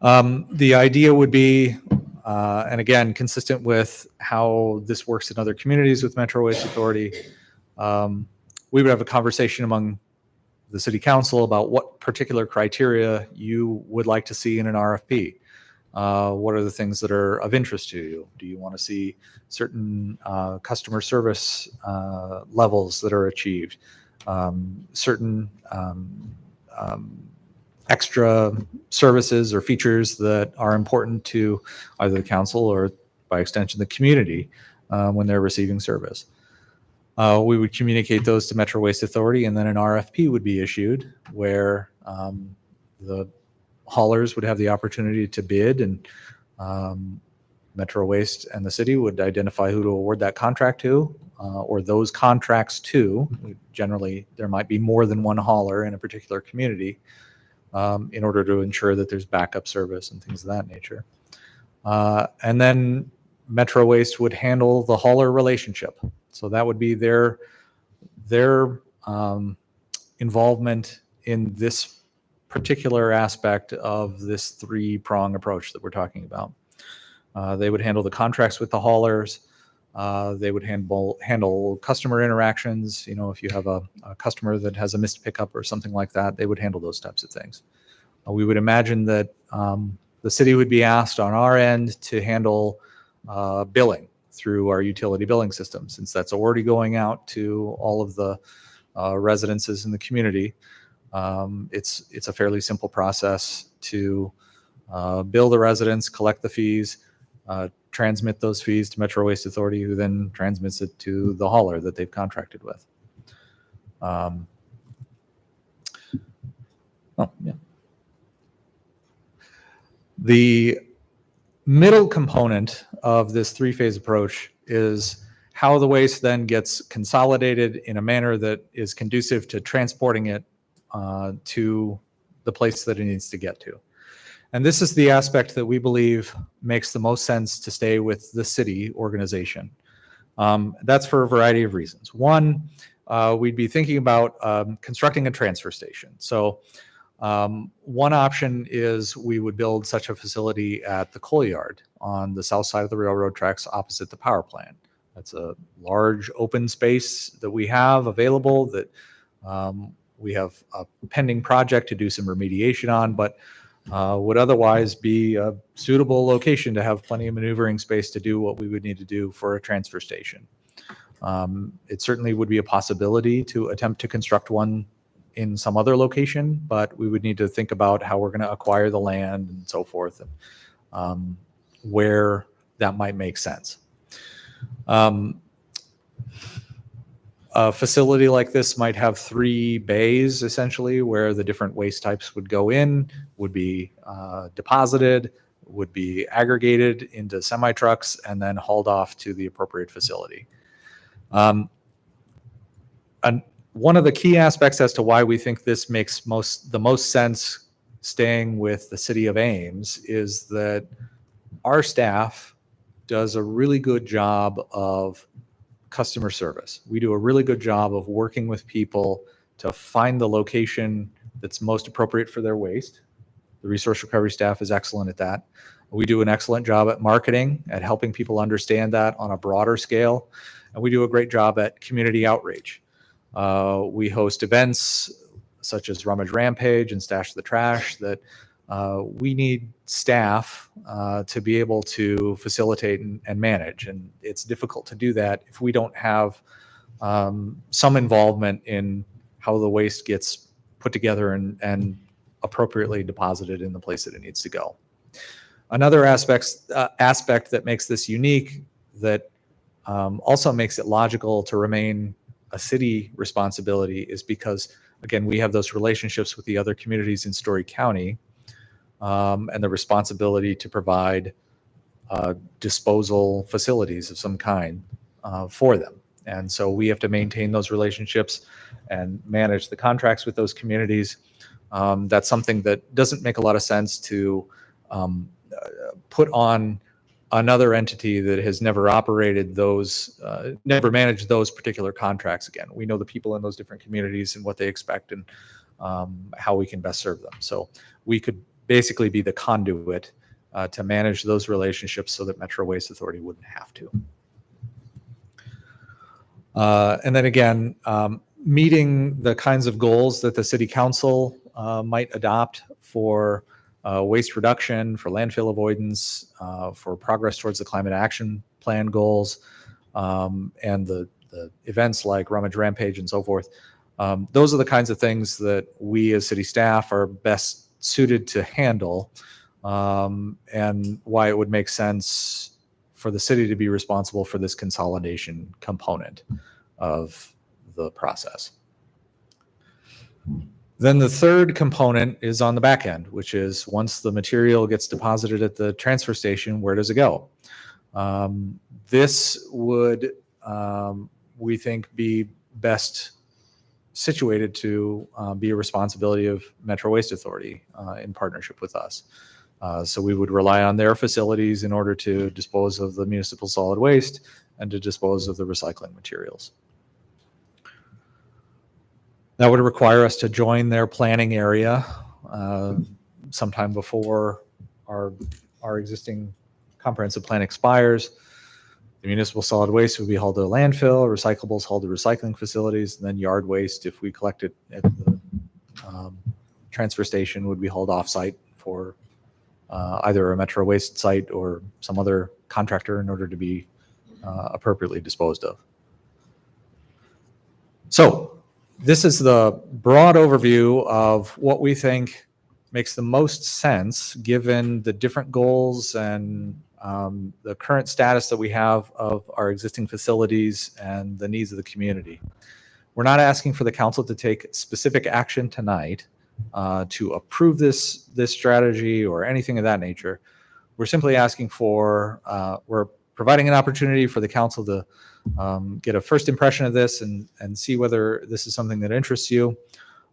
The idea would be, and again, consistent with how this works in other communities with Metro Waste Authority, we would have a conversation among the city council about what particular criteria you would like to see in an RFP. What are the things that are of interest to you? Do you want to see certain customer service levels that are achieved? Certain extra services or features that are important to either the council or by extension the community when they're receiving service. We would communicate those to Metro Waste Authority, and then an RFP would be issued where the haulers would have the opportunity to bid, and Metro Waste and the city would identify who to award that contract to, or those contracts to. Generally, there might be more than one hauler in a particular community in order to ensure that there's backup service and things of that nature. And then Metro Waste would handle the hauler relationship. So that would be their involvement in this particular aspect of this three-prong approach that we're talking about. They would handle the contracts with the haulers. They would handle customer interactions. You know, if you have a customer that has a missed pickup or something like that, they would handle those types of things. We would imagine that the city would be asked on our end to handle billing through our utility billing system, since that's already going out to all of the residences in the community. It's a fairly simple process to bill the residents, collect the fees, transmit those fees to Metro Waste Authority, who then transmits it to the hauler that they've contracted with. The middle component of this three-phase approach is how the waste then gets consolidated in a manner that is conducive to transporting it to the place that it needs to get to. And this is the aspect that we believe makes the most sense to stay with the city organization. That's for a variety of reasons. One, we'd be thinking about constructing a transfer station. So one option is we would build such a facility at the coal yard on the south side of the railroad tracks opposite the power plant. That's a large open space that we have available that we have a pending project to do some remediation on, but would otherwise be a suitable location to have plenty of maneuvering space to do what we would need to do for a transfer station. It certainly would be a possibility to attempt to construct one in some other location, but we would need to think about how we're going to acquire the land and so forth, and where that might make sense. A facility like this might have 3 bays, essentially, where the different waste types would go in, would be deposited, would be aggregated into semi-trucks, and then hauled off to the appropriate facility. And one of the key aspects as to why we think this makes the most sense staying with the city of Ames is that our staff does a really good job of customer service. We do a really good job of working with people to find the location that's most appropriate for their waste. The resource recovery staff is excellent at that. We do an excellent job at marketing, at helping people understand that on a broader scale. And we do a great job at community outreach. We host events such as Rummage Rampage and Stash the Trash that we need staff to be able to facilitate and manage. And it's difficult to do that if we don't have some involvement in how the waste gets put together and appropriately deposited in the place that it needs to go. Another aspect that makes this unique, that also makes it logical to remain a city responsibility, is because, again, we have those relationships with the other communities in Story County, and the responsibility to provide disposal facilities of some kind for them. And so we have to maintain those relationships and manage the contracts with those communities. That's something that doesn't make a lot of sense to put on another entity that has never operated those, never managed those particular contracts. Again, we know the people in those different communities and what they expect and how we can best serve them. So we could basically be the conduit to manage those relationships so that Metro Waste Authority wouldn't have to. And then again, meeting the kinds of goals that the city council might adopt for waste reduction, for landfill avoidance, for progress towards the climate action plan goals, and the events like Rummage Rampage and so forth. Those are the kinds of things that we as city staff are best suited to handle, and why it would make sense for the city to be responsible for this consolidation component of the process. Then the third component is on the back end, which is once the material gets deposited at the transfer station, where does it go? This would, we think, be best situated to be a responsibility of Metro Waste Authority in partnership with us. So we would rely on their facilities in order to dispose of the municipal solid waste and to dispose of the recycling materials. That would require us to join their planning area sometime before our existing comprehensive plan expires. The municipal solid waste would be hauled to a landfill, recyclables hauled to recycling facilities, and then yard waste, if we collect it at the transfer station, would be hauled off-site for either a Metro Waste site or some other contractor in order to be appropriately disposed of. So this is the broad overview of what we think makes the most sense given the different goals and the current status that we have of our existing facilities and the needs of the community. We're not asking for the council to take specific action tonight to approve this strategy or anything of that nature. We're simply asking for, we're providing an opportunity for the council to get a first impression of this and see whether this is something that interests you,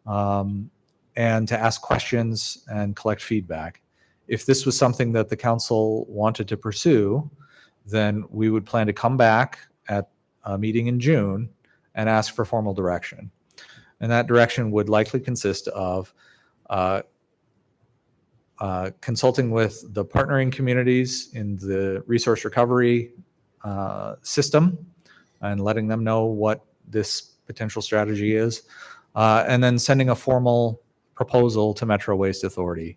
and to ask questions and collect feedback. If this was something that the council wanted to pursue, then we would plan to come back at a meeting in June and ask for formal direction. And that direction would likely consist of consulting with the partnering communities in the resource recovery system and letting them know what this potential strategy is, and then sending a formal proposal to Metro Waste Authority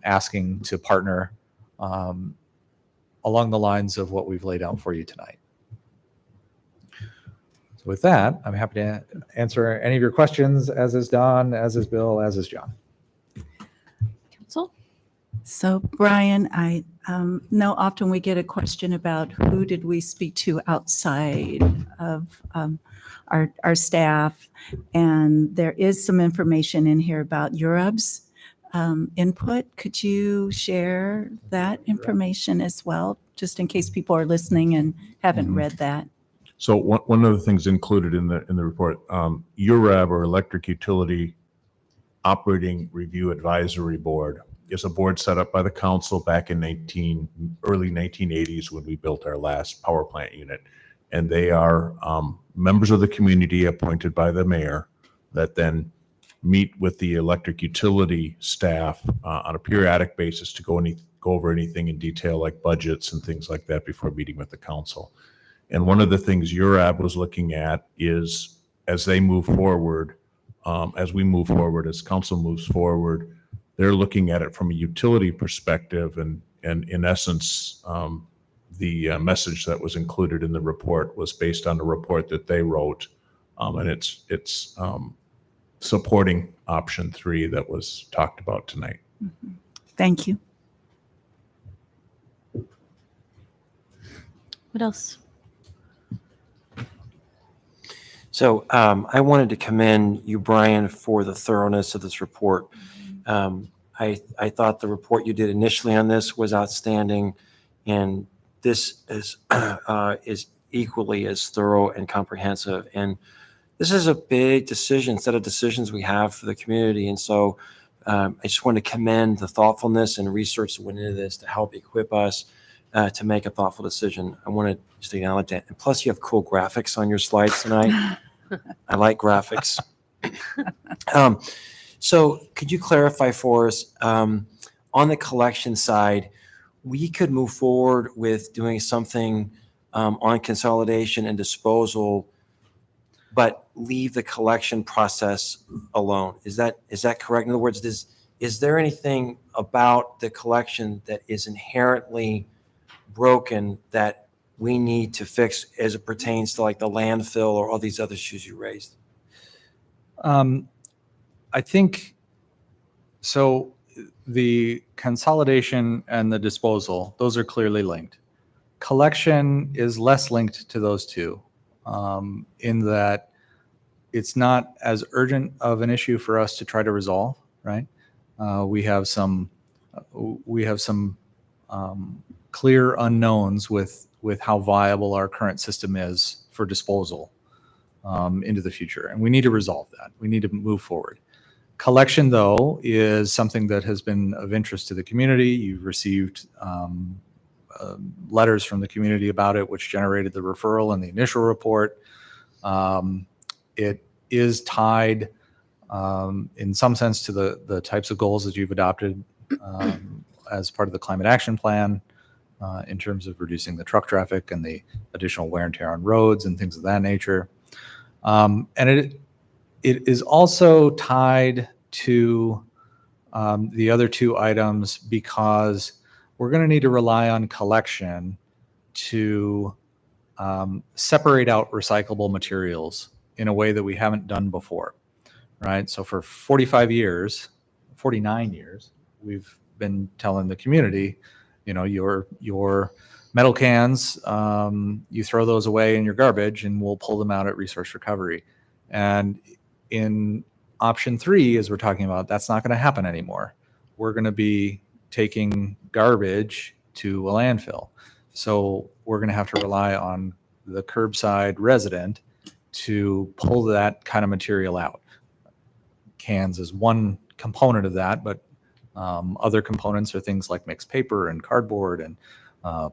asking to partner along the lines of what we've laid out for you tonight. So with that, I'm happy to answer any of your questions, as is Don, as is Bill, as is John. Council? So Brian, I know often we get a question about who did we speak to outside of our staff, and there is some information in here about Europe's input. Could you share that information as well, just in case people are listening and haven't read that? So one of the things included in the report, URAB, or Electric Utility Operating Review Advisory Board, is a board set up by the council back in early 1980s when we built our last power plant unit. And they are members of the community appointed by the mayor that then meet with the electric utility staff on a periodic basis to go over anything in detail, like budgets and things like that, before meeting with the council. And one of the things URAB was looking at is, as they move forward, as we move forward, as council moves forward, they're looking at it from a utility perspective. And in essence, the message that was included in the report was based on a report that they wrote. And it's supporting option 3 that was talked about tonight. Mm-hmm. Thank you. What else? So I wanted to commend you, Brian, for the thoroughness of this report. I thought the report you did initially on this was outstanding, and this is equally as thorough and comprehensive. And this is a big set of decisions we have for the community. And so I just want to commend the thoughtfulness and research that went into this to help equip us to make a thoughtful decision. I want to just acknowledge that. And plus, you have cool graphics on your slides tonight. I like graphics. So could you clarify for us, on the collection side, we could move forward with doing something on consolidation and disposal, but leave the collection process alone. Is that correct? In other words, is there anything about the collection that is inherently broken that we need to fix as it pertains to like the landfill or all these other issues you raised? I think, so the consolidation and the disposal, those are clearly linked. Collection is less linked to those two, in that it's not as urgent of an issue for us to try to resolve, right? We have some clear unknowns with how viable our current system is for disposal into the future, and we need to resolve that. We need to move forward. Collection, though, is something that has been of interest to the community. You've received letters from the community about it, which generated the referral and the initial report. It is tied in some sense to the types of goals that you've adopted as part of the climate action plan in terms of reducing the truck traffic and the additional wear and tear on roads and things of that nature. And it is also tied to the other two items because we're going to need to rely on collection to separate out recyclable materials in a way that we haven't done before, right? So for 49 years, we've been telling the community, you know, your metal cans, you throw those away in your garbage and we'll pull them out at resource recovery. And in option 3, as we're talking about, that's not going to happen anymore. We're going to be taking garbage to a landfill. So we're going to have to rely on the curbside resident to pull that kind of material out. Cans is one component of that, but other components are things like mixed paper and cardboard and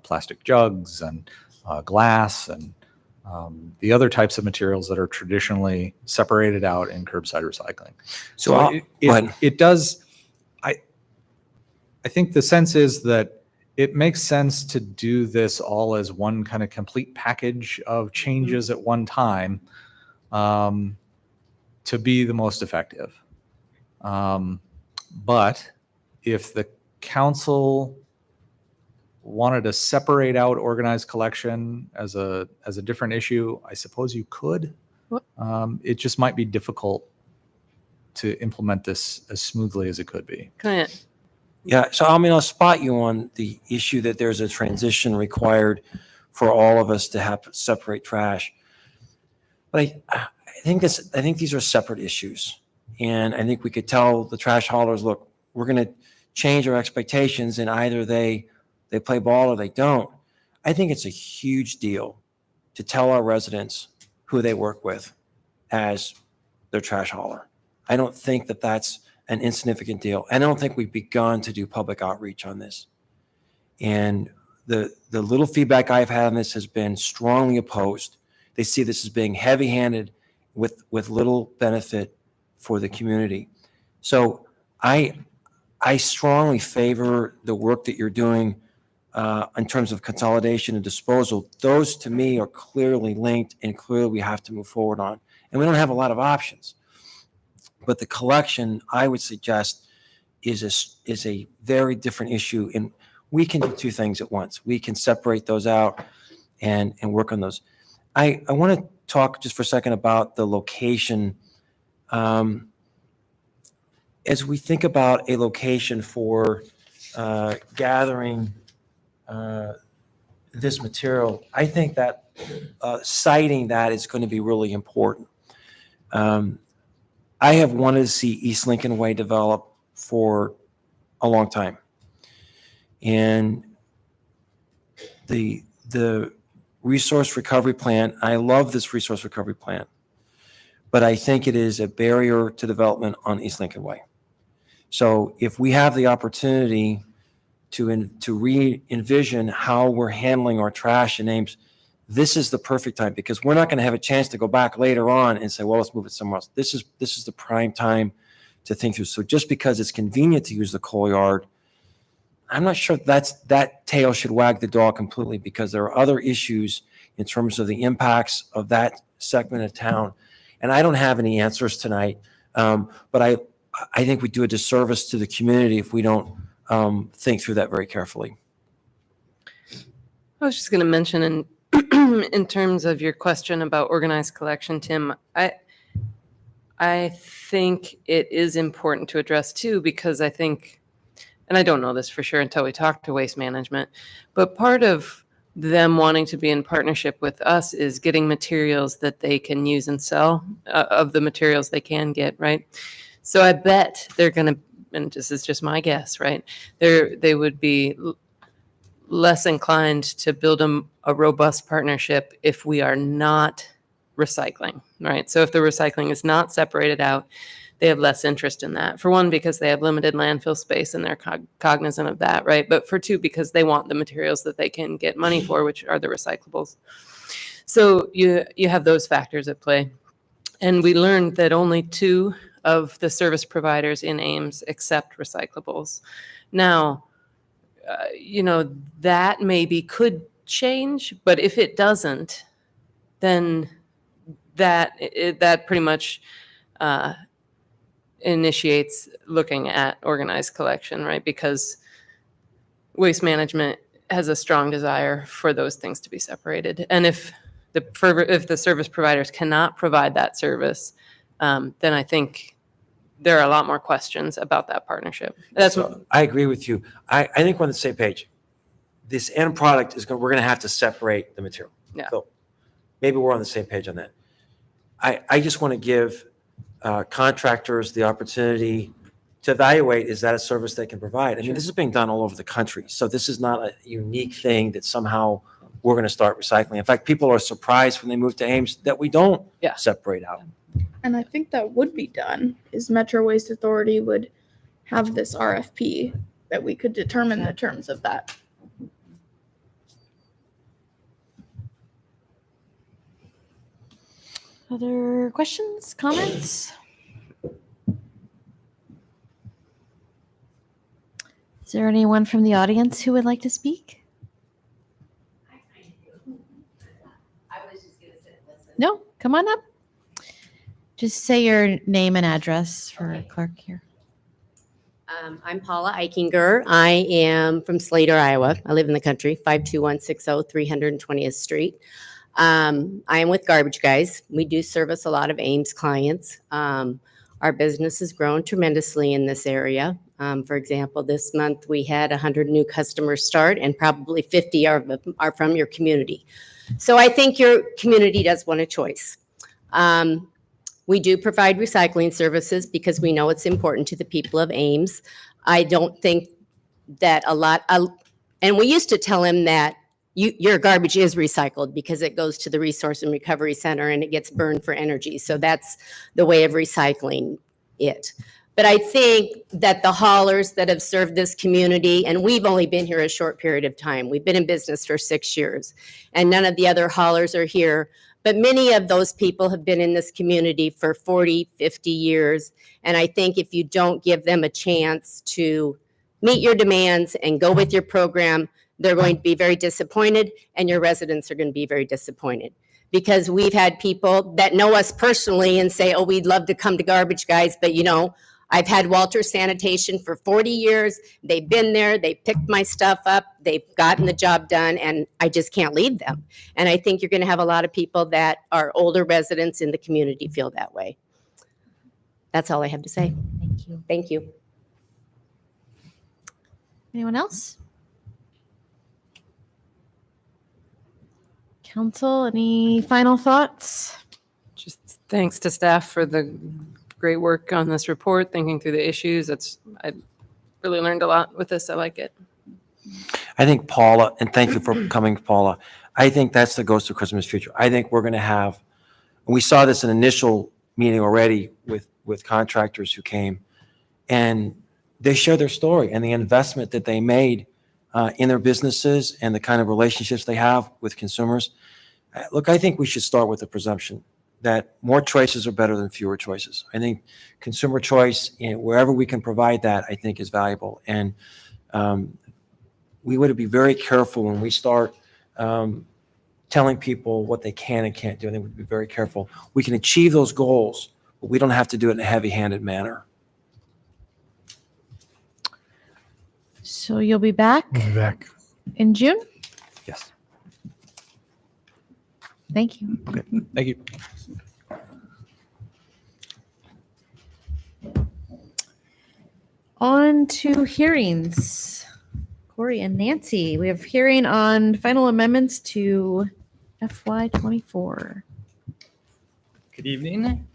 plastic jugs and glass and the other types of materials that are traditionally separated out in curbside recycling. So it does, I think the sense is that it makes sense to do this all as one kind of complete package of changes at one time to be the most effective. But if the council wanted to separate out organized collection as a different issue, I suppose you could. It just might be difficult to implement this as smoothly as it could be. Yeah, so I mean, I'll spot you on the issue that there's a transition required for all of us to have to separate trash. But I think these are separate issues. And I think we could tell the trash haulers, look, we're going to change our expectations and either they play ball or they don't. I think it's a huge deal to tell our residents who they work with as their trash hauler. I don't think that that's an insignificant deal. And I don't think we've begun to do public outreach on this. And the little feedback I've had on this has been strongly opposed. They see this as being heavy-handed with little benefit for the community. So I strongly favor the work that you're doing in terms of consolidation and disposal. Those to me are clearly linked and clearly we have to move forward on. And we don't have a lot of options. But the collection, I would suggest, is a very different issue. And we can do two things at once. We can separate those out and work on those. I want to talk just for a second about the location. As we think about a location for gathering this material, I think that citing that is going to be really important. I have wanted to see East Lincoln Way develop for a long time. And the resource recovery plan, I love this resource recovery plan, but I think it is a barrier to development on East Lincoln Way. So if we have the opportunity to re-envision how we're handling our trash in Ames, this is the perfect time because we're not going to have a chance to go back later on and say, well, let's move it somewhere else. This is the prime time to think through. So just because it's convenient to use the coal yard, I'm not sure that tail should wag the dog completely because there are other issues in terms of the impacts of that segment of town. And I don't have any answers tonight, but I think we do a disservice to the community if we don't think through that very carefully. I was just going to mention in terms of your question about organized collection, Tim, I I think it is important to address too, because I think, and I don't know this for sure until we talk to Waste Management, but part of them wanting to be in partnership with us is getting materials that they can use and sell, of the materials they can get, right? So I bet they're going to, and this is just my guess, right? They would be less inclined to build a robust partnership if we are not recycling, right? So if the recycling is not separated out, they have less interest in that. For one, because they have limited landfill space and they're cognizant of that, right? But for two, because they want the materials that they can get money for, which are the recyclables. So you have those factors at play. And we learned that only 2 of the service providers in Ames accept recyclables. Now, that maybe could change, but if it doesn't, then that pretty much initiates looking at organized collection, right? Because Waste Management has a strong desire for those things to be separated. And if the service providers cannot provide that service, then I think there are a lot more questions about that partnership. That's what I agree with you. I think we're on the same page. This end product we're going to have to separate the material. Yeah. So maybe we're on the same page on that. I just want to give contractors the opportunity to evaluate, is that a service they can provide? I mean, this is being done all over the country. So this is not a unique thing that somehow we're going to start recycling. In fact, people are surprised when they move to Ames that we don't separate out. And I think that would be done, is Metro Waste Authority would have this RFP that we could determine the terms of that. Other questions, comments? Is there anyone from the audience who would like to speak? No, come on up. Just say your name and address for Clark here. I'm Paula Eichinger. I am from Slater, Iowa. I live in the country, 52160 320th Street. I am with Garbage Guys. We do service a lot of Ames clients. Our business has grown tremendously in this area. For example, this month we had 100 new customers start, and probably 50 are from your community. So I think your community does want a choice. We do provide recycling services because we know it's important to the people of Ames. I don't think that and we used to tell him that your garbage is recycled because it goes to the Resource and Recovery Center and it gets burned for energy. So that's the way of recycling it. But I think that the haulers that have served this community, and we've only been here a short period of time. We've been in business for 6 years, and none of the other haulers are here. But many of those people have been in this community for 40, 50 years. And I think if you don't give them a chance to meet your demands and go with your program, they're going to be very disappointed, and your residents are going to be very disappointed. Because we've had people that know us personally and say, oh, we'd love to come to Garbage Guys, but I've had Walter Sanitation for 40 years. They've been there. They picked my stuff up. They've gotten the job done, and I just can't leave them. And I think you're going to have a lot of people that are older residents in the community feel that way. That's all I have to say. Thank you. Thank you. Anyone else? Council, any final thoughts? just thanks to staff for the great work on this report, thinking through the issues. I really learned a lot with this. I like it. I think Paula, and thank you for coming, Paula. I think that's the Ghost of Christmas Future. I think we're going to have, and we saw this in initial meeting already with contractors who came, and they share their story and the investment that they made in their businesses and the kind of relationships they have with consumers. Look, I think we should start with the presumption that more choices are better than fewer choices. I think consumer choice, wherever we can provide that, I think is valuable. And we would be very careful when we start telling people what they can and can't do. I think we'd be very careful. We can achieve those goals, but we don't have to do it in a heavy-handed manner. So you'll be back? We'll be back. In June? Yes. Thank you. Okay, thank you. On to hearings. Corey and Nancy, we have hearing on final amendments to FY24. Good evening.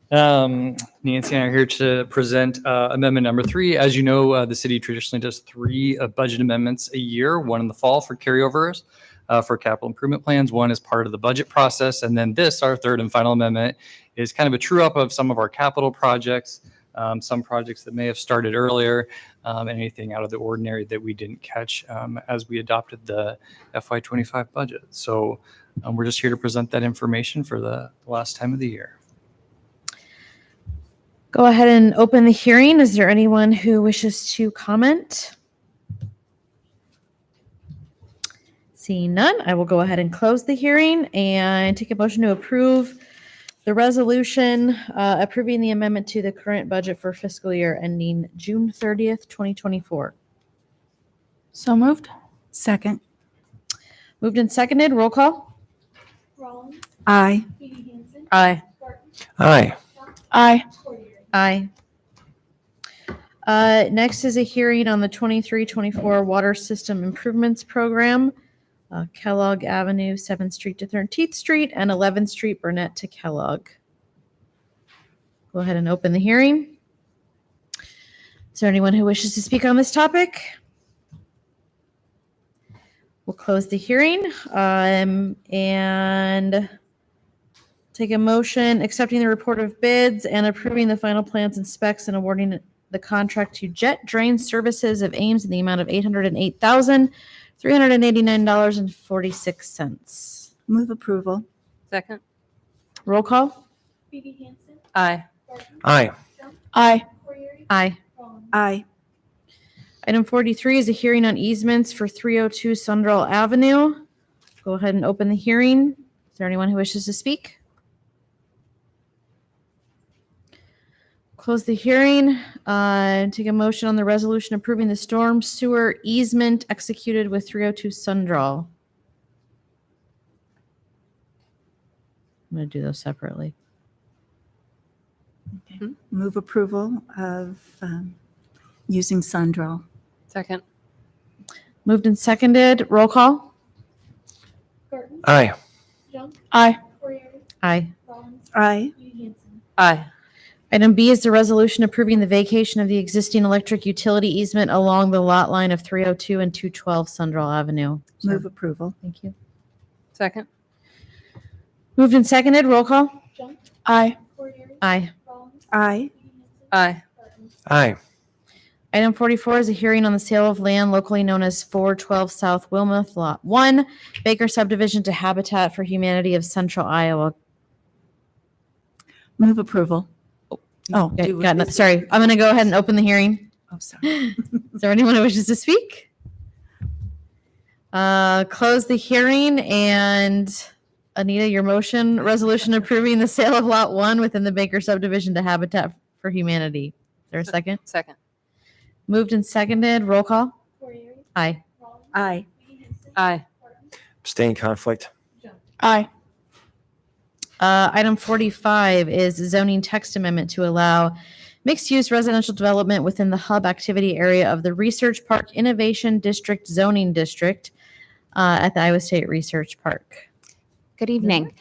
Nancy and I are here to present amendment number 3. As you know, the city traditionally does 3 budget amendments a year, one in the fall for carryovers for capital improvement plans, one is part of the budget process, and then this, our third and final amendment, is kind of a true up of some of our capital projects, some projects that may have started earlier, and anything out of the ordinary that we didn't catch as we adopted the FY25 budget. So we're just here to present that information for the last time of the year. Go ahead and open the hearing. Is there anyone who wishes to comment? Seeing none, I will go ahead and close the hearing and take a motion to approve the resolution approving the amendment to the current budget for fiscal year ending June 30th, 2024. So moved. Second. Moved and seconded. Roll call. Aye. Aye. Aye. Aye. Aye. Next is a hearing on the 23-24 Water System Improvements Program, Kellogg Avenue, 7th Street to 13th Street, and 11th Street, Burnett to Kellogg. Go ahead and open the hearing. Is there anyone who wishes to speak on this topic? We'll close the hearing and take a motion accepting the report of bids and approving the final plans and specs and awarding the contract to Jet Drain Services of Ames in the amount of $808,389.46. Move approval. Second. Roll call. Aye. Aye. Aye. Aye. Aye. Item 43 is a hearing on easements for 302 Sundrall Avenue. Go ahead and open the hearing. Is there anyone who wishes to speak? Close the hearing. Take a motion on the resolution approving the storm sewer easement executed with 302 Sundrall. I'm going to do those separately. Move approval of using Sundrall. Second. Moved and seconded. Roll call. Aye. Aye. Aye. Aye. Aye. Item B is the resolution approving the vacation of the existing electric utility easement along the lot line of 302 and 212 Sundrall Avenue. Move approval. Thank you. Second. Moved and seconded. Roll call. Aye. Aye. Aye. Aye. Aye. Item 44 is a hearing on the sale of land locally known as 412 South Wilmuth, Lot 1, Baker Subdivision to Habitat for Humanity of Central Iowa. Move approval. Oh, sorry. I'm going to go ahead and open the hearing. Oh, sorry. Is there anyone who wishes to speak? Close the hearing and Anita, your motion, resolution approving the sale of Lot 1 within the Baker Subdivision to Habitat for Humanity. Is there a second? Second. Moved and seconded. Roll call. Aye. Aye. Aye. Abstain conflict. Aye. Item 45 is zoning text amendment to allow mixed-use residential development within the hub activity area of the Research Park Innovation District zoning district at the Iowa State Research Park. Good evening.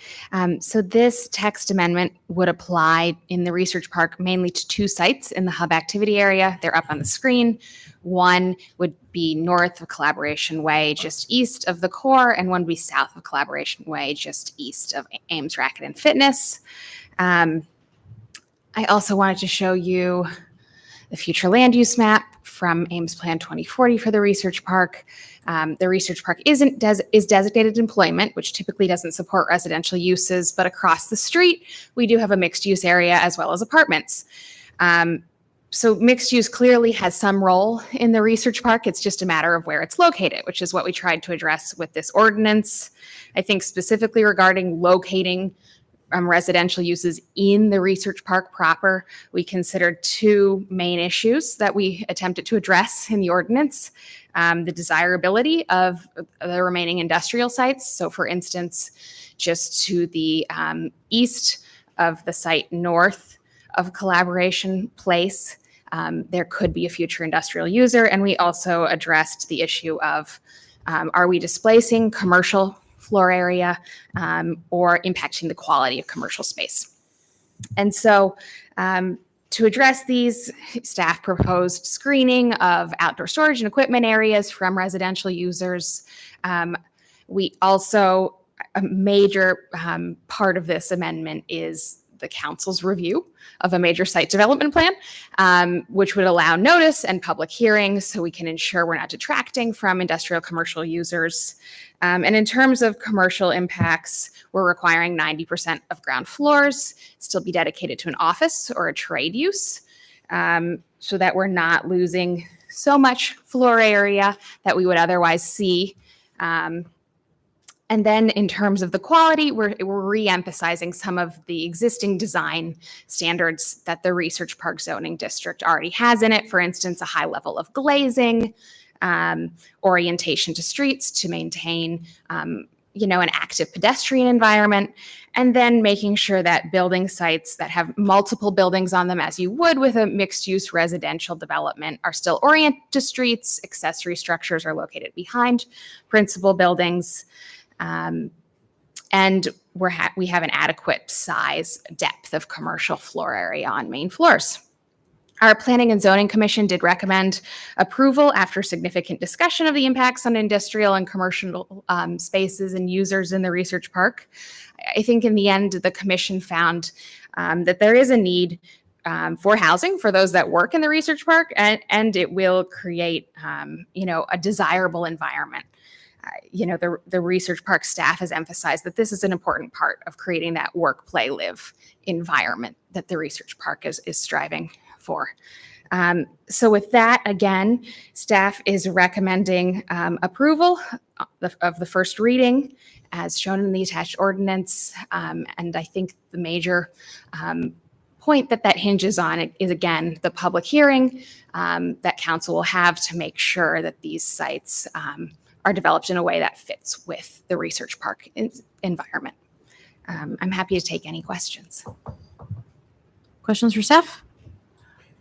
So this text amendment would apply in the research park mainly to 2 sites in the hub activity area. They're up on the screen. One would be north of Collaboration Way, just east of the core, and one would be south of Collaboration Way, just east of Ames Racket and Fitness. I also wanted to show you the future land use map from Ames Plan 2040 for the research park. The research park is designated employment, which typically doesn't support residential uses, but across the street, we do have a mixed use area as well as apartments. So mixed use clearly has some role in the research park. It's just a matter of where it's located, which is what we tried to address with this ordinance. I think specifically regarding locating residential uses in the research park proper, we considered 2 main issues that we attempted to address in the ordinance. The desirability of the remaining industrial sites. So for instance, just to the east of the site north of Collaboration Place, there could be a future industrial user. And we also addressed the issue of are we displacing commercial floor area or impacting the quality of commercial space? And so to address these, staff proposed screening of outdoor storage and equipment areas from residential users. We also, a major part of this amendment is the council's review of a major site development plan, which would allow notice and public hearings so we can ensure we're not detracting from industrial commercial users. And in terms of commercial impacts, we're requiring 90% of ground floors still be dedicated to an office or a trade use, so that we're not losing so much floor area that we would otherwise see. And then in terms of the quality, we're re-emphasizing some of the existing design standards that the Research Park zoning district already has in it. For instance, a high level of glazing, orientation to streets to maintain, an active pedestrian environment, and then making sure that building sites that have multiple buildings on them, as you would with a mixed-use residential development, are still oriented to streets. Accessory structures are located behind principal buildings. And we have an adequate size depth of commercial floor area on main floors. Our Planning and Zoning Commission did recommend approval after significant discussion of the impacts on industrial and commercial spaces and users in the research park. I think in the end, the commission found that there is a need for housing for those that work in the research park, and it will create, a desirable environment. The research park staff has emphasized that this is an important part of creating that work, play, live environment that the research park is striving for. So with that, again, staff is recommending approval of the first reading as shown in the attached ordinance. And I think the major point that hinges on is, again, the public hearing that council will have to make sure that these sites are developed in a way that fits with the research park environment. I'm happy to take any questions. Questions for staff?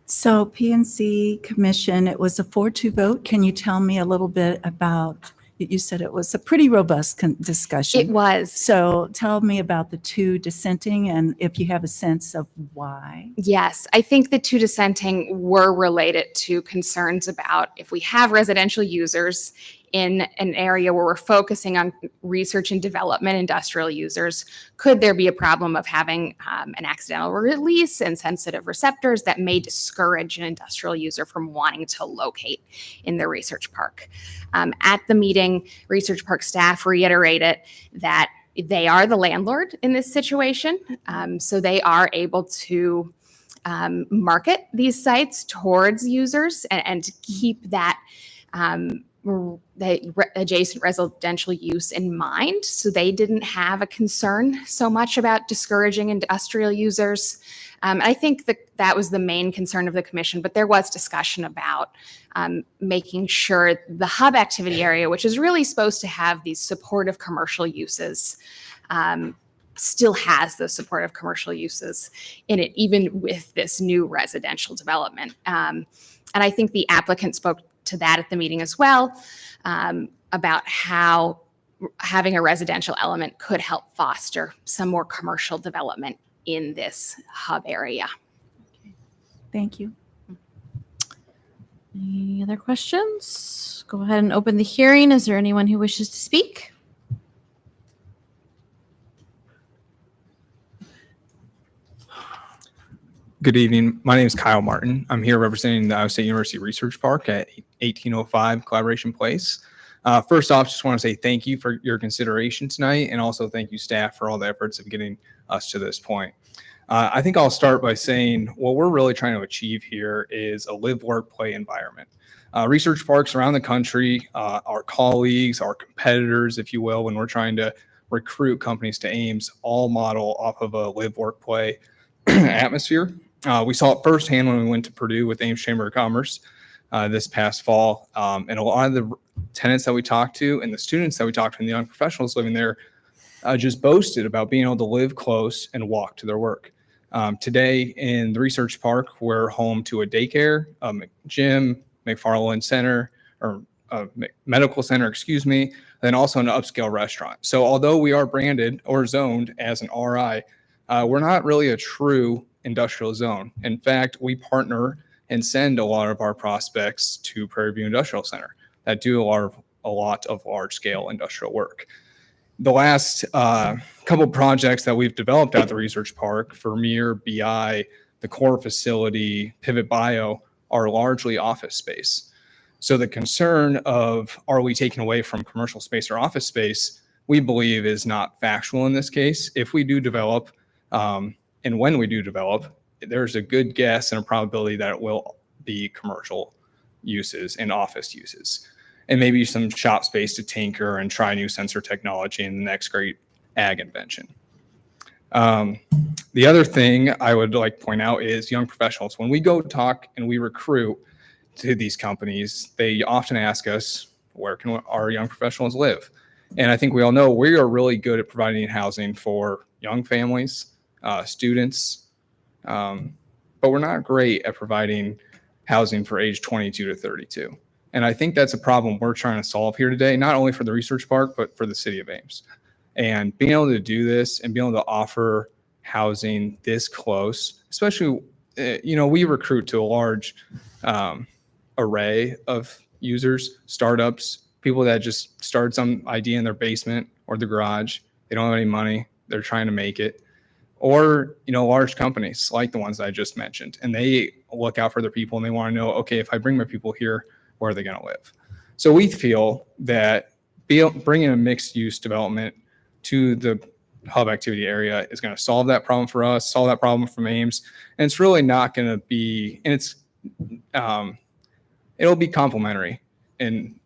So PNC Commission, it was a 4-2 vote. Can you tell me a little bit about, you said it was a pretty robust discussion. It was. So tell me about the 2 dissenting and if you have a sense of why. Yes, I think the 2 dissenting were related to concerns about if we have residential users in an area where we're focusing on research and development industrial users, could there be a problem of having an accidental release and sensitive receptors that may discourage an industrial user from wanting to locate in the research park? At the meeting, research park staff reiterated that they are the landlord in this situation, so they are able to market these sites towards users and keep that the adjacent residential use in mind. So they didn't have a concern so much about discouraging industrial users. I think that was the main concern of the commission, but there was discussion about making sure the hub activity area, which is really supposed to have these supportive commercial uses, still has those supportive commercial uses in it, even with this new residential development. And I think the applicant spoke to that at the meeting as well, about how having a residential element could help foster some more commercial development in this hub area. Thank you. Any other questions? Go ahead and open the hearing. Is there anyone who wishes to speak? Good evening. My name is Kyle Martin. I'm here representing the Iowa State University Research Park at 1805 Collaboration Place. First off, just want to say thank you for your consideration tonight, and also thank you, staff, for all the efforts of getting us to this point. I think I'll start by saying what we're really trying to achieve here is a live, work, play environment. Research parks around the country, our colleagues, our competitors, if you will, when we're trying to recruit companies to Ames, all model off of a live, work, play atmosphere. We saw it firsthand when we went to Purdue with Ames Chamber of Commerce this past fall. And a lot of the tenants that we talked to and the students that we talked to and the young professionals living there just boasted about being able to live close and walk to their work. Today in the research park, we're home to a daycare, a gym, McFarland Center, or medical center, excuse me, then also an upscale restaurant. So although we are branded or zoned as an RI, we're not really a true industrial zone. In fact, we partner and send a lot of our prospects to Prairie View Industrial Center that do a lot of large scale industrial work. The last couple projects that we've developed at the research park, Vermeer, BI, the core facility, Pivot Bio, are largely office space. So the concern of, are we taking away from commercial space or office space, we believe is not factual in this case. If we do develop, and when we do develop, there's a good guess and a probability that it will be commercial uses and office uses, and maybe some shop space to tinker and try new sensor technology in the next great ag invention. The other thing I would like to point out is young professionals. When we go talk and we recruit to these companies, they often ask us, where can our young professionals live? And I think we all know we are really good at providing housing for young families, students, but we're not great at providing housing for age 22 to 32. And I think that's a problem we're trying to solve here today, not only for the research park, but for the city of Ames. And being able to do this and being able to offer housing this close, especially, we recruit to a large array of users, startups, people that just started some idea in their basement or the garage. They don't have any money. They're trying to make it. Or, large companies like the ones I just mentioned, and they look out for their people and they want to know, okay, if I bring my people here, where are they going to live? So we feel that bringing a mixed use development to the hub activity area is going to solve that problem for us, solve that problem from Ames. And it's really not going to be, and it'll be complementary in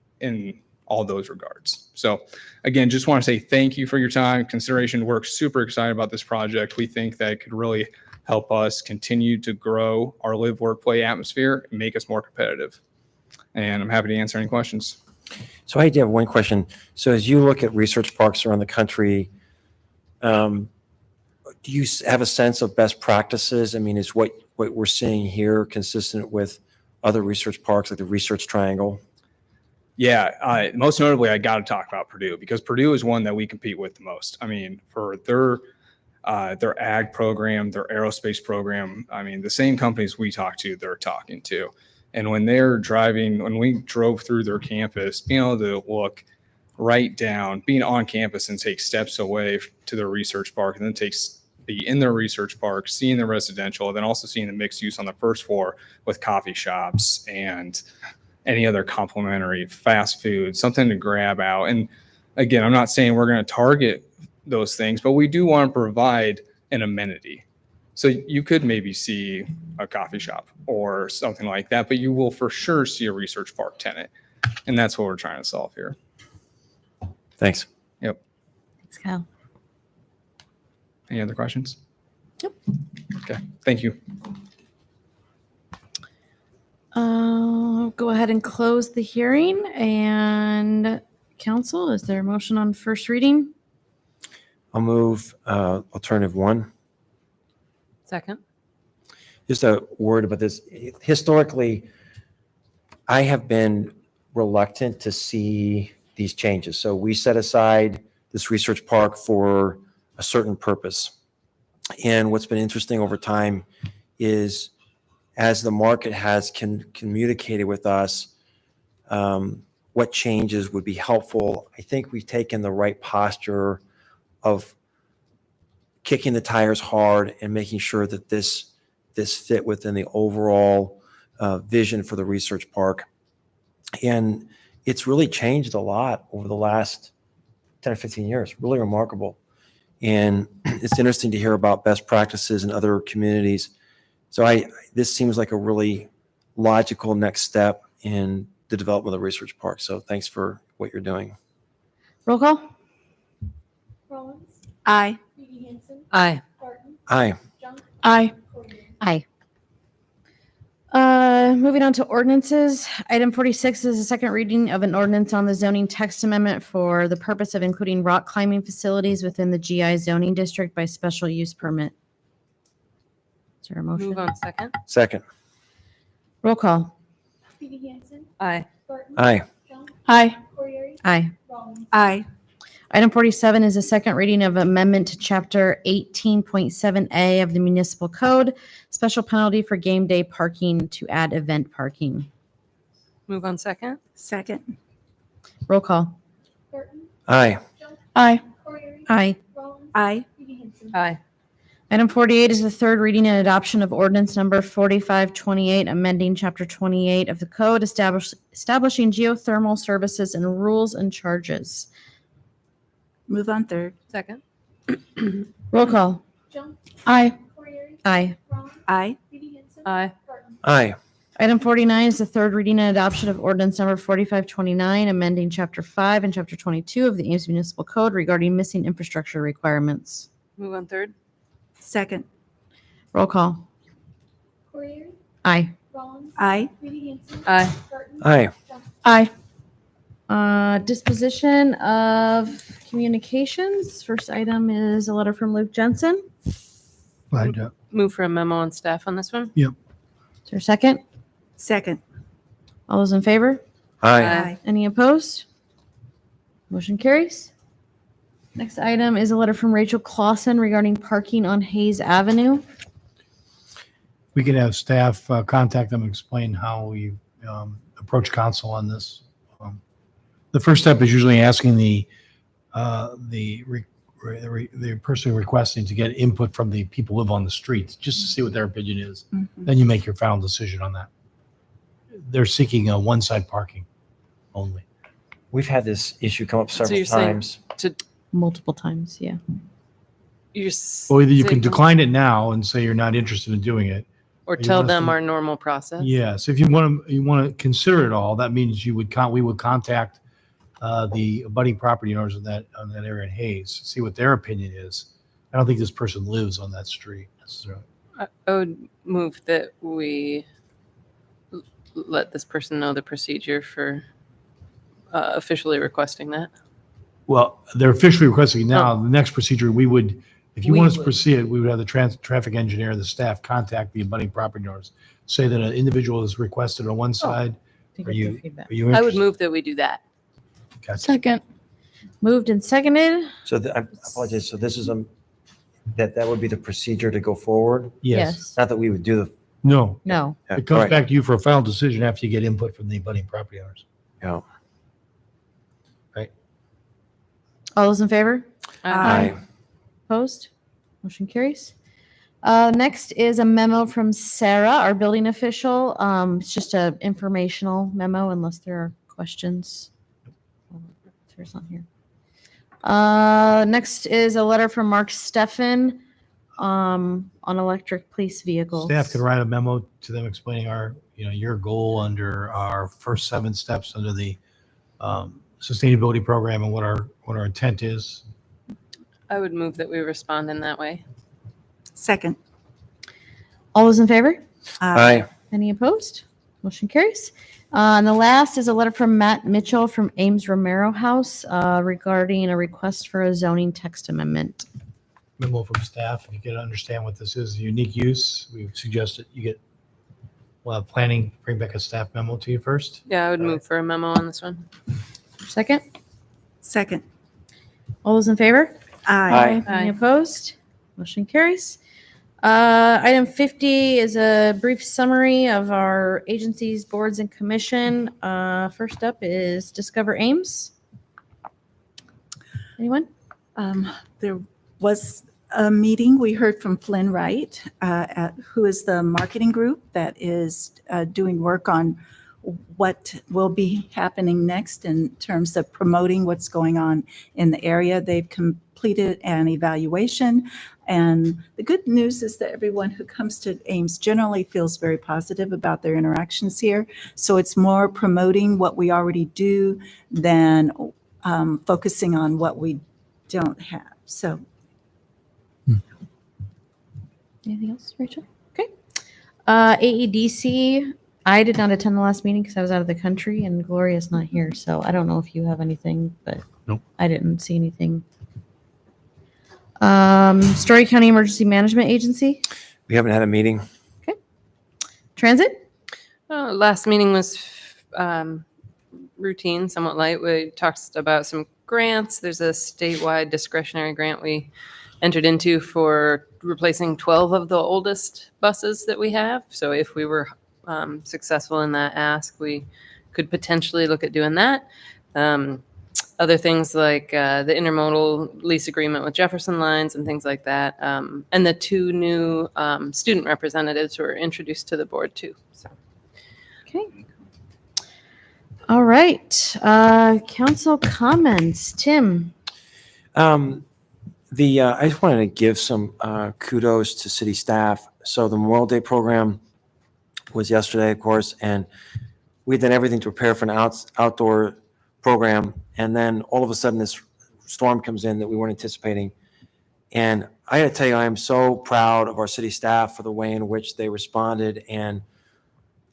all those regards. So again, just want to say thank you for your time, consideration. We're super excited about this project. We think that it could really help us continue to grow our live, work, play atmosphere and make us more competitive. And I'm happy to answer any questions. So I do have one question. So as you look at research parks around the country, do you have a sense of best practices? I mean, is what we're seeing here consistent with other research parks like the Research Triangle? Yeah, most notably, I got to talk about Purdue, because Purdue is one that we compete with the most. I mean, for their ag program, their aerospace program, I mean, the same companies we talk to, they're talking to. And when we drove through their campus, being able to look right down, being on campus and take steps away to their research park, and then be in their research park, seeing the residential, and then also seeing the mixed use on the first floor with coffee shops and any other complimentary fast food, something to grab out. And again, I'm not saying we're going to target those things, but we do want to provide an amenity. So you could maybe see a coffee shop or something like that, but you will for sure see a research park tenant. And that's what we're trying to solve here. Thanks. Yep. Thanks, Kyle. Any other questions? Yep. Okay. Thank you. Go ahead and close the hearing. And council, is there a motion on first reading? I'll move alternative one. Second. Just a word about this. Historically, I have been reluctant to see these changes. So we set aside this research park for a certain purpose. And what's been interesting over time is, as the market has communicated with us what changes would be helpful, I think we've taken the right posture of kicking the tires hard and making sure that this fit within the overall vision for the research park. And it's really changed a lot over the last 10 or 15 years, really remarkable. And it's interesting to hear about best practices in other communities. So this seems like a really logical next step in the development of the research park. So thanks for what you're doing. Roll call. Rollins. Aye. Aye. Aye. Aye. Aye. Moving on to ordinances. Item 46 is a second reading of an ordinance on the zoning text amendment for the purpose of including rock climbing facilities within the GI zoning district by special use permit. Is there a motion? Move on second. Second. Roll call. Aye. Aye. Aye. Aye. Aye. Item 47 is a second reading of amendment to Chapter 18.7A of the Municipal Code, special penalty for game day parking to add event parking. Move on second. Second. Roll call. Aye. Aye. Aye. Aye. Aye. Item 48 is the third reading and adoption of ordinance number 4528, amending Chapter 28 of the Code, establishing geothermal services and rules and charges. Move on third. Second. Roll call. Aye. Aye. Aye. Aye. Aye. Item 49 is the third reading and adoption of ordinance number 4529, amending Chapter 5 and Chapter 22 of the Ames Municipal Code regarding missing infrastructure requirements. Move on third. Second. Roll call. Aye. Aye. Aye. Aye. Aye. Disposition of communications. First item is a letter from Luke Jensen. Move for a memo on staff on this one. Is there a second? Second. All those in favor? Aye. Any opposed? Motion carries. Next item is a letter from Rachel Clausen regarding parking on Hayes Avenue. We can have staff contact them and explain how we approach council on this. The first step is usually asking the person requesting to get input from the people who live on the streets, just to see what their opinion is. Then you make your final decision on that. They're seeking a one-side parking only. We've had this issue come up So several you're saying times. to Multiple times, yeah. you're Or either you can saying- decline it now and say you're not interested in doing it. or you tell want us them to- our normal process. Yes, if you want to consider it all, that means we would contact the abutting property owners in that area in Hayes, see what their opinion is. I don't think this person lives on that street necessarily. I would move that we let this person know the procedure for officially requesting that. Well, they're officially requesting now. The next procedure, if you We want us to would. proceed, we would have the traffic engineer, the staff contact the abutting property owners, say that an individual is requested on one side. To Are get their you, feedback. are you I would interested? move that we do that. Gotcha. Second. Moved and seconded. So I apologize. So this is that would be the procedure to go forward? Yes. Not that we would do the. No, No. it comes back to you for a final decision after you get input from the abutting property owners. Yeah. All those in favor? Aye. Opposed? Motion carries. Next is a memo from Sarah, our building official. It's just a informational memo unless there are questions. Sarah's not here. Next is a letter from Mark Steffen on electric police vehicles. Staff can write a memo to them explaining your goal under our first 7 steps under the sustainability program and what our intent is. I would move that we respond in that way. Second. All those in favor? Aye. Any opposed? Motion carries. And the last is a letter from Matt Mitchell from Ames Romero House regarding a request for a zoning text amendment. Memo from staff. If you can understand what this is, unique use, we would suggest that you get planning, bring back a staff memo to you first. Yeah, I would move for a memo on this one. Second? Second. All those in favor? Aye. Any opposed? Motion carries. Item 50 is a brief summary of our agencies, boards, and commission. First up is Discover Ames. Anyone? There was a meeting. We heard from Flynn Wright, who is the marketing group that is doing work on what will be happening next in terms of promoting what's going on in the area. They've completed an evaluation. And the good news is that everyone who comes to Ames generally feels very positive about their interactions here. So it's more promoting what we already do than focusing on what we don't have. So Anything else, Rachel? Okay. AEDC, I did not attend the last meeting because I was out of the country and Gloria's not here. So I don't know if you have anything, but Nope. I didn't see anything. Story County Emergency Management Agency. We haven't had a meeting. Transit? Last meeting was routine, somewhat light. We talked about some grants. There's a statewide discretionary grant we entered into for replacing 12 of the oldest buses that we have. So if we were successful in that ask, we could potentially look at doing that. Other things like the intermodal lease agreement with Jefferson Lines and things like that. And the 2 new student representatives were introduced to the board too. So. Okay. All right. Council comments. Tim? I just wanted to give some kudos to city staff. So the Memorial Day program was yesterday, of course, and we did everything to prepare for an outdoor program. And then all of a sudden this storm comes in that we weren't anticipating. And I got to tell you, I am so proud of our city staff for the way in which they responded and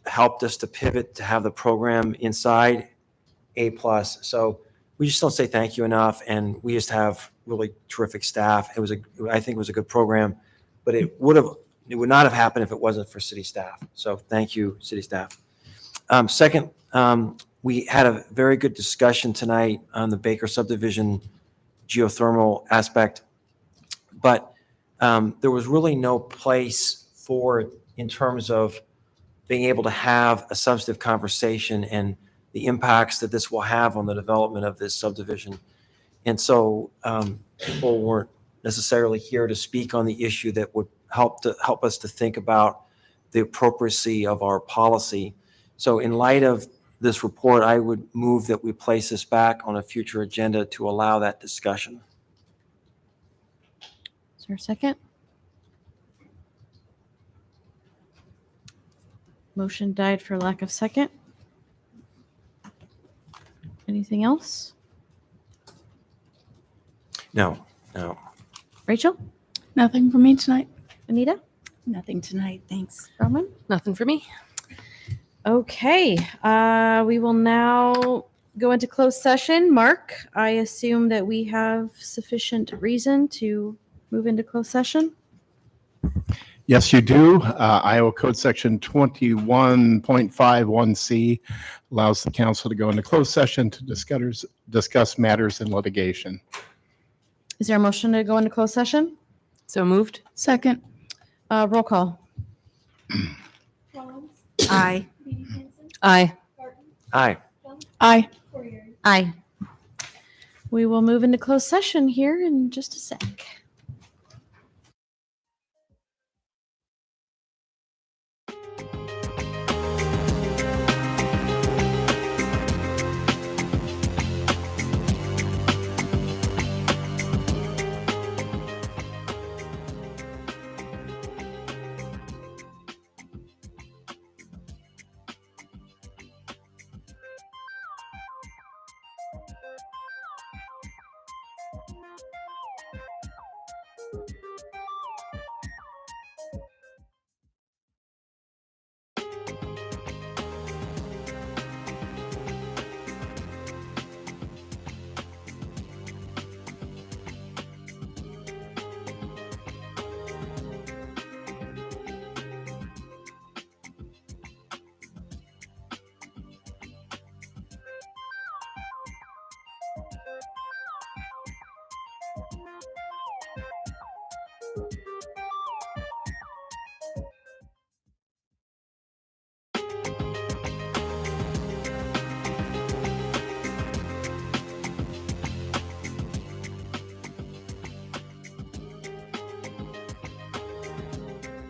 helped us to pivot to have the program inside A+. So we just don't say thank you enough. And we just have really terrific staff. I think it was a good program, but it would not have happened if it wasn't for city staff. So thank you, city staff. Second, we had a very good discussion tonight on the Baker subdivision geothermal aspect, but there was really no place for it in terms of being able to have a substantive conversation and the impacts that this will have on the development of this subdivision. And so people weren't necessarily here to speak on the issue that would help us to think about the appropriacy of our policy. So in light of this report, I would move that we place this back on a future agenda to allow that discussion. Is there a second? Motion died for lack of second. Anything else? No. Rachel? Nothing for me tonight. Anita? Nothing tonight, thanks. Roman? Nothing for me. Okay, we will now go into closed session. Mark, I assume that we have sufficient reason to move into closed session? Yes, you do. Iowa Code Section 21.51C allows the council to go into closed session to discuss matters in litigation. Is there a motion to go into closed session? So moved. Second. Roll call. Aye. Aye. Aye. Aye. Aye. We will move into closed session here in just a sec.